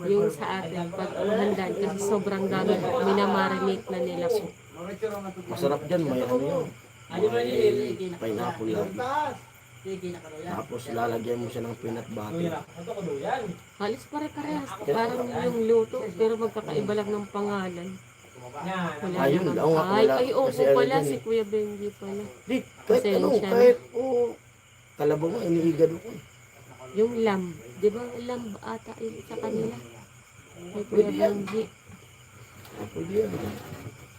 yung sa atin, pag handan, kasi sobrang dami, minamarinate na nila po. Masarap dyan, may ano yun. May pineapple lagi. Tapos lalagyan mo siya ng peanut butter. Halos pare-parehas. Parang yung luto, pero magkakaiba lang ng pangalan. Wala Ayun, naman. oo nga pala. Ay, oo Kasi pala, ano si dyan eh. Kuya Benji pala. Di, kahit ano, Pasensya na. kahit kalabaw nga, iniigado ko. Yung lamb, di ba lamb ata yun sa kanila? Kay Kuya Benji. Pwede yan.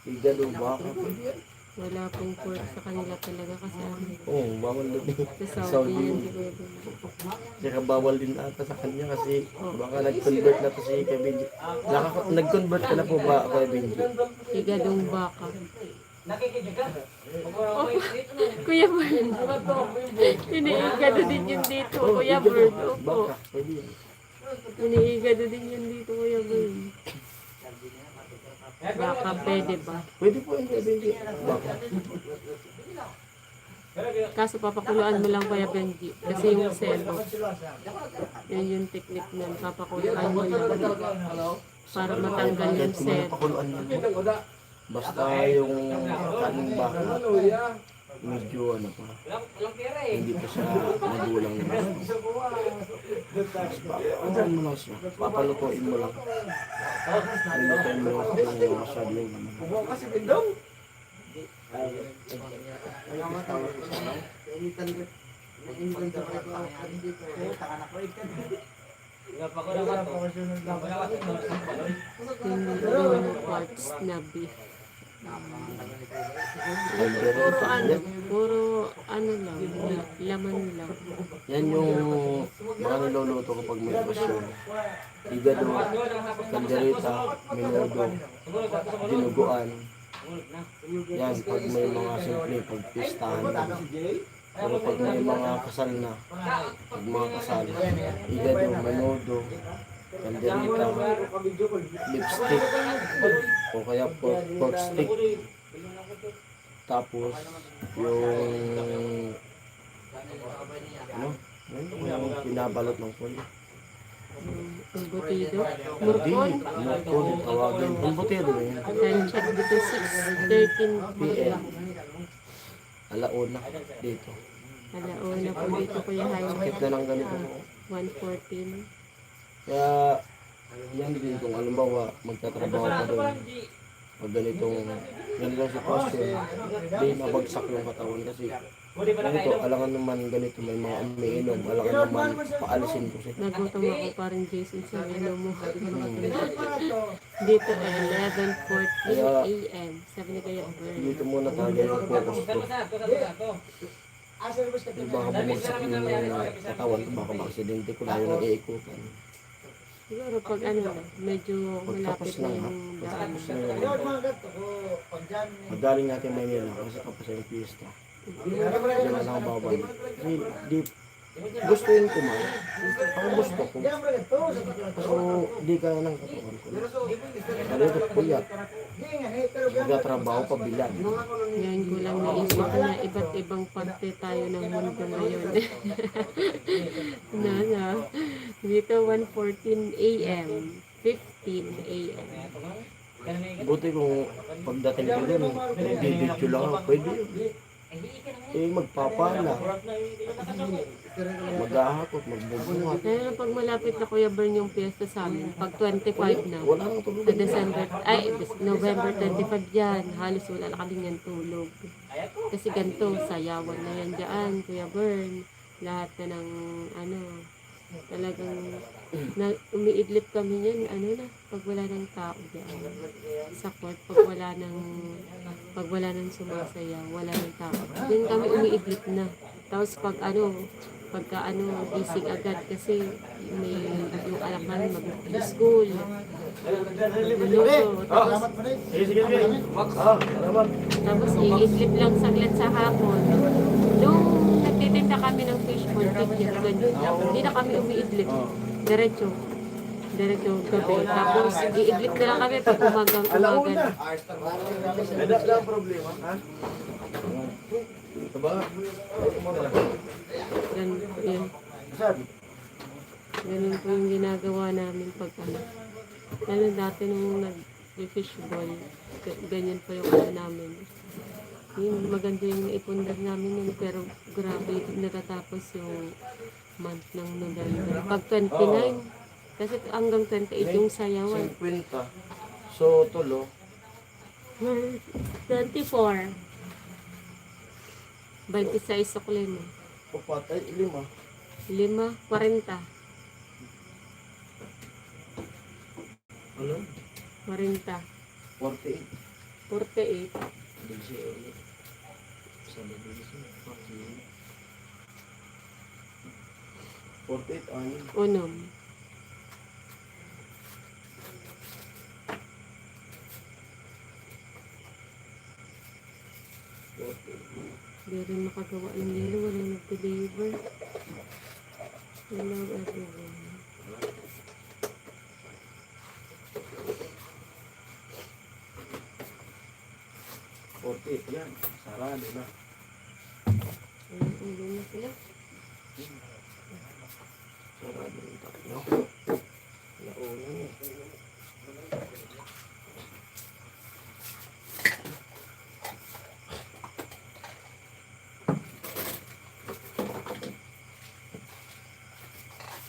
Igado baka, pwede yan. Wala pong pork sa kanila talaga kasi Oo, bawal din. sa Saudi Saudi yun. yun, si Kuya Benji. Saka bawal din ata sa kanya kasi baka nag-convert na to si Kuya Benji. Nag-convert ka na po ba, Kuya Benji? Igadong baka. Kuya Bird. Iniigado din yun dito, Kuya Bird. Opo. Baka, pwede yan. Iniigado din yun dito, Kuya Bird. Baka pwede ba? Pwede po yung Kuya Benji. Baka. Kaso papakuluan mo lang Kuya Benji. Kasi yung sebo. Yun yung technique nun. Papakuluan mo lang. Para matanggal yung Kahit kung sebo. pakuluan mo. Basta yung kaning baka, medyo ano pa. Hindi pa siya magulang naman. Ano mo lang siya. Papalutuin mo lang. Papalutuin mo yung masyado yung naman. Yung parts na beef. Puro ano lang, laman lang. Yan yung mga niluluto kapag may okasyon. Igado, kaldereta, menudo, dinuguan. Yan, pag may mga simple, pag pistahan lang. Pero pag may mga kasal na, pag mga kasal, igado, menudo, kaldereta, lipstick, o kaya pork stick. Tapos, yung ano? Yung pinabalot ng foil. Embutido. Hindi, Murkon. mukon, tawagin. Embutido yun. Time check dito 6:13 PM. Alauna dito. Alauna po dito Kuya Jaime. Sakit na ng ganito. 1:14. Kaya, yan din kung alimbawa, magtatrabaho ka doon. Pag ganitong sitwasyon, di mabagsak yung katawan kasi ganito, alangan naman ganito, may mga umiinom, alangan naman paalisin ko siya. Nagutom ako parang Jason sa ino mo. Dito 11:14 AM. Sabi ni Kuya Bird. Dito muna talaga yung focus ko. Di baka bumagsak yung katawan ko, baka aksidente ko na yung nag-iikutan. Siguro pag ano, medyo malapit na yung daan. Tapos na yun. Magaling natin Maynila kasi tapos yung piyesta. Diyan na lang babalik. Kasi di Gustuin ko man. Ang gusto ko. Pero di kaya ng katawan ko. Kaya ito puyat. Nagtatrabaho pa bilan. Yan ko lang naisip na iba't ibang parte tayo ng mundo ngayon. na. Dito 1:14 a.m. 15 a.m. Buti kung pagdating ko dun, nagbibidyo lang ako. Pwede yun. Magpapala. Maghahakot, magbubungat. Kaya pag malapit na Kuya Bern yung piyesta sa amin, pag 25 na, Wala nang tulog. sa November 25 yan, halos wala na kami yan tulog. Kasi ganito, sayawan na yan dyan, Kuya Bern. Lahat na ng, talagang, umiidlip kami yan, pag wala ng tao dyan. Sa court, pag wala nang sumasayaw, wala ng tao. Then kami umiidlip na. Tapos pagka gising agad kasi may yung anak namin mag-school. Luluto. Tapos iidlip lang saglit sa hapon. Nung nagtitinda kami ng fishball ticket, hindi na kami umiidlip. Diretso gabi. Tapos iidlip na lang kami pag umagang. Ada lang problema, ha? Yan. Ganun po yung ginagawa namin pag lalo dati nung nag-fishball, ganyan pa yung namin. Yun, maganda yung naipundar namin yun, pero grabe, natatapos yung month ng November. Pag 29, kasi hanggang 28 yung sayawan. 50. So, tulo. 24. 26 ukli mo. Papatay, 5. 5, 40. Ano? 40. 48. 48. Anim. Unom. Hindi rin makagawa ng yelo. Walang nag-deliver. Hello everyone. Yan. Sarado na. Ulo na sila. Sarado yung tatlo. Nauna niya.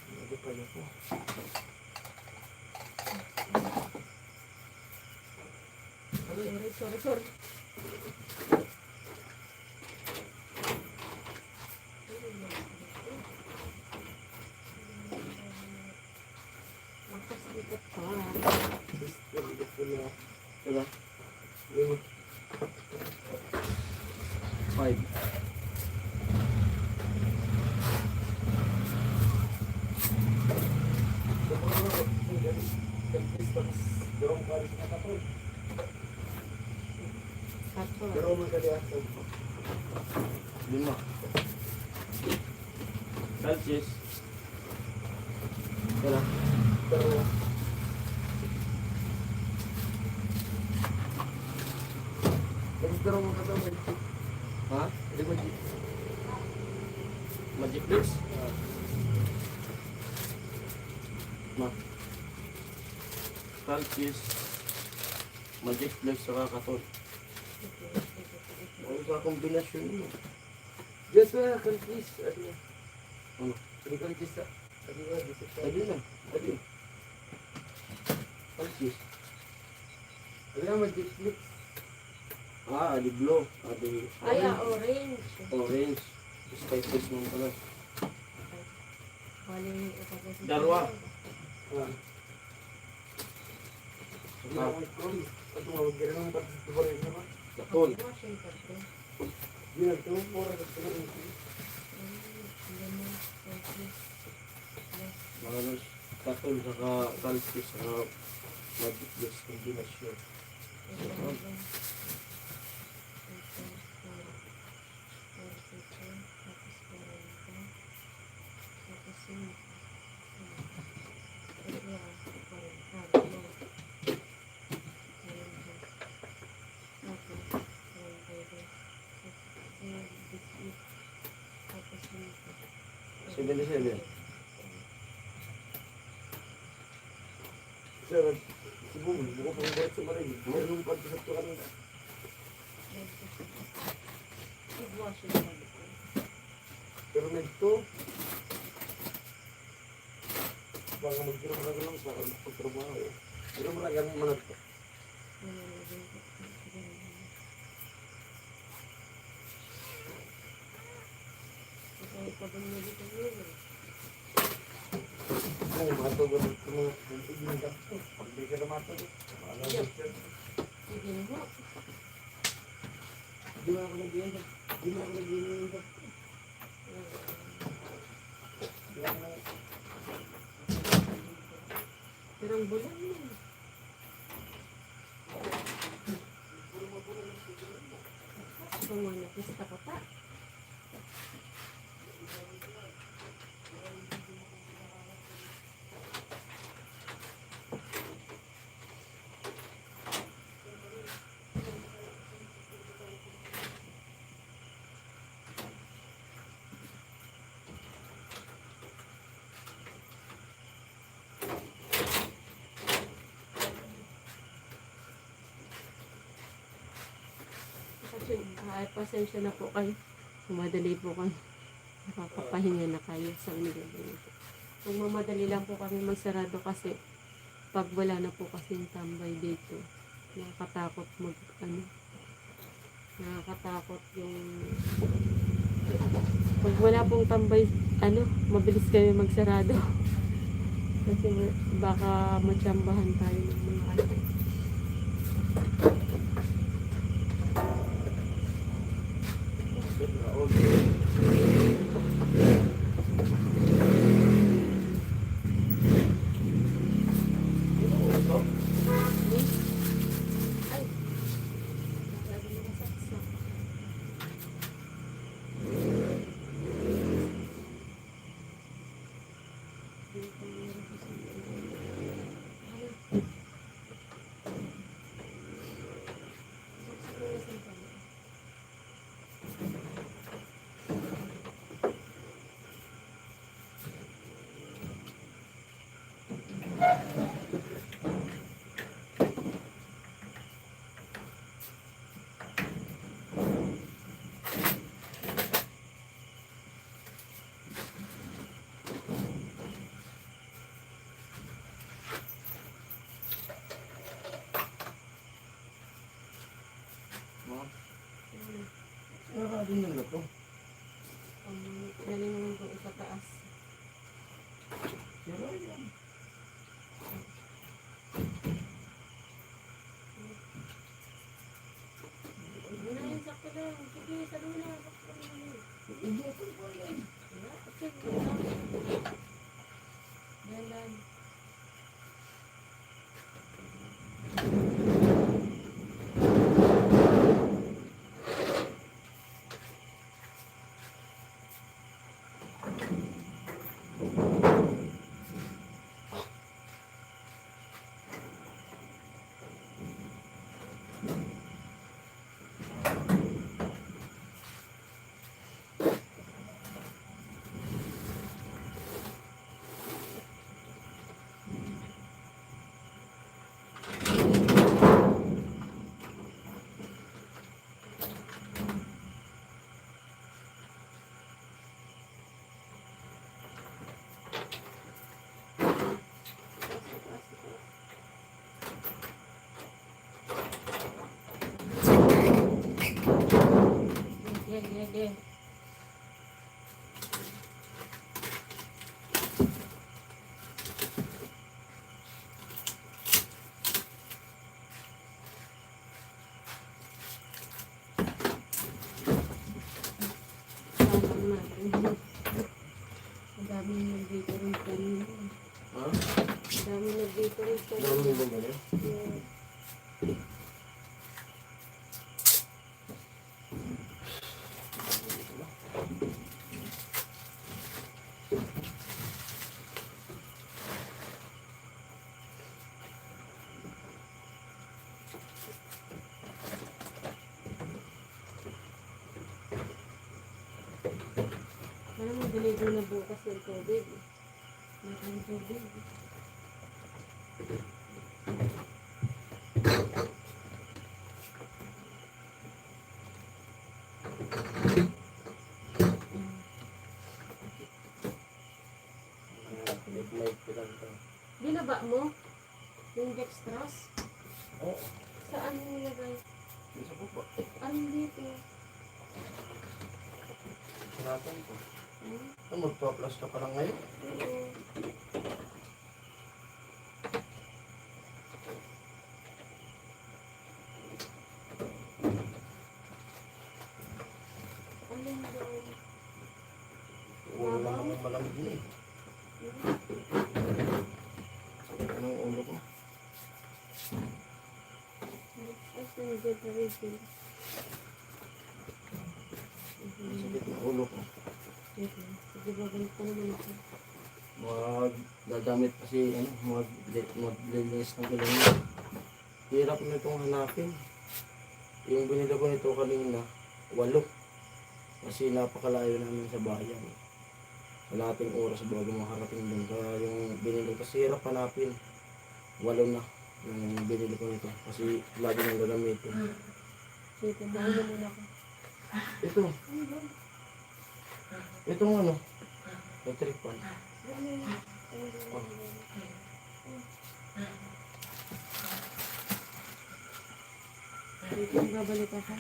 Ano pala po? Sorry. Diba? 5. Lima. Salsis. Wala. Ha? Magic Flix? Ma. Salsis. Magic Flix saka katon. Ano sa kombinasyon mo? Just countries. Ano? Three countries. Dali lang. Dali. Salsis. Ano yung magic flix? Adi blue. Adi Orange. orange. Spices mo pala. Bali, Darwa. Katon. Manos katon saka salsis saka magic flix kombinasyon. 77. Sir, si Bumi, buko pang buhat sa marin. Meron pa sa ito kanina. Pero nito, baka magkira-maraga lang sa pagtrabaho. Pero maraga ng manat ko. Ay, matog ang mga tigil ka. Pag di ka na matog, paano ang sir? Di ba ako nag-iinda? Di ba ako nag-iinda? Pero ang bulan yun. Kung ano, pista ka pa. Kasi, pasensya na po kayo. Madali po kami. Nakakapahinga na kayo sa nilagay. Kung mamadali lang po kami magsarado kasi pag wala na po kasi yung tambay dito, nakakatakot nakakatakot yung pag wala pong tambay, mabilis kami magsarado. Kasi baka matsambahan tayo ng mga Nakakadin na ito. dali naman po sa taas. Pero yan. Yun, sakto lang. Sige, sa luna. Ibuto ko yan. Dahan-dahan. Yan. Salang natin. Ang daming nag-dito rin kanina. Ha? Ang daming nag-dito rin kanina. Dami mo ba yan? Yeah. Ano mo, deliver na bukas ng tubig. Maraming tubig. Light lang ito. Binaba mo? Yung dextrose? Oo. Saan mo nilagay? Isa po po. Ano dito? Sinatan ko. Magpa-plus ka pa lang ngayon. Oo. Alin doon? Ulo lang naman malamig na eh. Anong ulo ko? Ay, sinigil na refill. Sakit ng ulo ko. Sige, babalik ko naman ako. Gagamit kasi maglilinis ng galing. Hirap na itong hanapin. Yung binili ko nito kanina, 8. Kasi napakalayo namin sa bayan. Kalating oras bago makarating doon. Kaya yung binili ko, kasi hirap hanapin. 8 na yung binili ko nito. Kasi lagi nang gagamitin. Sige, mauna muna ako. Ito. Itong ano? Electric fan. Oh. Sige, babalik ako.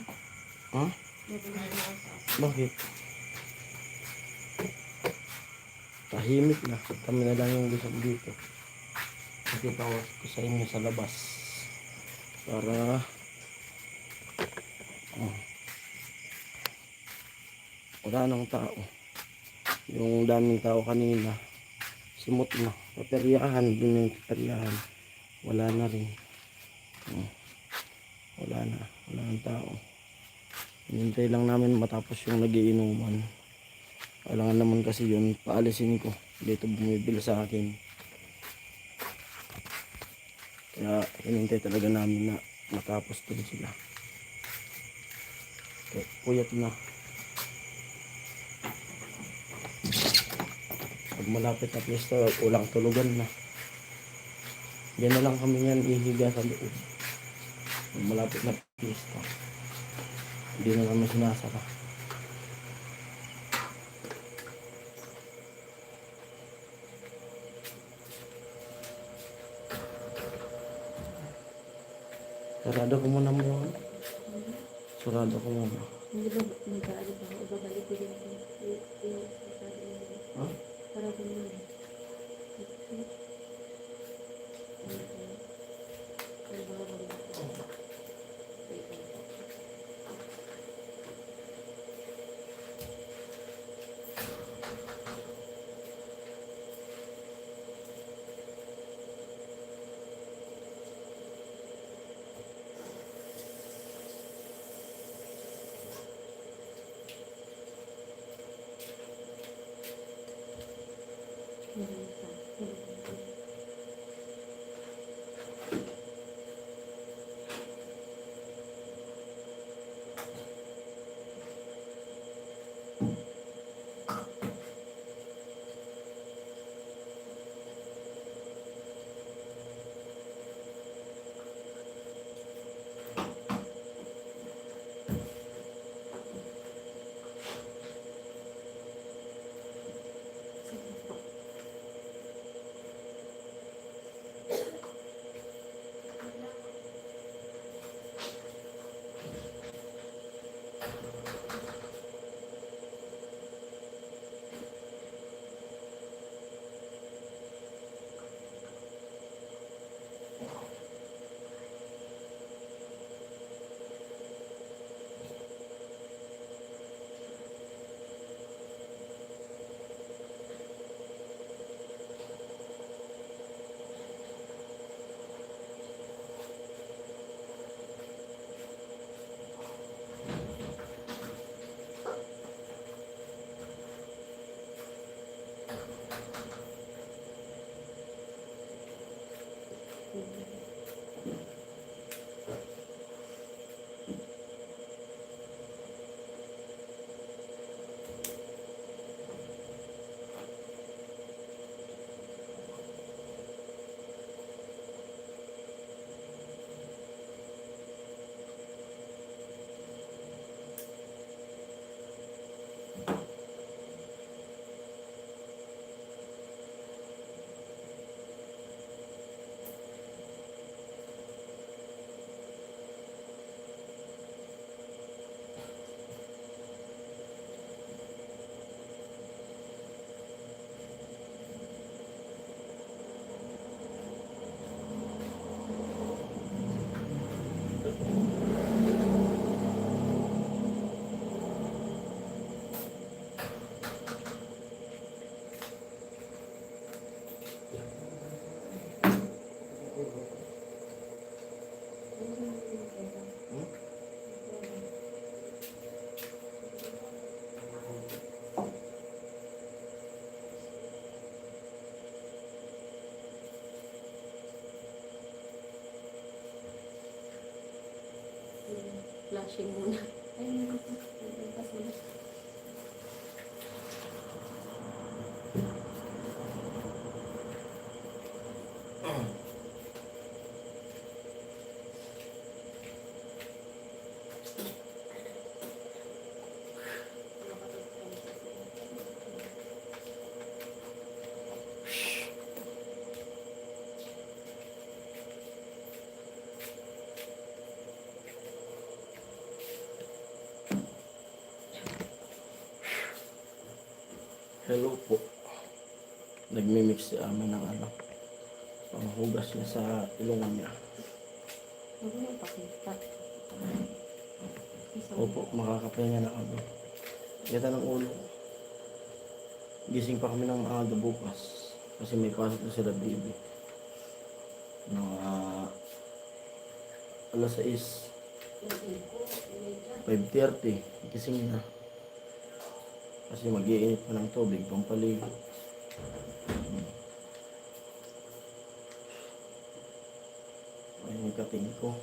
Ha? Babalik ako. Bakit? Tahimik na. Kami na lang yung gusto dito. Kasi tawas ko sa inyo sa labas. Para wala nang tao. Yung daming tao kanina, simot na. Paperyahan, dun yung paperyahan. Wala na rin. Wala na. Wala nang tao. Hinintay lang namin matapos yung nagiinuman. Kailangan naman kasi yun, paalisin ko. Dito bumibili sa akin. Kaya hinintay talaga namin na matapos din sila. Okay, puyat na. Pag malapit na piyesta, ulang tulugan na. Diyan na lang kami yan ihiga sa loob. Pag malapit na piyesta, hindi na kami sinasara. Sarado ko muna mo. Sarado ko muna. Hindi ba mag-aali ba ako? Ibabalik ko din ako. Ha? Para ko naman. flashing muna. Ay, nagpas muna. Hello po. Nagmimix si amin ng ano, panghugas niya sa ilungan niya. Huwag mo ipakita. Opo, makakapahinga na kami. Kita ng ulo. Gising pa kami ng maaga bukas. Kasi may pasok na sila baby. Mga alas 6. 5:30. Gising na. Kasi mag-iinit pa ng tubig, pampaligo. Ay, may kating ko.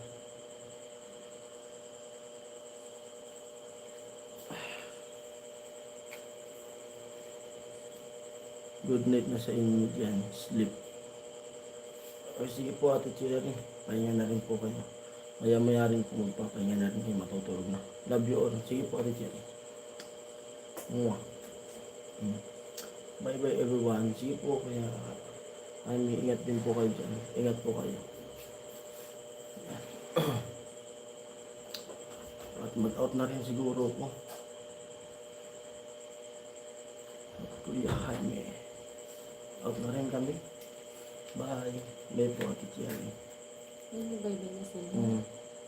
Good night na sa inyo dyan. Sleep. Ay, sige po Ate Cherry. Pahinga na rin po kayo. Maya-maya rin po magpapahinga na rin kayo. Matutulog na. Love you all. Sige po Ate Cherry. Mwah. Bye bye everyone. Sige po kaya ingat din po kayo dyan. Ingat po kayo. At mag-out na rin siguro po. Kuya Jaime. Out na rin kami. Bye. Bye po Ate Cherry. Ay, nagbabay na sila.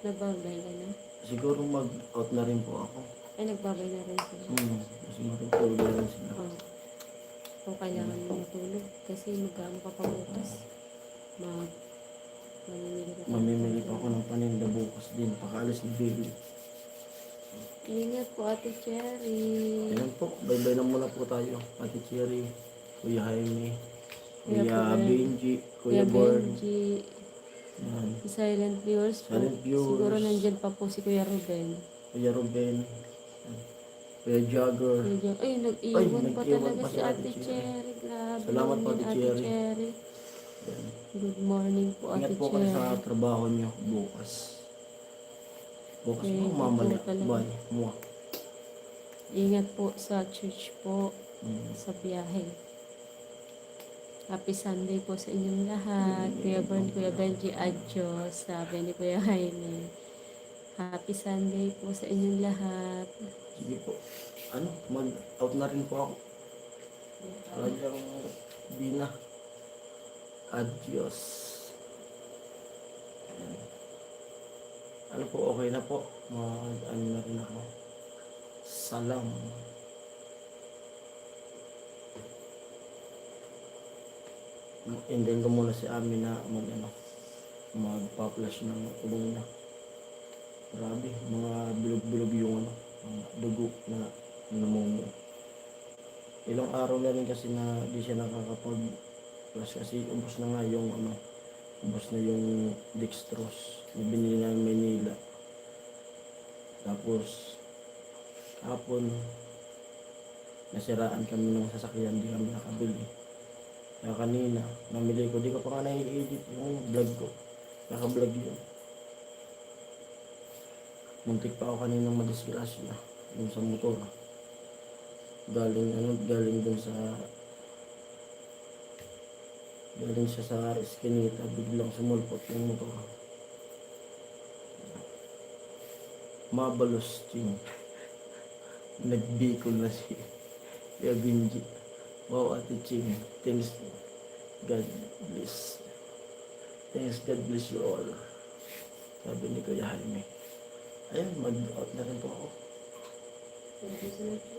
Nagbabay ka na? Siguro mag-out na rin po ako. Ay, nagbabay na rin sila. Kasi matutulog na rin sila. Oh. Kung kailangan mo matulog. Kasi magkano ka pa bukas. Mamimili pa ako ng paninda bukas din. Pakaalis ni baby. Ingat po Ate Cherry. Ayan po. Bye-bye na muna po tayo. Ate Cherry. Kuya Jaime. Kuya Kuya Kuya. Benji. Kuya Kuya Born. Benji. Yan. Silent viewers po. Silent viewers. Siguro nandyan pa po si Kuya Ruben. Kuya Ruben. Yan. Kuya Jagger. Ay, nag-iwan pa nag-iwan talaga pa si si Ate Ate Cherry. Grabe. Salamat po, naman, Ate Cherry. Cherry. Yan. Good morning po Ate Ingat po kayo Cherry. sa trabaho nyo bukas. Bukas Okay, po mamaya. ito talaga. Bye. Mwah. Ingat po sa church po. Mm. Sa biyahe. Happy Sunday po sa inyong lahat. Kuya Born, Kuya Benji, adios. Sabi ni Kuya Jaime. Happy Sunday po sa inyong lahat. Sige po. Mag-out na rin po ako. Talagang di na. Adios. Ayan. Ano po, okay na po. Ano na rin ako. Salam. Hintayin ko muna si Ami na magpa-flash ng ilong niya. Grabe, mga bilog-bilog yung mga dugo na namumuo. Ilang araw na rin kasi na di siya nakakapag-flash kasi ubos na nga yung ubos na yung dextrose na binili namin Maynila. Tapos hapon nasiraan kami ng sasakyan, di kami nakabili. Kaya kanina, namili ko, di ko pa nga nai-edit yung vlog ko. Naka-vlog yun. Muntik pa ako kanina madisgrasya yung sa motor. Galing siya sa eskinita, biglang sumulpot yung motor. Mabalos yung nagbikol na si Kuya Benji. Wow, Ate Ching. Thanks God bless. Thanks God bless you all. Sabi ni Kuya Jaime. Ayun, mag-out na rin po ako.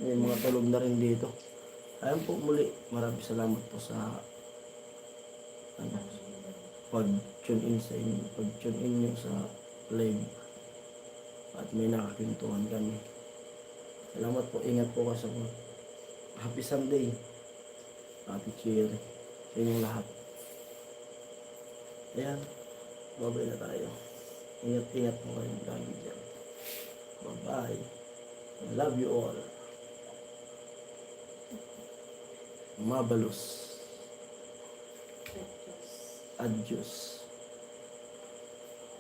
May mga tulog na rin dito. Ayun po muli. Maraming salamat po sa pag-tune in sa inyo. Pag-tune in nyo sa live. At may nakakwentuhan kami. Salamat po. Ingat po kayo sa mga. Happy Sunday. Ate Cherry. Sa inyong lahat. Ayan. Babay na tayo. Ingat-ingat po kayo lagi dyan. Bye-bye. I love you all. Mabalos. Adios.